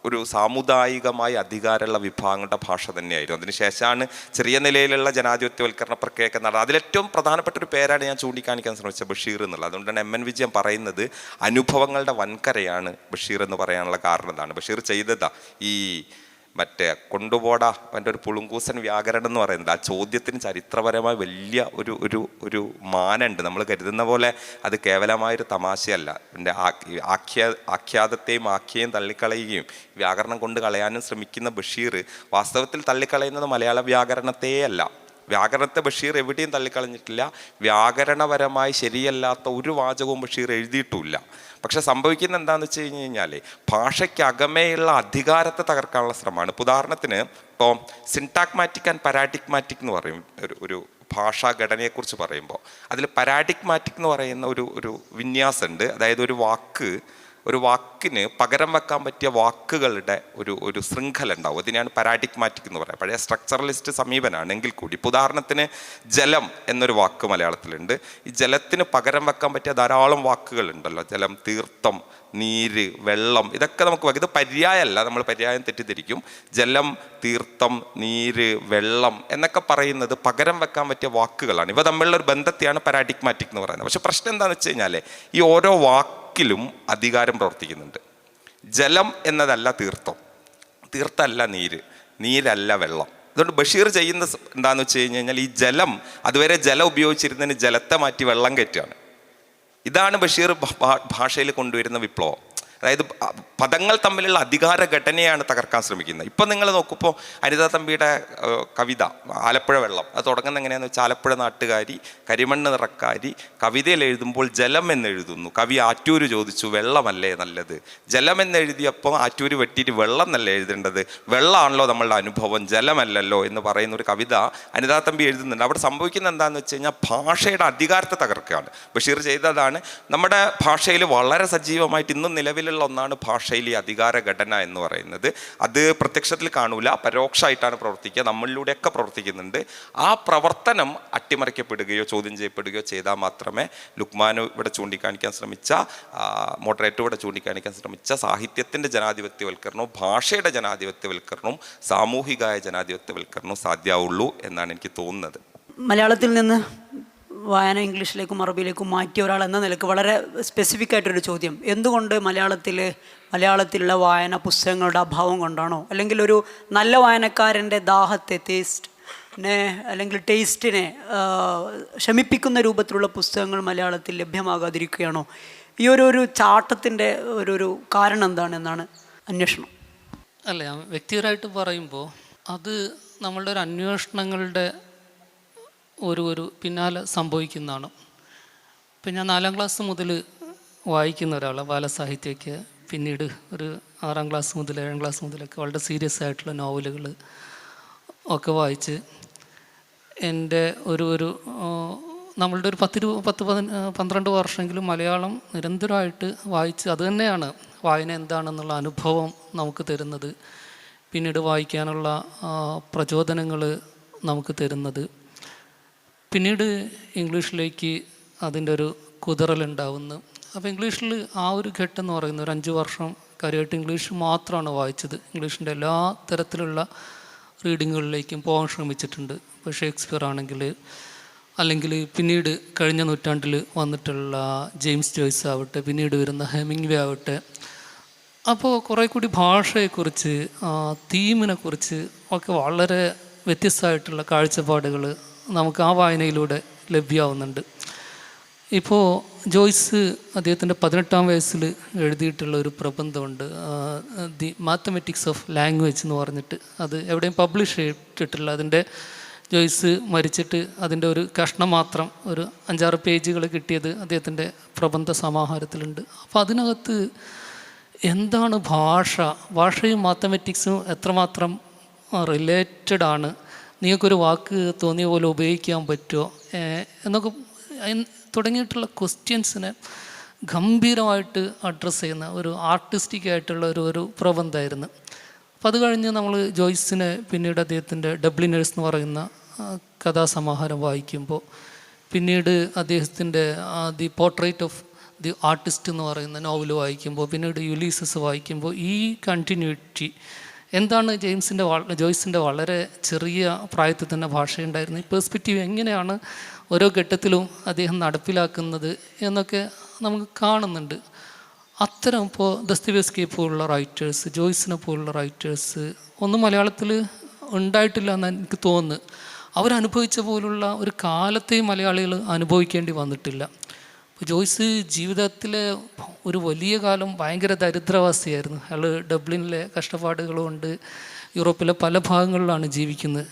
ഒരു സാമുദായികമായി അധികാരമുള്ള വിഭാഗങ്ങളുടെ ഭാഷ തന്നെയായിരുന്നു. അതിനുശേഷമാണ് ചെറിയ നിലയിലുള്ള ജനാധിപത്യവൽക്കരണ പ്രക്രിയയൊക്കെ നടന്നത്. അതിലേറ്റവും പ്രധാനപ്പെട്ട ഒരു പേരാണ് ഞാൻ ചൂണ്ടിക്കാണിക്കാൻ ശ്രമിച്ച ബഷീർ എന്നുള്ളത്. അതുകൊണ്ടാണ് MN വിജയൻ പറയുന്നത് അനുഭവങ്ങളുടെ വൻകരയാണ് ബഷീർ എന്ന് പറയാനുള്ള കാരണം എന്താണ്. ബഷീർ ചെയ്തതാ ഈ മറ്റേ കൊണ്ടുപോടാ അവൻ്റെ ഒരു പുളുങ്കൂസൻ വ്യാകരണം എന്ന് പറയുന്നത്. ആ ചോദ്യത്തിന് ചരിത്രപരമായ വലിയ ഒരു മാനുണ്ട്. നമ്മൾ കരുതുന്ന പോലെ അത് കേവലമായൊരു തമാശയല്ല. എൻ്റെ ആഖ്യാതത്തെയും ആഖ്യയും തള്ളിക്കളയുകയും വ്യാകരണം കൊണ്ട് കളയാനും ശ്രമിക്കുന്ന ബഷീർ വാസ്തവത്തിൽ തള്ളിക്കളയുന്നത് മലയാള വ്യാകരണത്തെയേ അല്ല. വ്യാകരണത്തെ ബഷീർ എവിടെയും തള്ളിക്കളഞ്ഞിട്ടില്ല. വ്യാകരണപരമായി ശരിയല്ലാത്ത ഒരു വാചകവും ബഷീർ എഴുതിയിട്ടുമില്ല. പക്ഷെ സംഭവിക്കുന്ന എന്താണെന്ന് വെച്ച് കഴിഞ്ഞാൽ ഭാഷയ്ക്കകമേയുള്ള അധികാരത്തെ തകർക്കാനുള്ള ശ്രമമാണ്. ഇപ്പോൾ ഉദാഹരണത്തിന് ഇപ്പോൾ സിൻടാഗ്മാറ്റിക് ആൻഡ് പരാഡിഗ്മാറ്റിക് എന്ന് പറയും ഒരു ഭാഷാഘടനയെക്കുറിച്ച് പറയുമ്പോൾ അതിൽ പരാഡിഗ്മാറ്റിക് എന്ന് പറയുന്ന ഒരു വിന്യാസമുണ്ട്. അതായത് ഒരു വാക്കിന് പകരം വെക്കാൻ പറ്റിയ വാക്കുകളുടെ ഒരു ശൃംഖല ഉണ്ടാവും. അതിനെയാണ് പരാഡിഗ്മാറ്റിക് എന്ന് പറയുക. പഴയ സ്ട്രക്ചറലിസ്റ്റ് സമീപനാണെങ്കിൽ കൂടി ഇപ്പോൾ ഉദാഹരണത്തിന് ജലം എന്നൊരു വാക്ക് മലയാളത്തിലുണ്ട്. ഈ ജലത്തിന് പകരം വെക്കാൻ പറ്റിയ ധാരാളം വാക്കുകളുണ്ടല്ലോ. ജലം, തീർത്ഥം, നീര്, വെള്ളം, ഇതൊക്കെ നമുക്ക് ഇത് പര്യായമല്ല. നമ്മൾ പര്യായം തെറ്റിദ്ധരിക്കും. ജലം, തീർത്ഥം, നീര്, വെള്ളം എന്നൊക്കെ പറയുന്നത് പകരം വെക്കാൻ പറ്റിയ വാക്കുകളാണ്. ഇവ തമ്മിലുള്ള ഒരു ബന്ധത്തെയാണ് പരാഡിഗ്മാറ്റിക് എന്ന് പറയുന്നത്. പക്ഷെ പ്രശ്നം എന്താണെന്ന് വെച്ച് കഴിഞ്ഞാൽ ഈ ഓരോ വാക്കിലും അധികാരം പ്രവർത്തിക്കുന്നുണ്ട്. ജലം എന്നതല്ല തീർത്ഥം, തീർത്ഥമല്ല നീര്, നീരല്ല വെള്ളം. അതുകൊണ്ട് ബഷീർ ചെയ്യുന്ന എന്താണെന്ന് വെച്ച് കഴിഞ്ഞാൽ ഈ ജലം, അതുവരെ ജലം ഉപയോഗിച്ചിരുന്നതിന് ജലത്തെ മാറ്റി വെള്ളം കയറ്റുകയാണ്. ഇതാണ് ബഷീർ ഭാഷയിൽ കൊണ്ടുവരുന്ന വിപ്ലവം. അതായത് പദങ്ങൾ തമ്മിലുള്ള അധികാര ഘടനയാണ് തകർക്കാൻ ശ്രമിക്കുന്നത്. ഇപ്പം നിങ്ങൾ നോക്കുമ്പോൾ അനിത തമ്പിയുടെ കവിത ആലപ്പുഴ വെള്ളം, അത് തുടങ്ങുന്നത് എങ്ങനെയാണെന്ന് വെച്ചാൽ ആലപ്പുഴ നാട്ടുകാരി കരിമണ്ണ് നിറക്കാരി കവിതയിൽ എഴുതുമ്പോൾ ജലം എന്നെഴുതുന്നു. കവി ആറ്റൂര് ചോദിച്ചു വെള്ളമല്ലേ നല്ലത്. ജലം എന്നെഴുതിയപ്പോൾ ആറ്റൂര് വെട്ടിയിട്ട് വെള്ളം എന്നല്ലേ എഴുതേണ്ടത്, വെള്ളമാണല്ലോ നമ്മളുടെ അനുഭവം, ജലമല്ലല്ലോ എന്ന് പറയുന്ന ഒരു കവിത അനിത തമ്പി എഴുതുന്നുണ്ട്. അവിടെ സംഭവിക്കുന്നത് എന്താണെന്ന് വെച്ച് കഴിഞ്ഞാൽ ഭാഷയുടെ അധികാരത്തെ തകർക്കുകയാണ്. ബഷീർ ചെയ്തതാണ്. നമ്മുടെ ഭാഷയിൽ വളരെ സജീവമായിട്ട് ഇന്നും നിലവിൽ ഒന്നാണ് ഭാഷയിലെ അധികാര ഘടന എന്ന് പറയുന്നത്. അത് പ്രത്യക്ഷത്തിൽ കാണൂല, പരോക്ഷമായിട്ടാണ് പ്രവർത്തിക്കുക, നമ്മളിലൂടെയൊക്കെ പ്രവർത്തിക്കുന്നുണ്ട്. ആ പ്രവർത്തനം അട്ടിമറിക്കപ്പെടുകയോ ചോദ്യം ചെയ്യപ്പെടുകയോ ചെയ്താൽ മാത്രമേ ലുക്മാൻ ഇവിടെ ചൂണ്ടിക്കാണിക്കാൻ ശ്രമിച്ച, മോഡറേറ്റർ ഇവിടെ ചൂണ്ടിക്കാണിക്കാൻ ശ്രമിച്ച സാഹിത്യത്തിൻ്റെ ജനാധിപത്യവൽക്കരണവും ഭാഷയുടെ ജനാധിപത്യവൽക്കരണവും സാമൂഹികമായ ജനാധിപത്യവൽക്കരണവും സാധ്യമാവുള്ളൂ എന്നാണ് എനിക്ക് തോന്നുന്നത്. മലയാളത്തിൽ നിന്ന് വായന ഇംഗ്ലീഷിലേക്കും അറബിയിലേക്കും മാറ്റിയ ഒരാൾ എന്ന നിലക്ക് വളരെ സ്പെസിഫിക് ആയിട്ടൊരു ചോദ്യം. എന്തുകൊണ്ട് മലയാളത്തിലുള്ള വായന പുസ്തകങ്ങളുടെ അഭാവം കൊണ്ടാണോ, അല്ലെങ്കിൽ ഒരു നല്ല വായനക്കാരൻ്റെ ദാഹത്തെ, അല്ലെങ്കിൽ ടേസ്റ്റിനെ ശമിപ്പിക്കുന്ന രൂപത്തിലുള്ള പുസ്തകങ്ങൾ മലയാളത്തിൽ ലഭ്യമാകാതിരിക്കുകയാണോ? ഈ ഒരു ചാട്ടത്തിൻ്റെ ഒരു കാരണം എന്താണെന്നാണ് അന്വേഷണം. അല്ല, വ്യക്തിപരമായിട്ട് പറയുമ്പോൾ അത് നമ്മളുടെ ഒരു അന്വേഷണങ്ങളുടെ ഒരു പിന്നാലെ സംഭവിക്കുന്നതാണ്. ഇപ്പം ഞാൻ 4ാം ക്ലാസ് മുതൽ വായിക്കുന്ന ഒരാളാണ് ബാലസാഹിത്യമൊക്കെ. പിന്നീട് ഒരു 6ാം ക്ലാസ് മുതൽ 7ാം ക്ലാസ് മുതലൊക്കെ വളരെ സീരിയസ് ആയിട്ടുള്ള നോവലുകൾ ഒക്കെ വായിച്ച് എൻ്റെ നമ്മളുടെ ഒരു 10-12 വർഷമെങ്കിലും മലയാളം നിരന്തരമായിട്ട് വായിച്ച്, അത് തന്നെയാണ് വായന എന്താണെന്നുള്ള അനുഭവം നമുക്ക് തരുന്നത്, പിന്നീട് വായിക്കാനുള്ള പ്രചോദനങ്ങൾ നമുക്ക് തരുന്നത്. പിന്നീട് ഇംഗ്ലീഷിലേക്ക് അതിൻ്റെ ഒരു കുതിറലുണ്ടാവുന്നു. അപ്പോൾ ഇംഗ്ലീഷിൽ ആ ഒരു ഘട്ടം എന്ന് പറയുന്നത് ഒരു 5 വർഷം കാര്യമായിട്ട് ഇംഗ്ലീഷ് മാത്രമാണ് വായിച്ചത്. ഇംഗ്ലീഷിൻ്റെ എല്ലാ തരത്തിലുള്ള റീഡിങ്ങുകളിലേക്കും പോകാൻ ശ്രമിച്ചിട്ടുണ്ട്. ഇപ്പോൾ ഷേക്സ്പിയർ ആണെങ്കിൽ, അല്ലെങ്കിൽ പിന്നീട് കഴിഞ്ഞ നൂറ്റാണ്ടിൽ വന്നിട്ടുള്ള ജെയിംസ് ജോയ്സ് ആവട്ടെ, പിന്നീട് വരുന്ന ഹെമിംഗ്വേ ആവട്ടെ. അപ്പോൾ കുറേ കൂടി ഭാഷയെക്കുറിച്ച്, തീമിനെക്കുറിച്ച് ഒക്കെ വളരെ വ്യത്യസ്തമായിട്ടുള്ള കാഴ്ചപ്പാടുകൾ നമുക്ക് ആ വായനയിലൂടെ ലഭ്യമാവുന്നുണ്ട്. ഇപ്പോൾ ജോയ്സ് അദ്ദേഹത്തിൻ്റെ 18ാം വയസ്സിൽ എഴുതിയിട്ടുള്ള ഒരു പ്രബന്ധമുണ്ട്, ദി മാത്തമെറ്റിക്സ് ഓഫ് ലാംഗ്വേജ് എന്ന് പറഞ്ഞിട്ട്. അത് എവിടെയും പബ്ലിഷ് ചെയ്തിട്ടില്ല. അതിൻ്റെ ജോയ്സ് മരിച്ചിട്ട് അതിൻ്റെ ഒരു കഷ്ണം മാത്രം, ഒരു 5-6 പേജുകൾ കിട്ടിയത് അദ്ദേഹത്തിൻ്റെ പ്രബന്ധ സമാഹാരത്തിലുണ്ട്. അപ്പോൾ അതിനകത്ത് എന്താണ് ഭാഷയും മാത്തമെറ്റിക്സും എത്രമാത്രം റിലേറ്റഡ് ആണ്, നിങ്ങൾക്കൊരു വാക്ക് തോന്നിയ പോലെ ഉപയോഗിക്കാൻ പറ്റുമോ എന്നൊക്കെ തുടങ്ങിയിട്ടുള്ള ക്വസ്റ്റ്യൻസിനെ ഗംഭീരമായിട്ട് അഡ്രസ്സ് ചെയ്യുന്ന ഒരു ആർട്ടിസ്റ്റിക് ആയിട്ടുള്ള ഒരു പ്രബന്ധമായിരുന്നു. അപ്പം അത് കഴിഞ്ഞ് നമ്മൾ ജോയ്സിനെ പിന്നീട് അദ്ദേഹത്തിൻ്റെ ഡബ്ലിനേഴ്സ് എന്ന് പറയുന്ന കഥാസമാഹാരം വായിക്കുമ്പോൾ, പിന്നീട് അദ്ദേഹത്തിൻ്റെ the portrait of the artist എന്ന് പറയുന്ന നോവൽ വായിക്കുമ്പോൾ, പിന്നീട് യുലീസസ് വായിക്കുമ്പോൾ ഈ കണ്ടിന്യൂറ്റി എന്താണ് ജോയ്സിൻ്റെ വളരെ ചെറിയ പ്രായത്തിൽ തന്നെ ഭാഷയുണ്ടായിരുന്നു, ഈ പെർസ്പെക്റ്റീവ് എങ്ങനെയാണ് ഓരോ ഘട്ടത്തിലും അദ്ദേഹം നടപ്പിലാക്കുന്നത് എന്നൊക്കെ നമുക്ക് കാണുന്നുണ്ട്. അത്തരം ഇപ്പോൾ ദസ്തയേവ്സ്കിയെ പോലുള്ള റൈറ്റേഴ്സ്, ജോയ്സിനെ പോലുള്ള റൈറ്റേഴ്സ് ഒന്നും മലയാളത്തിൽ ഉണ്ടായിട്ടില്ല എന്ന് എനിക്ക് തോന്നുന്നു. അവരനുഭവിച്ച പോലുള്ള ഒരു കാലത്തെയും മലയാളികൾ അനുഭവിക്കേണ്ടി വന്നിട്ടില്ല. ഇപ്പോൾ ജോയ്സ് ജീവിതത്തിലെ ഒരു വലിയ കാലം ഭയങ്കര ദരിദ്രവാസിയായിരുന്നു. അയാൾ ഡബ്ലിനിലെ കഷ്ടപ്പാടുകൾ കൊണ്ട് യൂറോപ്പിലെ പല ഭാഗങ്ങളിലാണ് ജീവിക്കുന്നത്.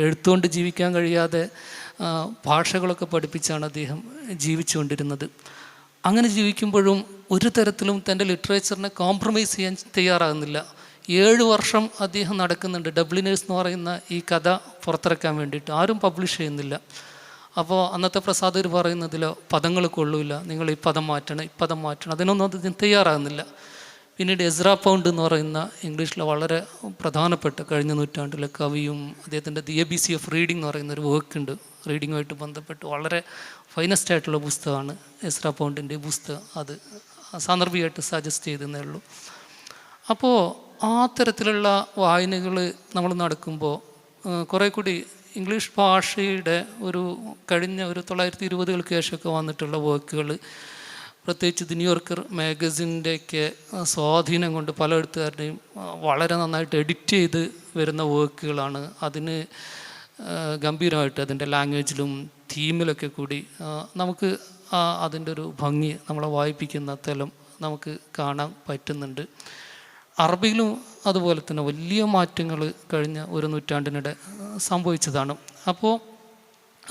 എഴുത്തുകൊണ്ട് ജീവിക്കാൻ കഴിയാതെ ഭാഷകളൊക്കെ പഠിപ്പിച്ചാണ് അദ്ദേഹം ജീവിച്ചുകൊണ്ടിരുന്നത്. അങ്ങനെ ജീവിക്കുമ്പോഴും ഒരു തരത്തിലും തൻ്റെ ലിറ്ററേച്ചറിനെ കോംപ്രമൈസ് ചെയ്യാൻ തയ്യാറാകുന്നില്ല. 7 വർഷം അദ്ദേഹം നടക്കുന്നുണ്ട് ഡബ്ലിനേഴ്സ് എന്ന് പറയുന്ന ഈ കഥ പുറത്തിറക്കാൻ വേണ്ടിയിട്ട്. ആരും പബ്ലിഷ് ചെയ്യുന്നില്ല. അപ്പോൾ അന്നത്തെ പ്രസാദകർ പറയുന്നതിലോ പദങ്ങൾ കൊള്ളൂല, നിങ്ങൾ ഈ പദം മാറ്റണം, അതിനൊന്നും അദ്ദേഹം തയ്യാറാകുന്നില്ല. പിന്നീട് എസ്ര പൗണ്ട് എന്ന് പറയുന്ന ഇംഗ്ലീഷിലെ വളരെ പ്രധാനപ്പെട്ട കഴിഞ്ഞ നൂറ്റാണ്ടിലെ കവിയും അദ്ദേഹത്തിൻ്റെ ദി ABC ഓഫ് റീഡിംഗ് എന്ന് പറയുന്ന ഒരു വർക്കുണ്ട്, റീഡിങ്ങുമായിട്ട് ബന്ധപ്പെട്ട് വളരെ ഫൈനസ്റ്റ് ആയിട്ടുള്ള പുസ്തകമാണ് എസ്ര പൗണ്ടിൻ്റെ പുസ്തകം. അത് സാന്ദർഭികമായിട്ട് സജസ്റ്റ് ചെയ്തേ ഉള്ളൂ. അപ്പോൾ ആ തരത്തിലുള്ള വായനകൾ നമ്മൾ നടക്കുമ്പോൾ കുറേ കൂടി ഇംഗ്ലീഷ് ഭാഷയുടെ കഴിഞ്ഞ 1920-കൾക്ക് ശേഷമൊക്കെ വന്നിട്ടുള്ള വർക്കുകൾ, പ്രത്യേകിച്ച് ദി ന്യൂയോർക്കർ മാഗസിൻ്റെയൊക്കെ സ്വാധീനം കൊണ്ട് പല എഴുത്തുകാരുടെയും വളരെ നന്നായിട്ട് എഡിറ്റ് ചെയ്ത് വരുന്ന വർക്കുകളാണ്. അതിന് ഗംഭീരമായിട്ട് അതിൻ്റെ ലാംഗ്വേജിലും തീമിലൊക്കെ കൂടി നമുക്ക് അതിൻ്റെ ഒരു ഭംഗി നമ്മളെ വായിപ്പിക്കുന്ന തലം നമുക്ക് കാണാൻ പറ്റുന്നുണ്ട്. അറബിയിലും അതുപോലെ തന്നെ വലിയ മാറ്റങ്ങൾ കഴിഞ്ഞ ഒരു നൂറ്റാണ്ടിനിടെ സംഭവിച്ചതാണ്. അപ്പോൾ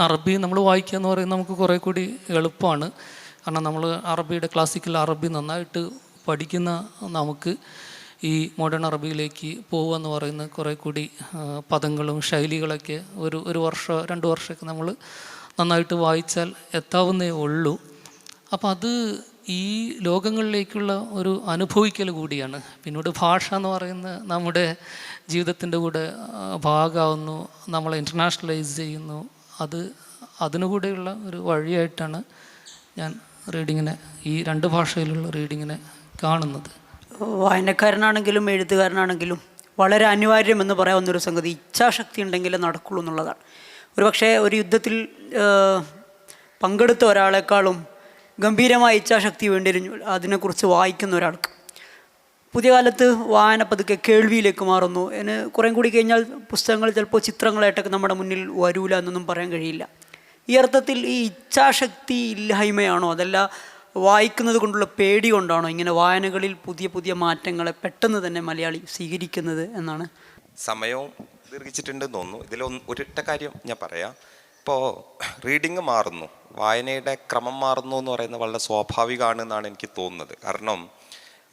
അറബി നമ്മൾ വായിക്കുക എന്ന് പറയുന്നത് നമുക്ക് കുറേ കൂടി എളുപ്പമാണ്. കാരണം നമ്മൾ അറബിയുടെ ക്ലാസിക്കൽ അറബി നന്നായിട്ട് പഠിക്കുന്ന നമുക്ക് ഈ മോഡേൺ അറബിയിലേക്ക് പോകുക എന്ന് പറയുന്നത് കുറേ കൂടി പദങ്ങളും ശൈലികളൊക്കെ ഒരു വർഷം 2 വർഷമൊക്കെ നമ്മൾ നന്നായിട്ട് വായിച്ചാൽ എത്താവുന്നേ ഉള്ളൂ. അപ്പം അത് ഈ ലോകങ്ങളിലേക്കുള്ള ഒരു അനുഭവിക്കൽ കൂടിയാണ്. പിന്നീട് ഭാഷ എന്ന് പറയുന്നത് നമ്മുടെ ജീവിതത്തിൻ്റെ കൂടെ ഭാഗമാവുന്നു, നമ്മളെ ഇൻ്റർനാഷണലൈസ് ചെയ്യുന്നു. അതിനുകൂടെയുള്ള ഒരു വഴിയായിട്ടാണ് ഞാൻ റീഡിങ്ങിനെ, ഈ 2 ഭാഷയിലുള്ള റീഡിങ്ങിനെ കാണുന്നത്. വായനക്കാരനാണെങ്കിലും എഴുത്തുകാരനാണെങ്കിലും വളരെ അനിവാര്യമെന്ന് പറയാവുന്നൊരു സംഗതി ഇച്ഛാശക്തി ഉണ്ടെങ്കിലേ നടക്കുള്ളൂ എന്നുള്ളതാണ്. ഒരുപക്ഷെ ഒരു യുദ്ധത്തിൽ പങ്കെടുത്ത ഒരാളെക്കാളും ഗംഭീരമായ ഇച്ഛാശക്തി വേണ്ടിയിരുന്നു അതിനെക്കുറിച്ച് വായിക്കുന്ന ഒരാൾക്ക്. പുതിയ കാലത്ത് വായന പതുക്കെ കേൾവിയിലേക്ക് മാറുന്നു. അതിന് കുറേ കൂടി കഴിഞ്ഞാൽ പുസ്തകങ്ങൾ ചിലപ്പോൾ ചിത്രങ്ങളായിട്ടൊക്കെ നമ്മുടെ മുന്നിൽ വരൂല എന്നൊന്നും പറയാൻ കഴിയില്ല. ഈ അർത്ഥത്തിൽ ഈ ഇച്ഛാശക്തി ഇല്ലായ്മയാണോ, അതല്ല വായിക്കുന്നത് കൊണ്ടുള്ള പേടി കൊണ്ടാണോ ഇങ്ങനെ വായനകളിൽ പുതിയ പുതിയ മാറ്റങ്ങളെ പെട്ടെന്ന് തന്നെ മലയാളി സ്വീകരിക്കുന്നത് എന്നാണ്? സമയവും ദീർഘിച്ചിട്ടുണ്ടെന്ന് തോന്നുന്നു. ഒരൊറ്റ കാര്യം ഞാൻ പറയാം. ഇപ്പോൾ റീഡിങ് മാറുന്നു, വായനയുടെ ക്രമം മാറുന്നു എന്ന് പറയുന്നത് വളരെ സ്വാഭാവികമാണെന്നാണ് എനിക്ക് തോന്നുന്നത്. കാരണം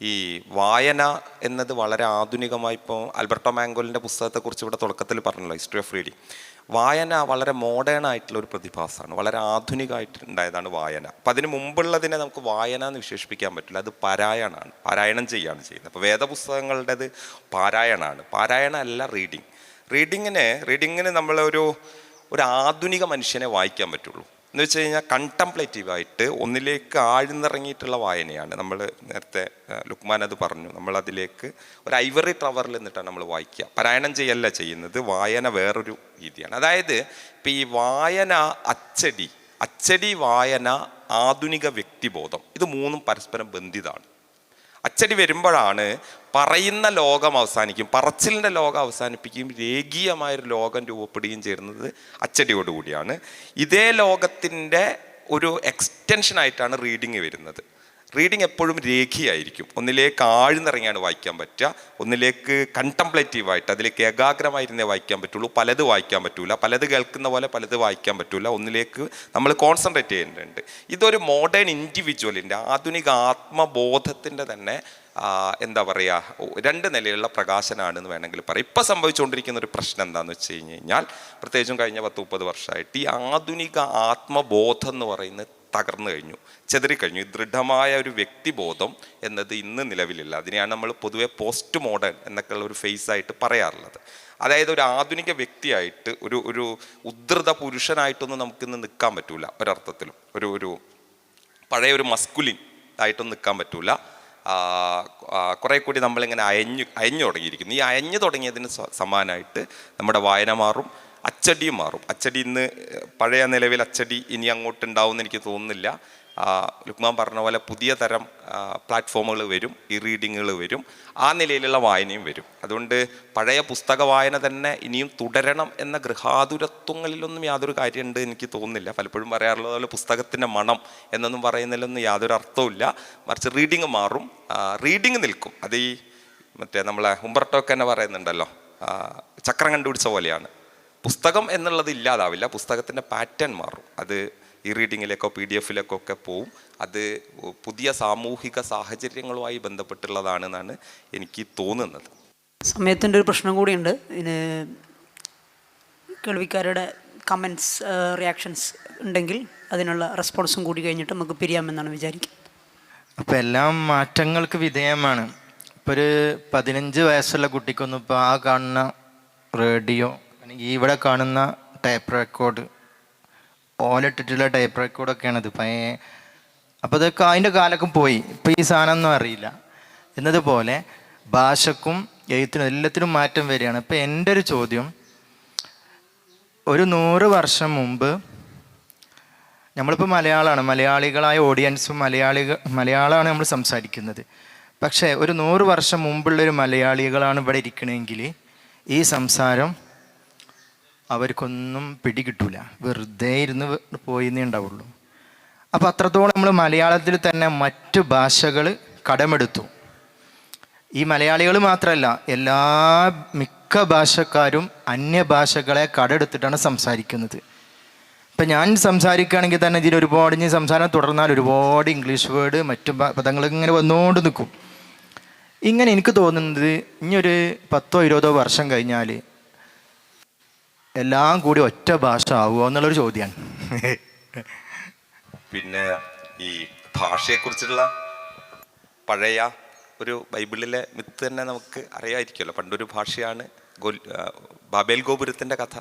ഈ വായന എന്നത് വളരെ ആധുനികമായി, ഇപ്പോൾ ആൽബർട്ടോ മാംഗോലിൻ്റെ പുസ്തകത്തെക്കുറിച്ച് ഇവിടെ തുടക്കത്തിൽ പറഞ്ഞല്ലോ, ഹിസ്റ്ററി ഓഫ് റീഡിങ്. വായന വളരെ മോഡേൺ ആയിട്ടുള്ള ഒരു പ്രതിഭാസമാണ്, വളരെ ആധുനികമായിട്ട് ഉണ്ടായതാണ് വായന. അപ്പം അതിന് മുമ്പുള്ളതിനെ നമുക്ക് വായന എന്ന് വിശേഷിപ്പിക്കാൻ പറ്റില്ല, അത് പാരായണമാണ്, പാരായണം ചെയ്യുകയാണ് ചെയ്യുന്നത്. അപ്പോൾ വേദപുസ്തകങ്ങളുടേത് പാരായണമാണ്, പാരായണം അല്ല റീഡിങ്. റീഡിങ്ങിന് നമ്മളൊരു ആധുനിക മനുഷ്യനെ വായിക്കാൻ പറ്റുള്ളൂ. എന്ന് വെച്ച് കഴിഞ്ഞാൽ കണ്ടംപ്ലേറ്റീവായിട്ട് ഒന്നിലേക്ക് ആഴ്ന്നിറങ്ങിയിട്ടുള്ള വായനയാണ്. നമ്മൾ നേരത്തെ ലുക്മാൻ അത് പറഞ്ഞു, നമ്മളതിലേക്ക് ഒരു ഐവറി ടവറിൽ നിന്നിട്ടാണ് നമ്മൾ വായിക്കുക, പാരായണം ചെയ്യല്ല ചെയ്യുന്നത്. വായന വേറൊരു രീതിയാണ്. അതായത് ഇപ്പം ഈ വായന, അച്ചടി വായന, ആധുനിക വ്യക്തിബോധം, ഇത് 3 പരസ്പരം ബന്ധിതമാണ്. അച്ചടി വരുമ്പോഴാണ് പറയുന്ന ലോകം അവസാനിക്കും, പറച്ചിലിൻ്റെ ലോകം അവസാനിപ്പിക്കുകയും രേഖീയമായൊരു ലോകം രൂപപ്പെടുകയും ചെയ്യുന്നത് അച്ചടിയോടുകൂടിയാണ്. ഇതേ ലോകത്തിൻ്റെ ഒരു എക്സ്റ്റൻഷനായിട്ടാണ് റീഡിങ് വരുന്നത്. റീഡിങ് എപ്പോഴും രേഖീയായിരിക്കും. ഒന്നിലേക്ക് ആഴ്ന്നിറങ്ങിയാണ് വായിക്കാൻ പറ്റുക, ഒന്നിലേക്ക് കണ്ടംപ്ലേറ്റീവായിട്ട് അതിലേക്ക് ഏകാഗ്രമായിരുന്നേ വായിക്കാൻ പറ്റുള്ളൂ. പലത് വായിക്കാൻ പറ്റൂല, പലത് കേൾക്കുന്ന പോലെ പലത് വായിക്കാൻ പറ്റൂല. ഒന്നിലേക്ക് നമ്മൾ കോൺസെൻട്രേറ്റ് ചെയ്യേണ്ടതുണ്ട്. ഇതൊരു മോഡേൺ ഇൻഡിവിജ്വലിൻ്റെ, ആധുനിക ആത്മബോധത്തിൻ്റെ തന്നെ എന്താ പറയുക, 2 നിലയിലുള്ള പ്രകാശനാണെന്ന് വേണമെങ്കിൽ പറയാം. ഇപ്പം സംഭവിച്ചുകൊണ്ടിരിക്കുന്ന ഒരു പ്രശ്നം എന്താണെന്ന് വെച്ച് കഴിഞ്ഞാൽ, പ്രത്യേകിച്ചും കഴിഞ്ഞ 10-30 വർഷമായിട്ട് ഈ ആധുനിക ആത്മബോധം എന്ന് പറയുന്നത് തകർന്നു കഴിഞ്ഞു, ചെതറിക്കഴിഞ്ഞു. ദൃഢമായ ഒരു വ്യക്തിബോധം എന്നത് ഇന്ന് നിലവിലില്ല. അതിനെയാണ് നമ്മൾ പൊതുവെ പോസ്റ്റ് മോഡേൺ എന്നൊക്കെയുള്ള ഒരു ഫേസായിട്ട് പറയാറുള്ളത്. അതായത് ഒരു ആധുനിക വ്യക്തിയായിട്ട് ഒരു ഉദ്ധൃത പുരുഷനായിട്ടൊന്നും നമുക്കിന്ന് നിൽക്കാൻ പറ്റൂല. ഒരർത്ഥത്തിലും ഒരു പഴയ ഒരു മസ്കുലിൻ ആയിട്ടൊന്നും നിൽക്കാൻ പറ്റൂല. കുറേ കൂടി നമ്മളിങ്ങനെ അയഞ്ഞു തുടങ്ങിയിരിക്കുന്നു. ഈ അയഞ്ഞു തുടങ്ങിയതിന് സമാനമായിട്ട് നമ്മുടെ വായന മാറും, അച്ചടിയും മാറും. അച്ചടി ഇന്ന് പഴയ നിലവിൽ അച്ചടി ഇനി അങ്ങോട്ട് ഉണ്ടാവുമെന്ന് എനിക്ക് തോന്നുന്നില്ല. ലുക്മാൻ പറഞ്ഞ പോലെ പുതിയ തരം പ്ലാറ്റ്ഫോമുകൾ വരും, ഈ റീഡിങ്ങുകൾ വരും, ആ നിലയിലുള്ള വായനയും വരും. അതുകൊണ്ട് പഴയ പുസ്തക വായന തന്നെ ഇനിയും തുടരണം എന്ന ഗൃഹാതുരത്വങ്ങളിലൊന്നും യാതൊരു കാര്യമുണ്ട് എനിക്ക് തോന്നുന്നില്ല. പലപ്പോഴും പറയാറുള്ളത് പോലെ പുസ്തകത്തിൻ്റെ മണം എന്നൊന്നും പറയുന്നതിലൊന്നും യാതൊരു അർത്ഥവുമില്ല. മറിച്ച് റീഡിങ് മാറും, റീഡിങ് നിൽക്കും. അത് ഈ മറ്റേ നമ്മളെ ഹുംബർട്ടോക്ക് തന്നെ പറയുന്നുണ്ടല്ലോ, ചക്രം കണ്ടുപിടിച്ച പോലെയാണ്. പുസ്തകം എന്നുള്ളത് ഇല്ലാതാവില്ല, പുസ്തകത്തിൻ്റെ പാറ്റേൺ മാറും. അത് ഈ റീഡിങ്ങിലേക്കോ PDF-ലേക്കോ ഒക്കെ പോവും. അത് പുതിയ സാമൂഹിക സാഹചര്യങ്ങളുമായി ബന്ധപ്പെട്ടുള്ളതാണെന്നാണ് എനിക്ക് തോന്നുന്നത്. സമയത്തിൻ്റെ ഒരു പ്രശ്നം കൂടിയുണ്ട്. ഇതിന് കേൾവിക്കാരുടെ കമൻസ്, റിയാക്ഷൻസ് ഉണ്ടെങ്കിൽ അതിനുള്ള റെസ്പോൺസും കൂടി കഴിഞ്ഞിട്ട് നമുക്ക് പിരിയാമെന്നാണ് വിചാരിക്കുന്നത്. അപ്പോൾ എല്ലാം മാറ്റങ്ങൾക്ക് വിധേയമാണ്. ഇപ്പോൾ ഒരു 15 വയസ്സുള്ള കുട്ടിക്കൊന്നും ഇപ്പോൾ ആ കാണുന്ന റേഡിയോ അല്ലെങ്കിൽ ഇവിടെ കാണുന്ന ടേപ്പ് റെക്കോർഡ്, ഓലിട്ടിട്ടുള്ള ടേപ്പ് റെക്കോർഡൊക്കെയാണത്. അപ്പോൾ അതൊക്കെ അതിൻ്റെ കാലമൊക്കെ പോയി. ഇപ്പോൾ ഈ സാധനമൊന്നും അറിയില്ല എന്നതുപോലെ ഭാഷക്കും എഴുത്തിനും എല്ലാത്തിനും മാറ്റം വരികയാണ്. ഇപ്പോൾ എൻ്റെ ഒരു ചോദ്യം, ഒരു 100 വർഷം മുമ്പ് നമ്മളിപ്പോൾ മലയാളികളായ ഓഡിയൻസും മലയാളമാണ് നമ്മൾ സംസാരിക്കുന്നത്. പക്ഷേ ഒരു 100 വർഷം മുമ്പുള്ളൊരു മലയാളികളാണ് ഇവിടെ ഇരിക്കണമെങ്കിൽ ഈ സംസാരം അവർക്കൊന്നും പിടികിട്ടൂല, വെറുതെ ഇരുന്ന് പോയിന്നേ ഉണ്ടാവുള്ളൂ. അപ്പോൾ അത്രത്തോളം നമ്മൾ മലയാളത്തിൽ തന്നെ മറ്റു ഭാഷകൾ കടമെടുത്തു. ഈ മലയാളികൾ മാത്രമല്ല, മിക്ക ഭാഷക്കാരും അന്യഭാഷകളെ കടമെടുത്തിട്ടാണ് സംസാരിക്കുന്നത്. ഇപ്പം ഞാൻ സംസാരിക്കുകയാണെങ്കിൽ തന്നെ ഇതിൽ ഒരുപാട് ഇനി സംസാരം തുടർന്നാൽ ഒരുപാട് ഇംഗ്ലീഷ് വേർഡ്, മറ്റു പദങ്ങൾ ഇങ്ങനെ വന്നുകൊണ്ട് നിൽക്കും. ഇങ്ങനെ എനിക്ക് തോന്നുന്നത് ഇനിയൊരു 10-20 വർഷം കഴിഞ്ഞാൽ എല്ലാം കൂടി ഒറ്റ ഭാഷ ആവുമോ എന്നുള്ളൊരു ചോദ്യമാണ്. പിന്നെ ഈ ഭാഷയെക്കുറിച്ചുള്ള പഴയ ഒരു ബൈബിളിലെ മിത്ത് തന്നെ നമുക്ക് അറിയാമായിരിക്കുമല്ലോ. പണ്ടൊരു ഭാഷയാണ് ബാബേൽ ഗോപുരത്തിൻ്റെ കഥ.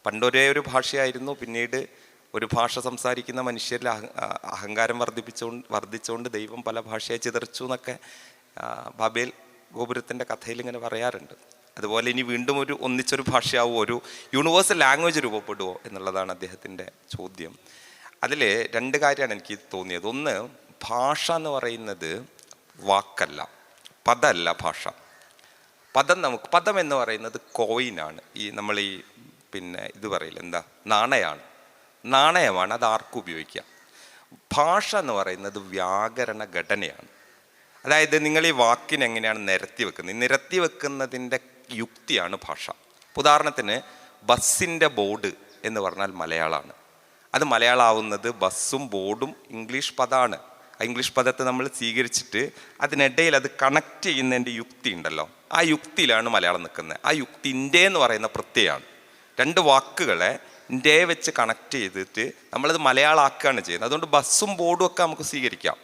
പണ്ടൊരേ ഒരു ഭാഷയായിരുന്നു, പിന്നീട് ഒരു ഭാഷ സംസാരിക്കുന്ന മനുഷ്യരിൽ അഹങ്കാരം വർദ്ധിച്ചുകൊണ്ട് ദൈവം പല ഭാഷയെ ചിതറിച്ചു എന്നൊക്കെ ബാബേൽ ഗോപുരത്തിൻ്റെ കഥയിൽ ഇങ്ങനെ പറയാറുണ്ട്. അതുപോലെ ഇനി വീണ്ടും ഒന്നിച്ചൊരു ഭാഷയാവുമോ, ഒരു യൂണിവേഴ്സൽ ലാംഗ്വേജ് രൂപപ്പെടുമോ എന്നുള്ളതാണ് അദ്ദേഹത്തിൻ്റെ ചോദ്യം. അതിൽ 2 കാര്യമാണ് എനിക്ക് തോന്നിയത്. ഒന്ന്, ഭാഷ എന്ന് പറയുന്നത് വാക്കല്ല, പദമല്ല ഭാഷ. പദം എന്ന് പറയുന്നത് കോയിനാണ്. നമ്മൾ ഇത് പറയില്ല, എന്താ, നാണയമാണ്. അത് ആർക്കും ഉപയോഗിക്കാം. ഭാഷ എന്ന് പറയുന്നത് വ്യാകരണ ഘടനയാണ്. അതായത് നിങ്ങൾ ഈ വാക്കിനെ എങ്ങനെയാണ് നിരത്തി വെക്കുന്നത്, നിരത്തി വെക്കുന്നതിൻ്റെ യുക്തിയാണ് ഭാഷ. ഉദാഹരണത്തിന് ബസ്സിൻ്റെ ബോർഡ് എന്ന് പറഞ്ഞാൽ മലയാളമാണ്. അത് മലയാളമാവുന്നത് ബസ്സും ബോർഡും ഇംഗ്ലീഷ് പദമാണ്. ആ ഇംഗ്ലീഷ് പദത്തെ നമ്മൾ സ്വീകരിച്ചിട്ട് അതിനിടയിൽ അത് കണക്ട് ചെയ്യുന്നതിൻ്റെ യുക്തി ഉണ്ടല്ലോ, ആ യുക്തിയിലാണ് മലയാളം നിൽക്കുന്നത്. ആ യുക്തി ഇൻ്റെ എന്ന് പറയുന്ന പ്രത്യയമാണ്. 2 വാക്കുകളെ ഇൻ്റെ വെച്ച് കണക്ട് ചെയ്തിട്ട് നമ്മളത് മലയാളമാക്കുകയാണ് ചെയ്യുന്നത്. അതുകൊണ്ട് ബസ്സും ബോർഡും ഒക്കെ നമുക്ക് സ്വീകരിക്കാം.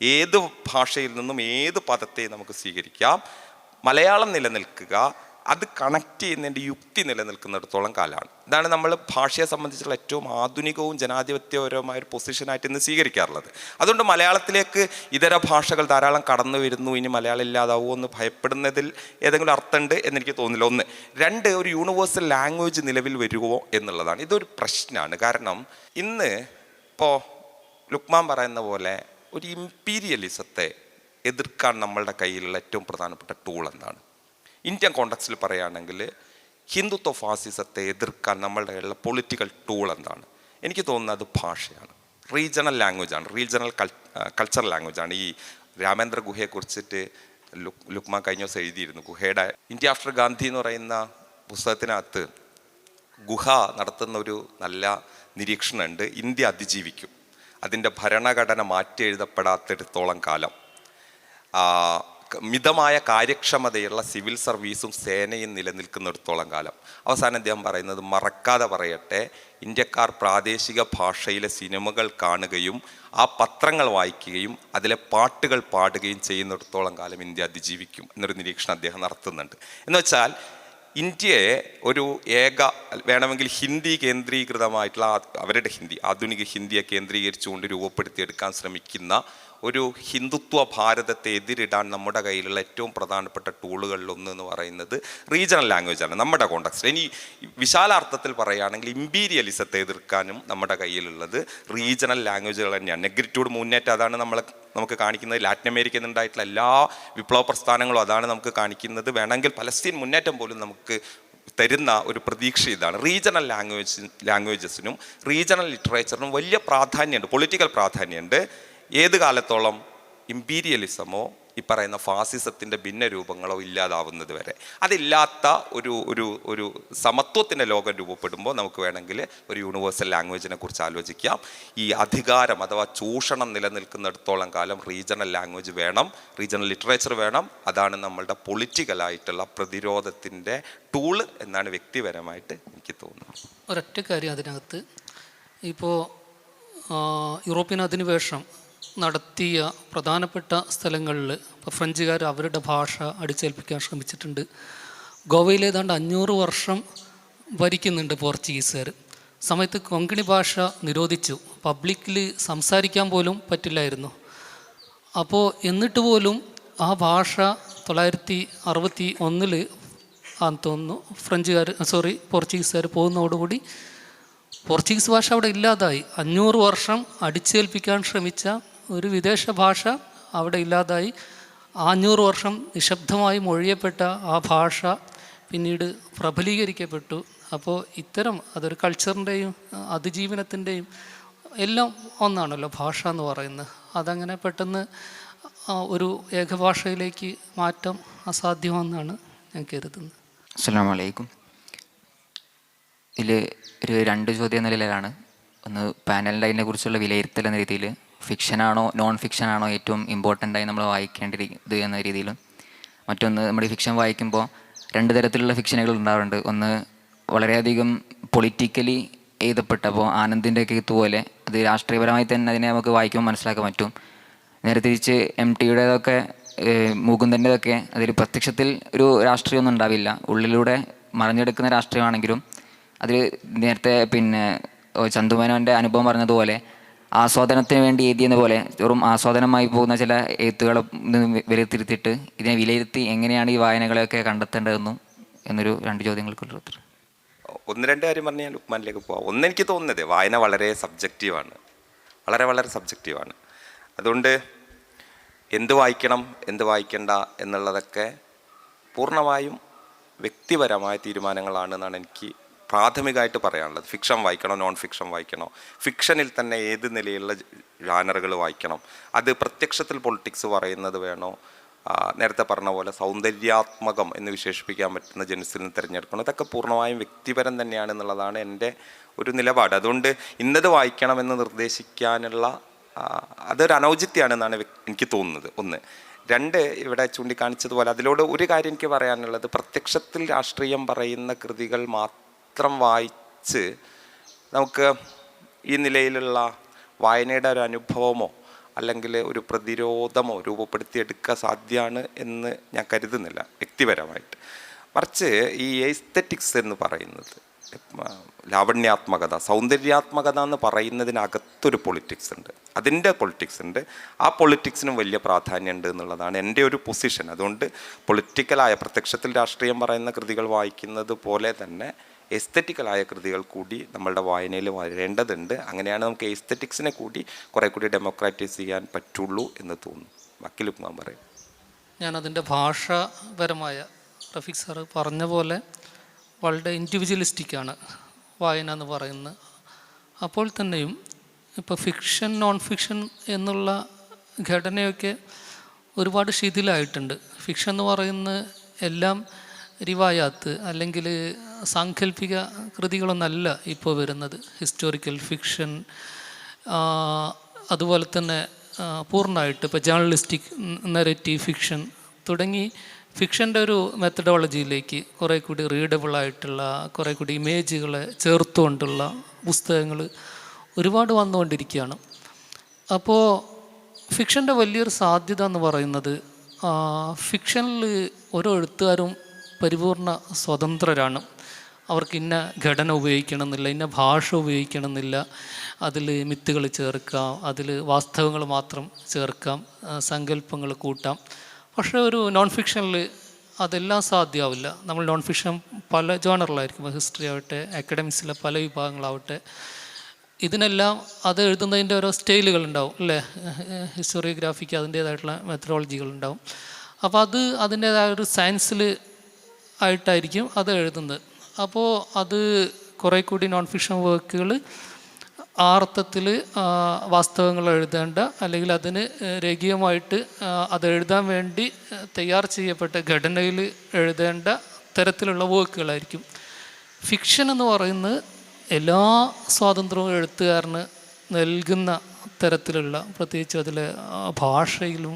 ഏത് ഭാഷയിൽ നിന്നും ഏത് പദത്തെയും നമുക്ക് സ്വീകരിക്കാം. മലയാളം നിലനിൽക്കുക, അത് കണക്ട് ചെയ്യുന്നതിൻ്റെ യുക്തി നിലനിൽക്കുന്നിടത്തോളം കാലമാണ്. ഇതാണ് നമ്മൾ ഭാഷയെ സംബന്ധിച്ചുള്ള ഏറ്റവും ആധുനികവും ജനാധിപത്യപരമായ ഒരു പൊസിഷനായിട്ട് ഇന്ന് സ്വീകരിക്കാറുള്ളത്. അതുകൊണ്ട് മലയാളത്തിലേക്ക് ഇതര ഭാഷകൾ ധാരാളം കടന്നു വരുന്നു, ഇനി മലയാളം ഇല്ലാതാവുമോ എന്ന് ഭയപ്പെടുന്നതിൽ ഏതെങ്കിലും അർത്ഥമുണ്ട് എന്നെനിക്ക് തോന്നുന്നില്ല. 1. 2, ഒരു യൂണിവേഴ്സൽ ലാംഗ്വേജ് നിലവിൽ വരുമോ എന്നുള്ളതാണ്. ഇതൊരു പ്രശ്നമാണ്. കാരണം ഇന്ന് ഇപ്പോൾ ലുക്മാൻ പറയുന്ന പോലെ ഒരു ഇമ്പീരിയലിസത്തെ എതിർക്കാൻ നമ്മളുടെ കയ്യിലുള്ള ഏറ്റവും പ്രധാനപ്പെട്ട ടൂൾ എന്താണ്? ഇന്ത്യൻ കോണ്ടക്സ്റ്റിൽ പറയുകയാണെങ്കിൽ ഹിന്ദുത്വ ഫാസിസത്തെ എതിർക്കാൻ നമ്മളുടെ കയ്യിലുള്ള പൊളിറ്റിക്കൽ ടൂൾ എന്താണ്? എനിക്ക് തോന്നുന്നത് ഭാഷയാണ്, റീജിയണൽ ലാംഗ്വേജാണ്, റീജിയണൽ കൾച്ചറൽ ലാംഗ്വേജാണ്. ഈ രാമേന്ദ്ര ഗുഹയെക്കുറിച്ചിട്ട് ലുക്മാൻ കഴിഞ്ഞ ദിവസം എഴുതിയിരുന്നു. ഗുഹയുടെ ഇന്ത്യ ആഫ്റ്റർ ഗാന്ധി എന്ന് പറയുന്ന പുസ്തകത്തിനകത്ത് ഗുഹ നടത്തുന്ന ഒരു നല്ല നിരീക്ഷണമുണ്ട്. ഇന്ത്യ അതിജീവിക്കും, അതിൻ്റെ ഭരണഘടന മാറ്റി എഴുതപ്പെടാത്തിടത്തോളം കാലം. മിതമായ കാര്യക്ഷമതയുള്ള സിവിൽ സർവീസും സേനയും നിലനിൽക്കുന്നിടത്തോളം കാലം. അവസാനം അദ്ദേഹം പറയുന്നത്, മറക്കാതെ പറയട്ടെ, ഇന്ത്യക്കാർ പ്രാദേശിക ഭാഷയിലെ സിനിമകൾ കാണുകയും ആ പത്രങ്ങൾ വായിക്കുകയും അതിലെ പാട്ടുകൾ പാടുകയും ചെയ്യുന്നിടത്തോളം കാലം ഇന്ത്യ അതിജീവിക്കും എന്നൊരു നിരീക്ഷണം അദ്ദേഹം നടത്തുന്നുണ്ട്. എന്ന് വെച്ചാൽ ഇന്ത്യയെ ഒരു വേണമെങ്കിൽ ഹിന്ദി കേന്ദ്രീകൃതമായിട്ടുള്ള അവരുടെ ആധുനിക ഹിന്ദിയെ കേന്ദ്രീകരിച്ചുകൊണ്ട് രൂപപ്പെടുത്തിയെടുക്കാൻ ശ്രമിക്കുന്ന ഒരു ഹിന്ദുത്വ ഭാരതത്തെ എതിരിടാൻ നമ്മുടെ കയ്യിലുള്ള ഏറ്റവും പ്രധാനപ്പെട്ട ടൂളുകളിലൊന്ന് എന്ന് പറയുന്നത് റീജിയണൽ ലാംഗ്വേജാണ് നമ്മുടെ കോണ്ടക്സ്റ്റ്. ഇനി വിശാലാർത്ഥത്തിൽ പറയുകയാണെങ്കിൽ ഇമ്പീരിയലിസത്തെ എതിർക്കാനും നമ്മുടെ കയ്യിലുള്ളത് റീജിയണൽ ലാംഗ്വേജുകൾ തന്നെയാണ്. നെഗ്രിറ്റ്യൂഡ് മുന്നേറ്റം അതാണ് നമുക്ക് കാണിക്കുന്നത്. ലാറ്റിൻ അമേരിക്കയിൽ നിന്നുണ്ടായിട്ടുള്ള എല്ലാ വിപ്ലവ പ്രസ്ഥാനങ്ങളും അതാണ് നമുക്ക് കാണിക്കുന്നത്. വേണമെങ്കിൽ പലസ്തീൻ മുന്നേറ്റം പോലും നമുക്ക് തരുന്ന ഒരു പ്രതീക്ഷ ഇതാണ്. റീജിയണൽ ലാംഗ്വേജസിനും റീജിയണൽ ലിറ്ററേച്ചറിനും വലിയ പ്രാധാന്യമുണ്ട്, പൊളിറ്റിക്കൽ പ്രാധാന്യമുണ്ട്. ഏത് കാലത്തോളം ഇമ്പീരിയലിസമോ ഈ പറയുന്ന ഫാസിസത്തിൻ്റെ ഭിന്ന രൂപങ്ങളോ ഇല്ലാതാവുന്നത് വരെ. അതില്ലാത്ത ഒരു സമത്വത്തിൻ്റെ ലോകം രൂപപ്പെടുമ്പോൾ നമുക്ക് വേണമെങ്കിൽ ഒരു യൂണിവേഴ്സൽ ലാംഗ്വേജിനെ കുറിച്ച് ആലോചിക്കാം. ഈ അധികാരം അഥവാ ചൂഷണം നിലനിൽക്കുന്നിടത്തോളം കാലം റീജിയണൽ ലാംഗ്വേജ് വേണം, റീജിയണൽ ലിറ്ററേച്ചർ വേണം. അതാണ് നമ്മളുടെ പൊളിറ്റിക്കലായിട്ടുള്ള പ്രതിരോധത്തിൻ്റെ ടൂള് എന്നാണ് വ്യക്തിപരമായിട്ട് എനിക്ക് തോന്നുന്നത്. ഒരൊറ്റ കാര്യം അതിനകത്ത്, ഇപ്പോൾ യൂറോപ്യൻ അധിനിവേശം നടത്തിയ പ്രധാനപ്പെട്ട സ്ഥലങ്ങളിൽ ഇപ്പോൾ ഫ്രഞ്ചുകാർ അവരുടെ ഭാഷ അടിച്ചേൽപ്പിക്കാൻ ശ്രമിച്ചിട്ടുണ്ട്. ഗോവയിൽ ഏതാണ്ട് 500 വർഷം ഭരിക്കുന്നുണ്ട് പോർച്ചുഗീസുകാർ. സമയത്ത് കൊങ്കണി ഭാഷ നിരോധിച്ചു, പബ്ലിക്കിൽ സംസാരിക്കാൻ പോലും പറ്റില്ലായിരുന്നു. അപ്പോൾ എന്നിട്ട് പോലും ആ ഭാഷ 1961 ആണെന്ന് തോന്നുന്നു പോർച്ചുഗീസുകാർ പോകുന്നതോടുകൂടി പോർച്ചുഗീസ് ഭാഷ അവിടെ ഇല്ലാതായി. 500 വർഷം അടിച്ചേൽപ്പിക്കാൻ ശ്രമിച്ച ഒരു വിദേശ ഭാഷ അവിടെ ഇല്ലാതായി. 500 വർഷം നിശബ്ദമായി മൊഴിയപ്പെട്ട ആ ഭാഷ പിന്നീട് പ്രബലീകരിക്കപ്പെട്ടു. അപ്പോൾ അതൊരു കൾച്ചറിൻ്റെയും അതിജീവനത്തിൻ്റെയും എല്ലാം ഒന്നാണല്ലോ ഭാഷ എന്ന് പറയുന്നത്. അതങ്ങനെ പെട്ടെന്ന് ഒരു ഏകഭാഷയിലേക്ക് മാറ്റം അസാധ്യമെന്നാണ് ഞാൻ കരുതുന്നത്. അസ്സലാമു അലൈക്കും. ഇതിൽ ഒരു 2 ചോദ്യം നിലയിലാണ്. ഒന്ന്, പാനലിൻ്റെ അതിനെക്കുറിച്ചുള്ള വിലയിരുത്തൽ എന്ന രീതിയിൽ ഫിക്ഷനാണോ നോൺ ഫിക്ഷനാണോ ഏറ്റവും ഇമ്പോർട്ടൻ്റായി നമ്മൾ വായിക്കേണ്ടിയിരിക്കുന്നത് എന്ന രീതിയിലും, മറ്റൊന്ന്, നമ്മൾ ഈ ഫിക്ഷൻ വായിക്കുമ്പോൾ 2 തരത്തിലുള്ള ഫിക്ഷനുകൾ ഉണ്ടാവാറുണ്ട്. ഒന്ന് വളരെയധികം പൊളിറ്റിക്കലി എഴുതപ്പെട്ടപ്പോൾ ആനന്ദിൻ്റെ കേത്ത് പോലെ അത് രാഷ്ട്രീയപരമായി തന്നെ അതിനെ നമുക്ക് വായിക്കുമ്പോൾ മനസ്സിലാക്കാൻ പറ്റും. നേരെ തിരിച്ച് MTയുടേതൊക്കെ മുകുന്ദൻ്റെതൊക്കെ അതിൽ പ്രത്യക്ഷത്തിൽ ഒരു രാഷ്ട്രീയമൊന്നും ഉണ്ടാവില്ല, ഉള്ളിലൂടെ മറഞ്ഞെടുക്കുന്ന രാഷ്ട്രീയമാണെങ്കിലും അതിൽ നേരത്തെ ചന്തുമേനോൻ്റെ അനുഭവം പറഞ്ഞതുപോലെ ആസ്വാദനത്തിന് വേണ്ടി എഴുതിയെന്ന പോലെ വെറും ആസ്വാദനമായി പോകുന്ന ചില എഴുത്തുകളെ വിലയിരുത്തിയിട്ട് ഇതിനെ വിലയിരുത്തി എങ്ങനെയാണ് ഈ വായനകളെയൊക്കെ കണ്ടെത്തേണ്ടതെന്നും എന്നൊരു 2 ചോദ്യങ്ങൾക്കുള്ള ഉത്തരം. 1-2 കാര്യം പറഞ്ഞ് ഞാൻ ലുക്മാനിലേക്ക് പോവാം. എനിക്ക് തോന്നുന്നത് വായന വളരെ സബ്ജക്റ്റീവാണ്, വളരെ സബ്ജക്റ്റീവാണ്. അതുകൊണ്ട് എന്ത് വായിക്കണം എന്ത് വായിക്കണ്ട എന്നുള്ളതൊക്കെ പൂർണ്ണമായും വ്യക്തിപരമായ തീരുമാനങ്ങളാണെന്നാണ് എനിക്ക് പ്രാഥമികമായിട്ട് പറയാനുള്ളത്. ഫിക്ഷൻ വായിക്കണോ നോൺ ഫിക്ഷൻ വായിക്കണോ, ഫിക്ഷനിൽ തന്നെ ഏത് നിലയിലുള്ള ജാനറുകൾ വായിക്കണം, അത് പ്രത്യക്ഷത്തിൽ പൊളിറ്റിക്സ് പറയുന്നത് വേണോ, നേരത്തെ പറഞ്ഞ പോലെ സൗന്ദര്യാത്മകം എന്ന് വിശേഷിപ്പിക്കാൻ പറ്റുന്ന ജനുസിൽ നിന്ന് തിരഞ്ഞെടുക്കണം, ഇതൊക്കെ പൂർണ്ണമായും വ്യക്തിപരം തന്നെയാണ് എന്നുള്ളതാണ് എൻ്റെ ഒരു നിലപാട്. അതുകൊണ്ട് ഇന്നത് വായിക്കണമെന്ന് നിർദ്ദേശിക്കാനുള്ള അതൊരു അനൗചിത്യമാണെന്നാണ് എനിക്ക് തോന്നുന്നത്. 1. 2, ഇവിടെ ചൂണ്ടിക്കാണിച്ചതുപോലെ അതിലോട് ഒരു കാര്യം എനിക്ക് പറയാനുള്ളത്, പ്രത്യക്ഷത്തിൽ രാഷ്ട്രീയം പറയുന്ന കൃതികൾ മാത്രം വായിച്ച് നമുക്ക് ഈ നിലയിലുള്ള വായനയുടെ ഒരു അനുഭവമോ അല്ലെങ്കിൽ ഒരു പ്രതിരോധമോ രൂപപ്പെടുത്തിയെടുക്കാൻ സാധ്യമാണ് എന്ന് ഞാൻ കരുതുന്നില്ല വ്യക്തിപരമായിട്ട്. മറിച്ച് ഈ എസ്തെറ്റിക്സ് എന്ന് പറയുന്നത്, ലാവണ്യാത്മകത, സൗന്ദര്യാത്മകത എന്ന് പറയുന്നതിനകത്തൊരു പൊളിറ്റിക്സ് ഉണ്ട്, അതിൻ്റെ പൊളിറ്റിക്സ് ഉണ്ട്. ആ പൊളിറ്റിക്സിനും വലിയ പ്രാധാന്യമുണ്ട് എന്നുള്ളതാണ് എൻ്റെ ഒരു പൊസിഷൻ. അതുകൊണ്ട് പൊളിറ്റിക്കലായ പ്രത്യക്ഷത്തിൽ രാഷ്ട്രീയം പറയുന്ന കൃതികൾ വായിക്കുന്നത് പോലെ തന്നെ എസ്തെറ്റിക്കലായ കൃതികൾ കൂടി നമ്മളുടെ വായനയിൽ വരേണ്ടതുണ്ട്. അങ്ങനെയാണ് നമുക്ക് എസ്തെറ്റിക്സിനെ കൂടി കുറേ കൂടി ഡെമോക്രാറ്റൈസ് ചെയ്യാൻ പറ്റുള്ളൂ എന്ന് തോന്നുന്നു. ബാക്കിലും ഞാൻ പറയും. ഞാനതിൻ്റെ ഭാഷാപരമായ റഫീഖ് സാറ് പറഞ്ഞ പോലെ വളരെ ഇൻഡിവിജ്വലിസ്റ്റിക്കാണ് വായന എന്ന് പറയുന്നത്. അപ്പോൾ തന്നെയും ഇപ്പോൾ ഫിക്ഷൻ നോൺ ഫിക്ഷൻ എന്നുള്ള ഘടനയൊക്കെ ഒരുപാട് ശിഥിലമായിട്ടുണ്ട്. ഫിക്ഷൻ എന്ന് പറയുന്നത് എല്ലാം റിവായാത്ത് അല്ലെങ്കിൽ സാങ്കല്പിക കൃതികളൊന്നല്ല ഇപ്പോൾ വരുന്നത്. ഹിസ്റ്റോറിക്കൽ ഫിക്ഷൻ, അതുപോലെ തന്നെ പൂർണ്ണമായിട്ട് ഇപ്പോൾ ജേർണലിസ്റ്റിക് നരേറ്റീവ് ഫിക്ഷൻ തുടങ്ങി ഫിക്ഷൻ്റെ ഒരു മെത്തഡോളജിയിലേക്ക് കുറേ കൂടി റീഡബിളായിട്ടുള്ള കുറേ കൂടി ഇമേജുകളെ ചേർത്തുകൊണ്ടുള്ള പുസ്തകങ്ങൾ ഒരുപാട് വന്നുകൊണ്ടിരിക്കുകയാണ്. അപ്പോൾ ഫിക്ഷൻ്റെ വലിയൊരു സാധ്യത എന്ന് പറയുന്നത് ഫിക്ഷനിൽ ഓരോ എഴുത്തുകാരും പരിപൂർണ സ്വതന്ത്രരാണ്. അവർക്ക് ഇന്ന ഘടന ഉപയോഗിക്കണമെന്നില്ല, ഇന്ന ഭാഷ ഉപയോഗിക്കണമെന്നില്ല. അതിൽ മിത്തുകൾ ചേർക്കാം, അതിൽ വാസ്തവങ്ങൾ മാത്രം ചേർക്കാം, സങ്കല്പങ്ങൾ കൂട്ടാം. പക്ഷേ ഒരു നോൺ ഫിക്ഷനിൽ അതെല്ലാം സാധ്യമാവില്ല. നമ്മൾ നോൺ ഫിക്ഷൻ പല ജോണറിലായിരിക്കും, ഹിസ്റ്ററി ആവട്ടെ, അക്കാഡമിക്സിലെ പല വിഭാഗങ്ങളാവട്ടെ. ഇതിനെല്ലാം അത് എഴുതുന്നതിൻ്റെ ഓരോ സ്റ്റൈലുകളുണ്ടാവും അല്ലേ, ഹിസ്റ്റോറിയോഗ്രാഫിക്ക് അതിൻ്റേതായിട്ടുള്ള മെത്തഡോളജികളുണ്ടാവും. അപ്പോൾ അത് അതിൻ്റേതായ ഒരു സയൻസിൽ ആയിട്ടായിരിക്കും അത് എഴുതുന്നത്. അപ്പോൾ അത് കുറേ കൂടി നോൺ ഫിക്ഷൻ വർക്കുകൾ ആ അർത്ഥത്തിൽ വാസ്തവങ്ങൾ എഴുതേണ്ട, അല്ലെങ്കിൽ അതിന് രേഖീയമായിട്ട് അത് എഴുതാൻ വേണ്ടി തയ്യാർ ചെയ്യപ്പെട്ട ഘടനയിൽ എഴുതേണ്ട തരത്തിലുള്ള വർക്കുകളായിരിക്കും. ഫിക്ഷൻ എന്ന് പറയുന്നത് എല്ലാ സ്വാതന്ത്ര്യവും എഴുത്തുകാരന് നൽകുന്ന തരത്തിലുള്ള, പ്രത്യേകിച്ച് അതിലെ ഭാഷയിലും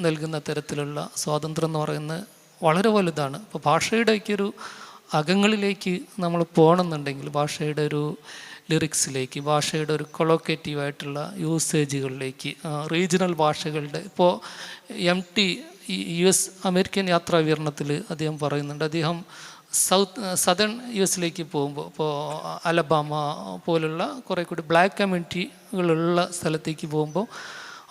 നൽകുന്ന തരത്തിലുള്ള സ്വാതന്ത്ര്യം എന്ന് പറയുന്നത് വളരെ വലുതാണ്. അപ്പോൾ ഭാഷയുടെയൊക്കെ ഒരു അകങ്ങളിലേക്ക് നമ്മൾ പോകണമെന്നുണ്ടെങ്കിൽ, ഭാഷയുടെ ഒരു ലിറിക്സിലേക്ക്, ഭാഷയുടെ ഒരു കൊളോക്കേറ്റീവായിട്ടുള്ള യൂസേജുകളിലേക്ക്, റീജിയണൽ ഭാഷകളുടെ, ഇപ്പോൾ MT US അമേരിക്കൻ യാത്രാ വിവരണത്തിൽ അദ്ദേഹം പറയുന്നുണ്ട്, അദ്ദേഹം സദേൺ US പോകുമ്പോൾ, ഇപ്പോൾ അലബാമ പോലുള്ള കുറേ കൂടി ബ്ലാക്ക് കമ്മ്യൂണിറ്റികളുള്ള സ്ഥലത്തേക്ക് പോകുമ്പോൾ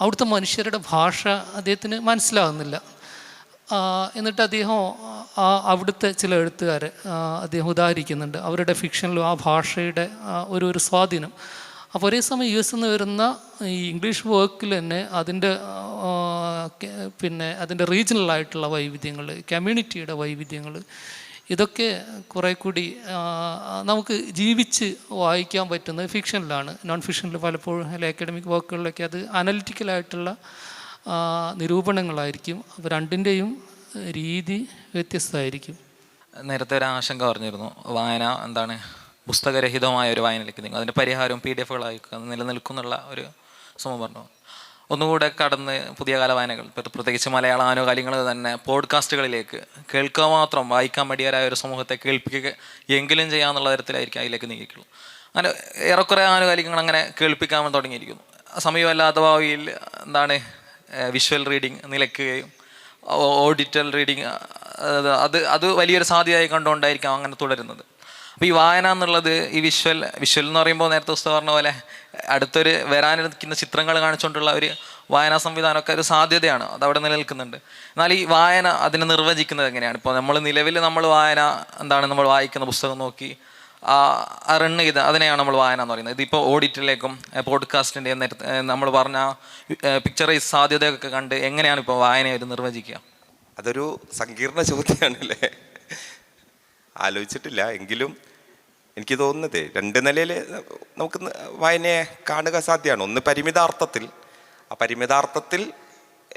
അവിടുത്തെ മനുഷ്യരുടെ ഭാഷ അദ്ദേഹത്തിന് മനസ്സിലാകുന്നില്ല. എന്നിട്ട് അദ്ദേഹം അവിടുത്തെ ചില എഴുത്തുകാരെ അദ്ദേഹം ഉദാഹരിക്കുന്നുണ്ട്, അവരുടെ ഫിക്ഷനിലും ആ ഭാഷയുടെ ഒരു സ്വാധീനം. അപ്പോൾ ഒരേ സമയം US നിന്ന് വരുന്ന ഈ ഇംഗ്ലീഷ് വർക്കിൽ തന്നെ അതിൻ്റെ റീജിയണലായിട്ടുള്ള വൈവിധ്യങ്ങൾ, കമ്മ്യൂണിറ്റിയുടെ വൈവിധ്യങ്ങൾ, ഇതൊക്കെ കുറേ കൂടി നമുക്ക് ജീവിച്ച് വായിക്കാൻ പറ്റുന്നത് ഫിക്ഷനിലാണ്. നോൺ ഫിക്ഷനിൽ പലപ്പോഴും അക്കാഡമിക് വർക്കുകളിലൊക്കെ അത് അനലിറ്റിക്കലായിട്ടുള്ള നിരൂപണങ്ങളായിരിക്കും. അപ്പോൾ രണ്ടിൻ്റെയും രീതി വ്യത്യസ്തമായിരിക്കും. നേരത്തെ ഒരു ആശങ്ക പറഞ്ഞിരുന്നു, വായന എന്താണ് പുസ്തകരഹിതമായ ഒരു വായനയിലേക്ക് നീങ്ങും, അതിൻ്റെ പരിഹാരവും PDF-കളായി നിലനിൽക്കുന്നുള്ള ഒരു സംഭവം പറഞ്ഞു. ഒന്നുകൂടെ കടന്ന് പുതിയ കാല വായനകൾ, പ്രത്യേകിച്ച് മലയാള ആനുകാലികൾ തന്നെ പോഡ്കാസ്റ്റുകളിലേക്ക് കേൾക്കുക മാത്രം, വായിക്കാൻ മടിയാരായ ഒരു സമൂഹത്തെ കേൾപ്പിക്കുക എങ്കിലും ചെയ്യാമെന്നുള്ള തരത്തിലായിരിക്കും അതിലേക്ക് നീങ്ങിക്കുള്ളൂ. അങ്ങനെ ഏറെക്കുറെ ആനുകാലികങ്ങൾ അങ്ങനെ കേൾപ്പിക്കാൻ തുടങ്ങിയിരിക്കുന്നു. സമയമല്ലാത്ത ഭാവിയിൽ എന്താണ് വിഷ്വൽ റീഡിങ് നിലയ്ക്കുകയും ഓഡിറ്റൽ റീഡിങ് അത് വലിയൊരു സാധ്യതയായി കണ്ടുകൊണ്ടായിരിക്കാം അങ്ങനെ തുടരുന്നത്. അപ്പോൾ ഈ വായന എന്നുള്ളത് ഈ വിഷ്വൽ എന്ന് പറയുമ്പോൾ നേരത്തെ പുസ്തകം പറഞ്ഞ പോലെ അടുത്തൊരു വരാനിരിക്കുന്ന ചിത്രങ്ങൾ കാണിച്ചുകൊണ്ടുള്ള ഒരു വായനാ സംവിധാനമൊക്കെ ഒരു സാധ്യതയാണ്, അതവിടെ നിലനിൽക്കുന്നുണ്ട്. എന്നാൽ ഈ വായന അതിനെ നിർവചിക്കുന്നത് എങ്ങനെയാണ്? ഇപ്പോൾ നിലവിൽ നമ്മൾ വായന എന്താണ്, നമ്മൾ വായിക്കുന്ന പുസ്തകം നോക്കി റൺ ചെയ്ത് അതിനെയാണ് നമ്മൾ വായന എന്ന് പറയുന്നത്. ഇതിപ്പോൾ ഓഡിറ്റിലേക്കും പോഡ്കാസ്റ്റിൻ്റെയും നമ്മൾ പറഞ്ഞ പിക്ചറൈസ് സാധ്യതയൊക്കെ കണ്ട് എങ്ങനെയാണ് ഇപ്പോൾ വായനയെ ഒരു നിർവചിക്കുക? അതൊരു സങ്കീർണ ചോദ്യമാണല്ലേ, ആലോചിച്ചിട്ടില്ല. എങ്കിലും എനിക്ക് തോന്നുന്നത് രണ്ട് നിലയിൽ നമുക്ക് വായനയെ കാണുക സാധ്യമാണ്. ഒന്ന് പരിമിതാർത്ഥത്തിൽ, ആ പരിമിതാർത്ഥത്തിൽ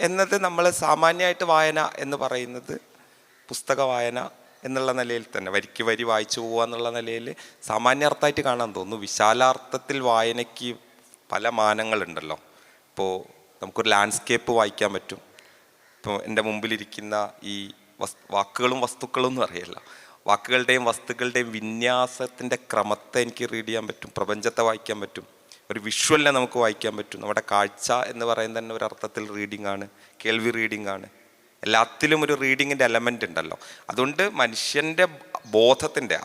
എന്നത് നമ്മൾ സാമാന്യമായിട്ട് വായന എന്ന് പറയുന്നത് പുസ്തക വായന എന്നുള്ള നിലയിൽ തന്നെ വരിക്ക് വരി വായിച്ചു പോവുക എന്നുള്ള നിലയിൽ സാമാന്യാർത്ഥമായിട്ട് കാണാൻ തോന്നുന്നു. വിശാലാർത്ഥത്തിൽ വായനയ്ക്ക് പല മാനങ്ങളുണ്ടല്ലോ. ഇപ്പോൾ നമുക്കൊരു ലാൻഡ്സ്കേപ്പ് വായിക്കാൻ പറ്റും. ഇപ്പോൾ എൻ്റെ മുമ്പിലിരിക്കുന്ന ഈ വാക്കുകളും വസ്തുക്കളും എന്ന് പറയല്ല, വാക്കുകളുടെയും വസ്തുക്കളുടെയും വിന്യാസത്തിൻ്റെ ക്രമത്തെ എനിക്ക് റീഡ് ചെയ്യാൻ പറ്റും. പ്രപഞ്ചത്തെ വായിക്കാൻ പറ്റും. ഒരു വിഷ്വലിനെ നമുക്ക് വായിക്കാൻ പറ്റും. നമ്മുടെ കാഴ്ച എന്ന് പറയുന്നത് തന്നെ ഒരർത്ഥത്തിൽ റീഡിംഗ് ആണ്, കേൾവി റീഡിംഗ് ആണ്. എല്ലാത്തിലും ഒരു റീഡിങ്ങിൻ്റെ എലമെൻ്റ് ഉണ്ടല്ലോ. അതുകൊണ്ട് മനുഷ്യൻ്റെ അവബോധത്തിൻ്റെ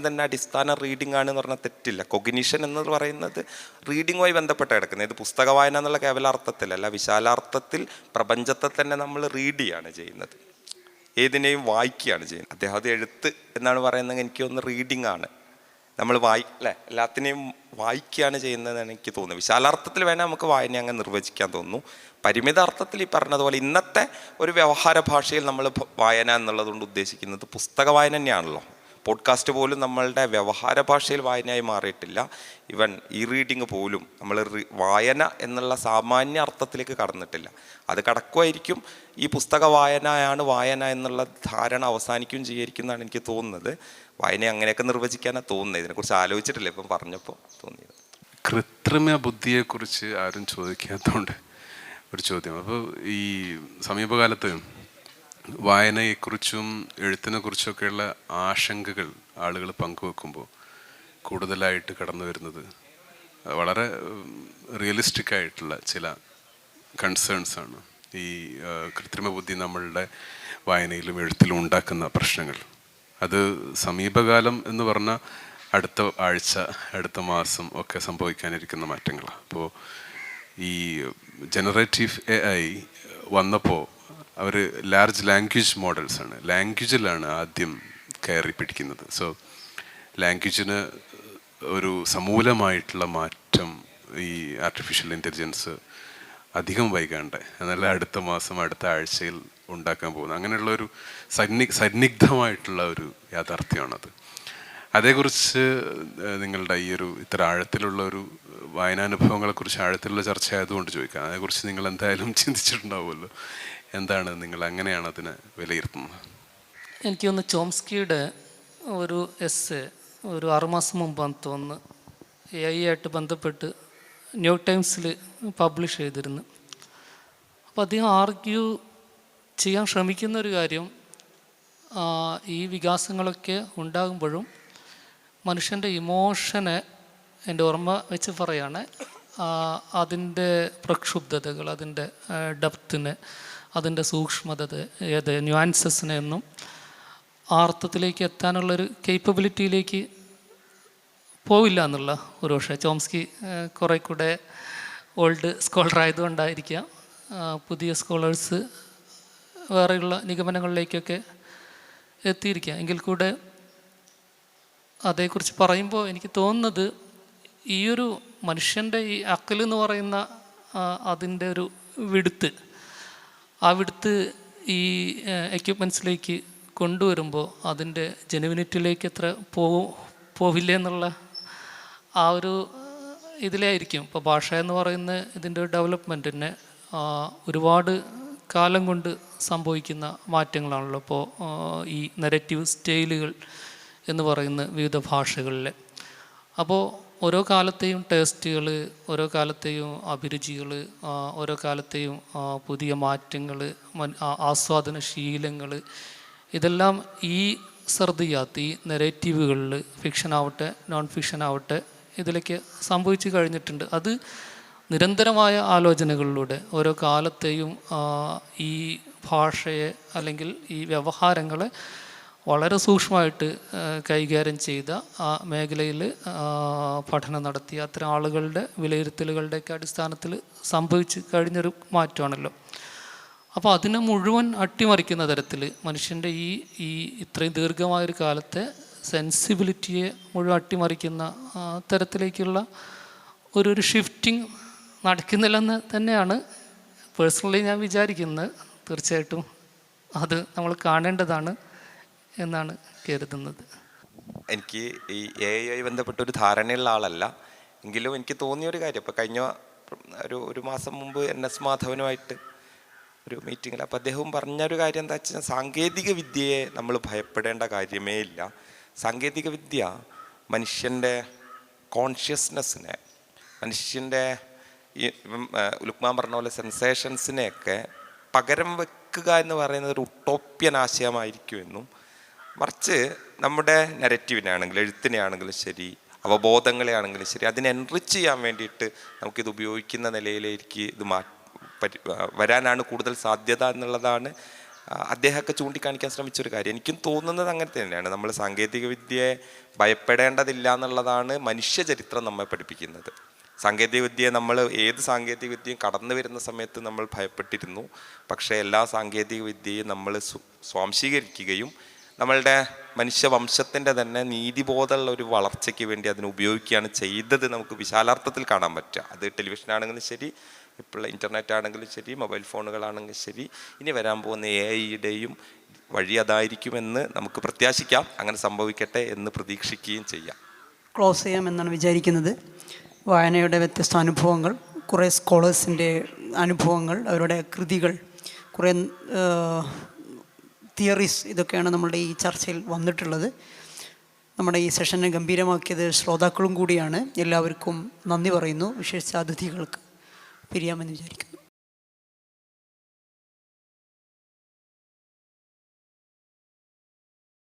തന്നെ അടിസ്ഥാന റീഡിംഗ് ആണ് എന്ന് പറഞ്ഞാൽ തെറ്റില്ല. കൊഗ്നിഷൻ എന്ന് പറയുന്നത് റീഡിങ്ങുമായി ബന്ധപ്പെട്ട് കിടക്കുന്നത്. ഇത് പുസ്തക വായന എന്നുള്ള കേവല അർത്ഥത്തിലല്ല, വിശാലാർത്ഥത്തിൽ പ്രപഞ്ചത്തെ തന്നെ നമ്മൾ റീഡ് ചെയ്യാണ് ചെയ്യുന്നത്, ഏതിനെയും വായിക്കുകയാണ് ചെയ്യുന്നത്. അദ്ദേഹം അത് എഴുത്ത് എന്നാണ് പറയുന്നത്, എനിക്ക് തോന്നുന്നു റീഡിംഗ് ആണ്. നമ്മൾ എല്ലാത്തിനെയും വായിക്കുകയാണ് ചെയ്യുന്നതെന്നാണ് എനിക്ക് തോന്നുന്നത്. വിശാലാർത്ഥത്തിൽ വേണേൽ നമുക്ക് വായന അങ്ങ് നിർവചിക്കാൻ തോന്നുന്നു. പരിമിതാർത്ഥത്തിൽ ഈ പറഞ്ഞതുപോലെ ഇന്നത്തെ ഒരു വ്യവഹാര ഭാഷയിൽ നമ്മൾ വായന എന്നുള്ളതുകൊണ്ട് ഉദ്ദേശിക്കുന്നത് പുസ്തക വായന തന്നെയാണല്ലോ. പോഡ്കാസ്റ്റ് പോലും നമ്മളുടെ വ്യവഹാര ഭാഷയിൽ വായനയായി മാറിയിട്ടില്ല. ഈവൻ ഈ റീഡിങ് പോലും നമ്മൾ വായന എന്നുള്ള സാമാന്യ അർത്ഥത്തിലേക്ക് കടന്നിട്ടില്ല. അത് കടക്കുമായിരിക്കും. ഈ പുസ്തക വായനയാണ് വായന എന്നുള്ള ധാരണ അവസാനിക്കുകയും ചെയ്യായിരിക്കുന്നതാണ് എനിക്ക് തോന്നുന്നത്. വായനയെ അങ്ങനെയൊക്കെ നിർവചിക്കാനാണ് തോന്നുന്നത്. ഇതിനെക്കുറിച്ച് ആലോചിച്ചിട്ടില്ല, ഇപ്പം പറഞ്ഞപ്പോൾ തോന്നിയത്. കൃത്രിമ ബുദ്ധിയെക്കുറിച്ച് ആരും ചോദിക്കാത്തതുകൊണ്ട് ഒരു ചോദ്യം. അപ്പോൾ ഈ സമീപകാലത്ത് വായനയെക്കുറിച്ചും എഴുത്തിനെക്കുറിച്ചൊക്കെയുള്ള ആശങ്കകൾ ആളുകൾ പങ്കുവെക്കുമ്പോൾ കൂടുതലായിട്ട് കടന്നു വരുന്നത് വളരെ റിയലിസ്റ്റിക് ആയിട്ടുള്ള ചില കൺസേൺസ് ആണ്. ഈ കൃത്രിമ ബുദ്ധി നമ്മളുടെ വായനയിലും എഴുത്തിലും ഉണ്ടാക്കുന്ന പ്രശ്നങ്ങൾ. അത് സമീപകാലം എന്ന് പറഞ്ഞാൽ അടുത്ത ആഴ്ച, അടുത്ത മാസം ഒക്കെ സംഭവിക്കാനിരിക്കുന്ന മാറ്റങ്ങളാണ്. അപ്പോൾ ഈ ജനറേറ്റീവ് AI വന്നപ്പോൾ അവർ ലാർജ് ലാംഗ്വേജ് മോഡൽസാണ്, ലാംഗ്വേജിലാണ് ആദ്യം കയറി പിടിക്കുന്നത്. സോ ലാംഗ്വേജിന് ഒരു സമൂലമായിട്ടുള്ള മാറ്റം ഈ ആർട്ടിഫിഷ്യൽ ഇൻ്റലിജൻസ് അധികം വൈകാണ്ട്, എന്നാൽ അടുത്ത മാസം, അടുത്ത ആഴ്ചയിൽ ഉണ്ടാക്കാൻ പോകുന്നത്. അങ്ങനെയുള്ളൊരു സന്നിഗ്ധമായിട്ടുള്ള ഒരു യാഥാർത്ഥ്യമാണത്. അതേക്കുറിച്ച് നിങ്ങളുടെ ഈ ഒരു ഇത്ര ആഴത്തിലുള്ള ഒരു വായനാനുഭവങ്ങളെക്കുറിച്ച് ആഴത്തിലുള്ള ചർച്ച ആയതുകൊണ്ട് ചോദിക്കാം. അതേക്കുറിച്ച് നിങ്ങൾ എന്തായാലും ചിന്തിച്ചിട്ടുണ്ടാവുമല്ലോ. എന്താണ് നിങ്ങൾ അങ്ങനെയാണ് അതിനെ വിലയിരുത്തുന്നത്? എനിക്കൊന്ന് ചോംസ്കിയുടെ ഒരു എസ്സേ ഒരു 6 മാസം മുമ്പാന്ന് തോന്നുന്നു AI ആയിട്ട് ബന്ധപ്പെട്ട് ന്യൂയോർക്ക് ടൈംസിൽ പബ്ലിഷ് ചെയ്തിരുന്നു. അപ്പോൾ അദ്ദേഹം ആർഗ്യൂ ചെയ്യാൻ ശ്രമിക്കുന്ന ഒരു കാര്യം, ഈ വികാസങ്ങളൊക്കെ ഉണ്ടാകുമ്പോഴും മനുഷ്യൻ്റെ ഇമോഷനെ, എൻ്റെ ഓർമ്മ വെച്ച് പറയാണ്, അതിൻ്റെ പ്രക്ഷുബ്ധതകൾ, അതിൻ്റെ ഡെപ്തിനെ, അതിൻ്റെ സൂക്ഷ്മത, ന്യൂആൻസസിനെ ഒന്നും ആ അർത്ഥത്തിലേക്ക് എത്താനുള്ളൊരു കേപ്പബിലിറ്റിയിലേക്ക് പോവില്ല എന്നുള്ള ഒരു പക്ഷേ. ചോംസ്കി കുറേ കൂടെ ഓൾഡ് സ്കോളർ ആയതുകൊണ്ടായിരിക്കാം പുതിയ സ്കോളേഴ്സ് വേറെയുള്ള നിഗമനങ്ങളിലേക്കൊക്കെ എത്തിയിരിക്കുക. എങ്കിൽ കൂടെ അതേക്കുറിച്ച് പറയുമ്പോൾ എനിക്ക് തോന്നുന്നത് ഈയൊരു മനുഷ്യൻ്റെ ഈ അക്കലെന്ന് പറയുന്ന അതിൻ്റെ ഒരു വിടുത്ത്, ആ വിടുത്ത് ഈ എക്യുപ്മെൻറ്റ്സിലേക്ക് കൊണ്ടുവരുമ്പോൾ അതിൻ്റെ ജെനുവിനിറ്റിയിലേക്ക് എത്ര പോവില്ല എന്നുള്ള ആ ഒരു ഇതിലായിരിക്കും. ഇപ്പോൾ ഭാഷ എന്ന് പറയുന്ന ഇതിൻ്റെ ഒരു ഡെവലപ്മെൻറ്റിനെ ഒരുപാട് കാലം കൊണ്ട് സംഭവിക്കുന്ന മാറ്റങ്ങളാണല്ലോ. ഇപ്പോൾ ഈ നെറേറ്റീവ് സ്റ്റൈലുകൾ എന്ന് പറയുന്ന വിവിധ ഭാഷകളിലെ, അപ്പോൾ ഓരോ കാലത്തെയും ടേസ്റ്റുകൾ, ഓരോ കാലത്തെയും അഭിരുചികൾ, ഓരോ കാലത്തെയും പുതിയ മാറ്റങ്ങൾ, ആസ്വാദന ശീലങ്ങൾ, ഇതെല്ലാം ഈ സർദിയാത്ത്, ഈ നെറേറ്റീവുകളിൽ, ഫിക്ഷൻ ആവട്ടെ നോൺ ഫിക്ഷൻ ആവട്ടെ, ഇതിലേക്ക് സംഭവിച്ചു കഴിഞ്ഞിട്ടുണ്ട്. അത് നിരന്തരമായ ആലോചനകളിലൂടെ ഓരോ കാലത്തെയും ഈ ഭാഷയെ അല്ലെങ്കിൽ ഈ വ്യവഹാരങ്ങളെ വളരെ സൂക്ഷ്മമായിട്ട് കൈകാര്യം ചെയ്ത ആ മേഖലയിൽ പഠനം നടത്തിയ അത്തരം ആളുകളുടെ വിലയിരുത്തലുകളുടെയൊക്കെ അടിസ്ഥാനത്തിൽ സംഭവിച്ച് കഴിഞ്ഞൊരു മാറ്റമാണല്ലോ. അപ്പോൾ അതിനെ മുഴുവൻ അട്ടിമറിക്കുന്ന തരത്തിൽ മനുഷ്യൻ്റെ ഈ ഇത്രയും ദീർഘമായൊരു കാലത്തെ സെൻസിബിലിറ്റിയെ മുഴുവൻ അട്ടിമറിക്കുന്ന തരത്തിലേക്കുള്ള ഒരു ഷിഫ്റ്റിംഗ് നടക്കുന്നില്ലെന്ന് തന്നെയാണ് പേഴ്സണലി ഞാൻ വിചാരിക്കുന്നത്. തീർച്ചയായിട്ടും അത് നമ്മൾ കാണേണ്ടതാണ് എന്നാണ് കരുതുന്നത്. എനിക്ക് ഈ AI ബന്ധപ്പെട്ട ഒരു ധാരണയുള്ള ആളല്ല, എങ്കിലും എനിക്ക് തോന്നിയൊരു കാര്യം, ഇപ്പോൾ കഴിഞ്ഞ ഒരു മാസം മുമ്പ് NS മാധവനുമായിട്ട് ഒരു മീറ്റിങ്ങിൽ, അപ്പോൾ അദ്ദേഹവും പറഞ്ഞൊരു കാര്യം എന്താ വെച്ചാൽ, സാങ്കേതിക വിദ്യയെ നമ്മൾ ഭയപ്പെടേണ്ട കാര്യമേ ഇല്ല. സാങ്കേതിക വിദ്യ മനുഷ്യൻ്റെ കോൺഷ്യസ്നെസ്സിനെ, മനുഷ്യൻ്റെ ഈ ലുക്മാൻ പറഞ്ഞ പോലെ സെൻസേഷൻസിനെയൊക്കെ പകരം വെക്കുക എന്ന് പറയുന്നത് ഒരു ഉട്ടോപ്യൻ ആശയമായിരിക്കുമെന്നും, മറിച്ച് നമ്മുടെ നെറേറ്റീവിനെ ആണെങ്കിലും എഴുത്തിനെ ആണെങ്കിലും ശരി, അവബോധങ്ങളെ ആണെങ്കിലും ശരി, അതിനെ എൻറിച്ച് ചെയ്യാൻ വേണ്ടിയിട്ട് നമുക്കിത് ഉപയോഗിക്കുന്ന നിലയിലേക്ക് ഇത് വരാനാണ് കൂടുതൽ സാധ്യത എന്നുള്ളതാണ് അദ്ദേഹമൊക്കെ ചൂണ്ടിക്കാണിക്കാൻ ശ്രമിച്ചൊരു കാര്യം. എനിക്കും തോന്നുന്നത് അങ്ങനെ തന്നെയാണ്. നമ്മൾ സാങ്കേതിക വിദ്യയെ ഭയപ്പെടേണ്ടതില്ല എന്നുള്ളതാണ് മനുഷ്യചരിത്രം നമ്മെ പഠിപ്പിക്കുന്നത്. സാങ്കേതിക വിദ്യയെ നമ്മൾ ഏത് സാങ്കേതിക വിദ്യയും കടന്നു വരുന്ന സമയത്ത് നമ്മൾ ഭയപ്പെട്ടിരുന്നു. പക്ഷേ എല്ലാ സാങ്കേതിക വിദ്യയും നമ്മൾ സ്വാംശീകരിക്കുകയും നമ്മളുടെ മനുഷ്യവംശത്തിൻ്റെ തന്നെ നീതിബോധമുള്ള ഒരു വളർച്ചയ്ക്ക് വേണ്ടി അതിനെ ഉപയോഗിക്കുകയാണ് ചെയ്തത്. നമുക്ക് വിശാലാർത്ഥത്തിൽ കാണാൻ പറ്റുക. അത് ടെലിവിഷനാണെങ്കിലും ശരി, ഇപ്പോൾ ഇൻ്റർനെറ്റ് ആണെങ്കിലും ശരി, മൊബൈൽ ഫോണുകളാണെങ്കിലും ശരി, ഇനി വരാൻ പോകുന്ന AI-യുടെയും വഴി അതായിരിക്കുമെന്ന് നമുക്ക് പ്രത്യാശിക്കാം. അങ്ങനെ സംഭവിക്കട്ടെ എന്ന് പ്രതീക്ഷിക്കുകയും ചെയ്യാം. ക്ലോസ് ചെയ്യാമെന്നാണ് വിചാരിക്കുന്നത്. വായനയുടെ വ്യത്യസ്ത അനുഭവങ്ങൾ, കുറേ സ്കോളേഴ്സിൻ്റെ അനുഭവങ്ങൾ, അവരുടെ കൃതികൾ, കുറേ തിയറീസ്, ഇതൊക്കെയാണ് നമ്മളുടെ ഈ ചർച്ചയിൽ വന്നിട്ടുള്ളത്. നമ്മുടെ ഈ സെഷനെ ഗംഭീരമാക്കിയത് ശ്രോതാക്കളും കൂടിയാണ്. എല്ലാവർക്കും നന്ദി പറയുന്നു. വിശേഷിച്ച അതിഥികൾക്ക് പിരിയാമെന്ന് വിചാരിക്കുന്നു.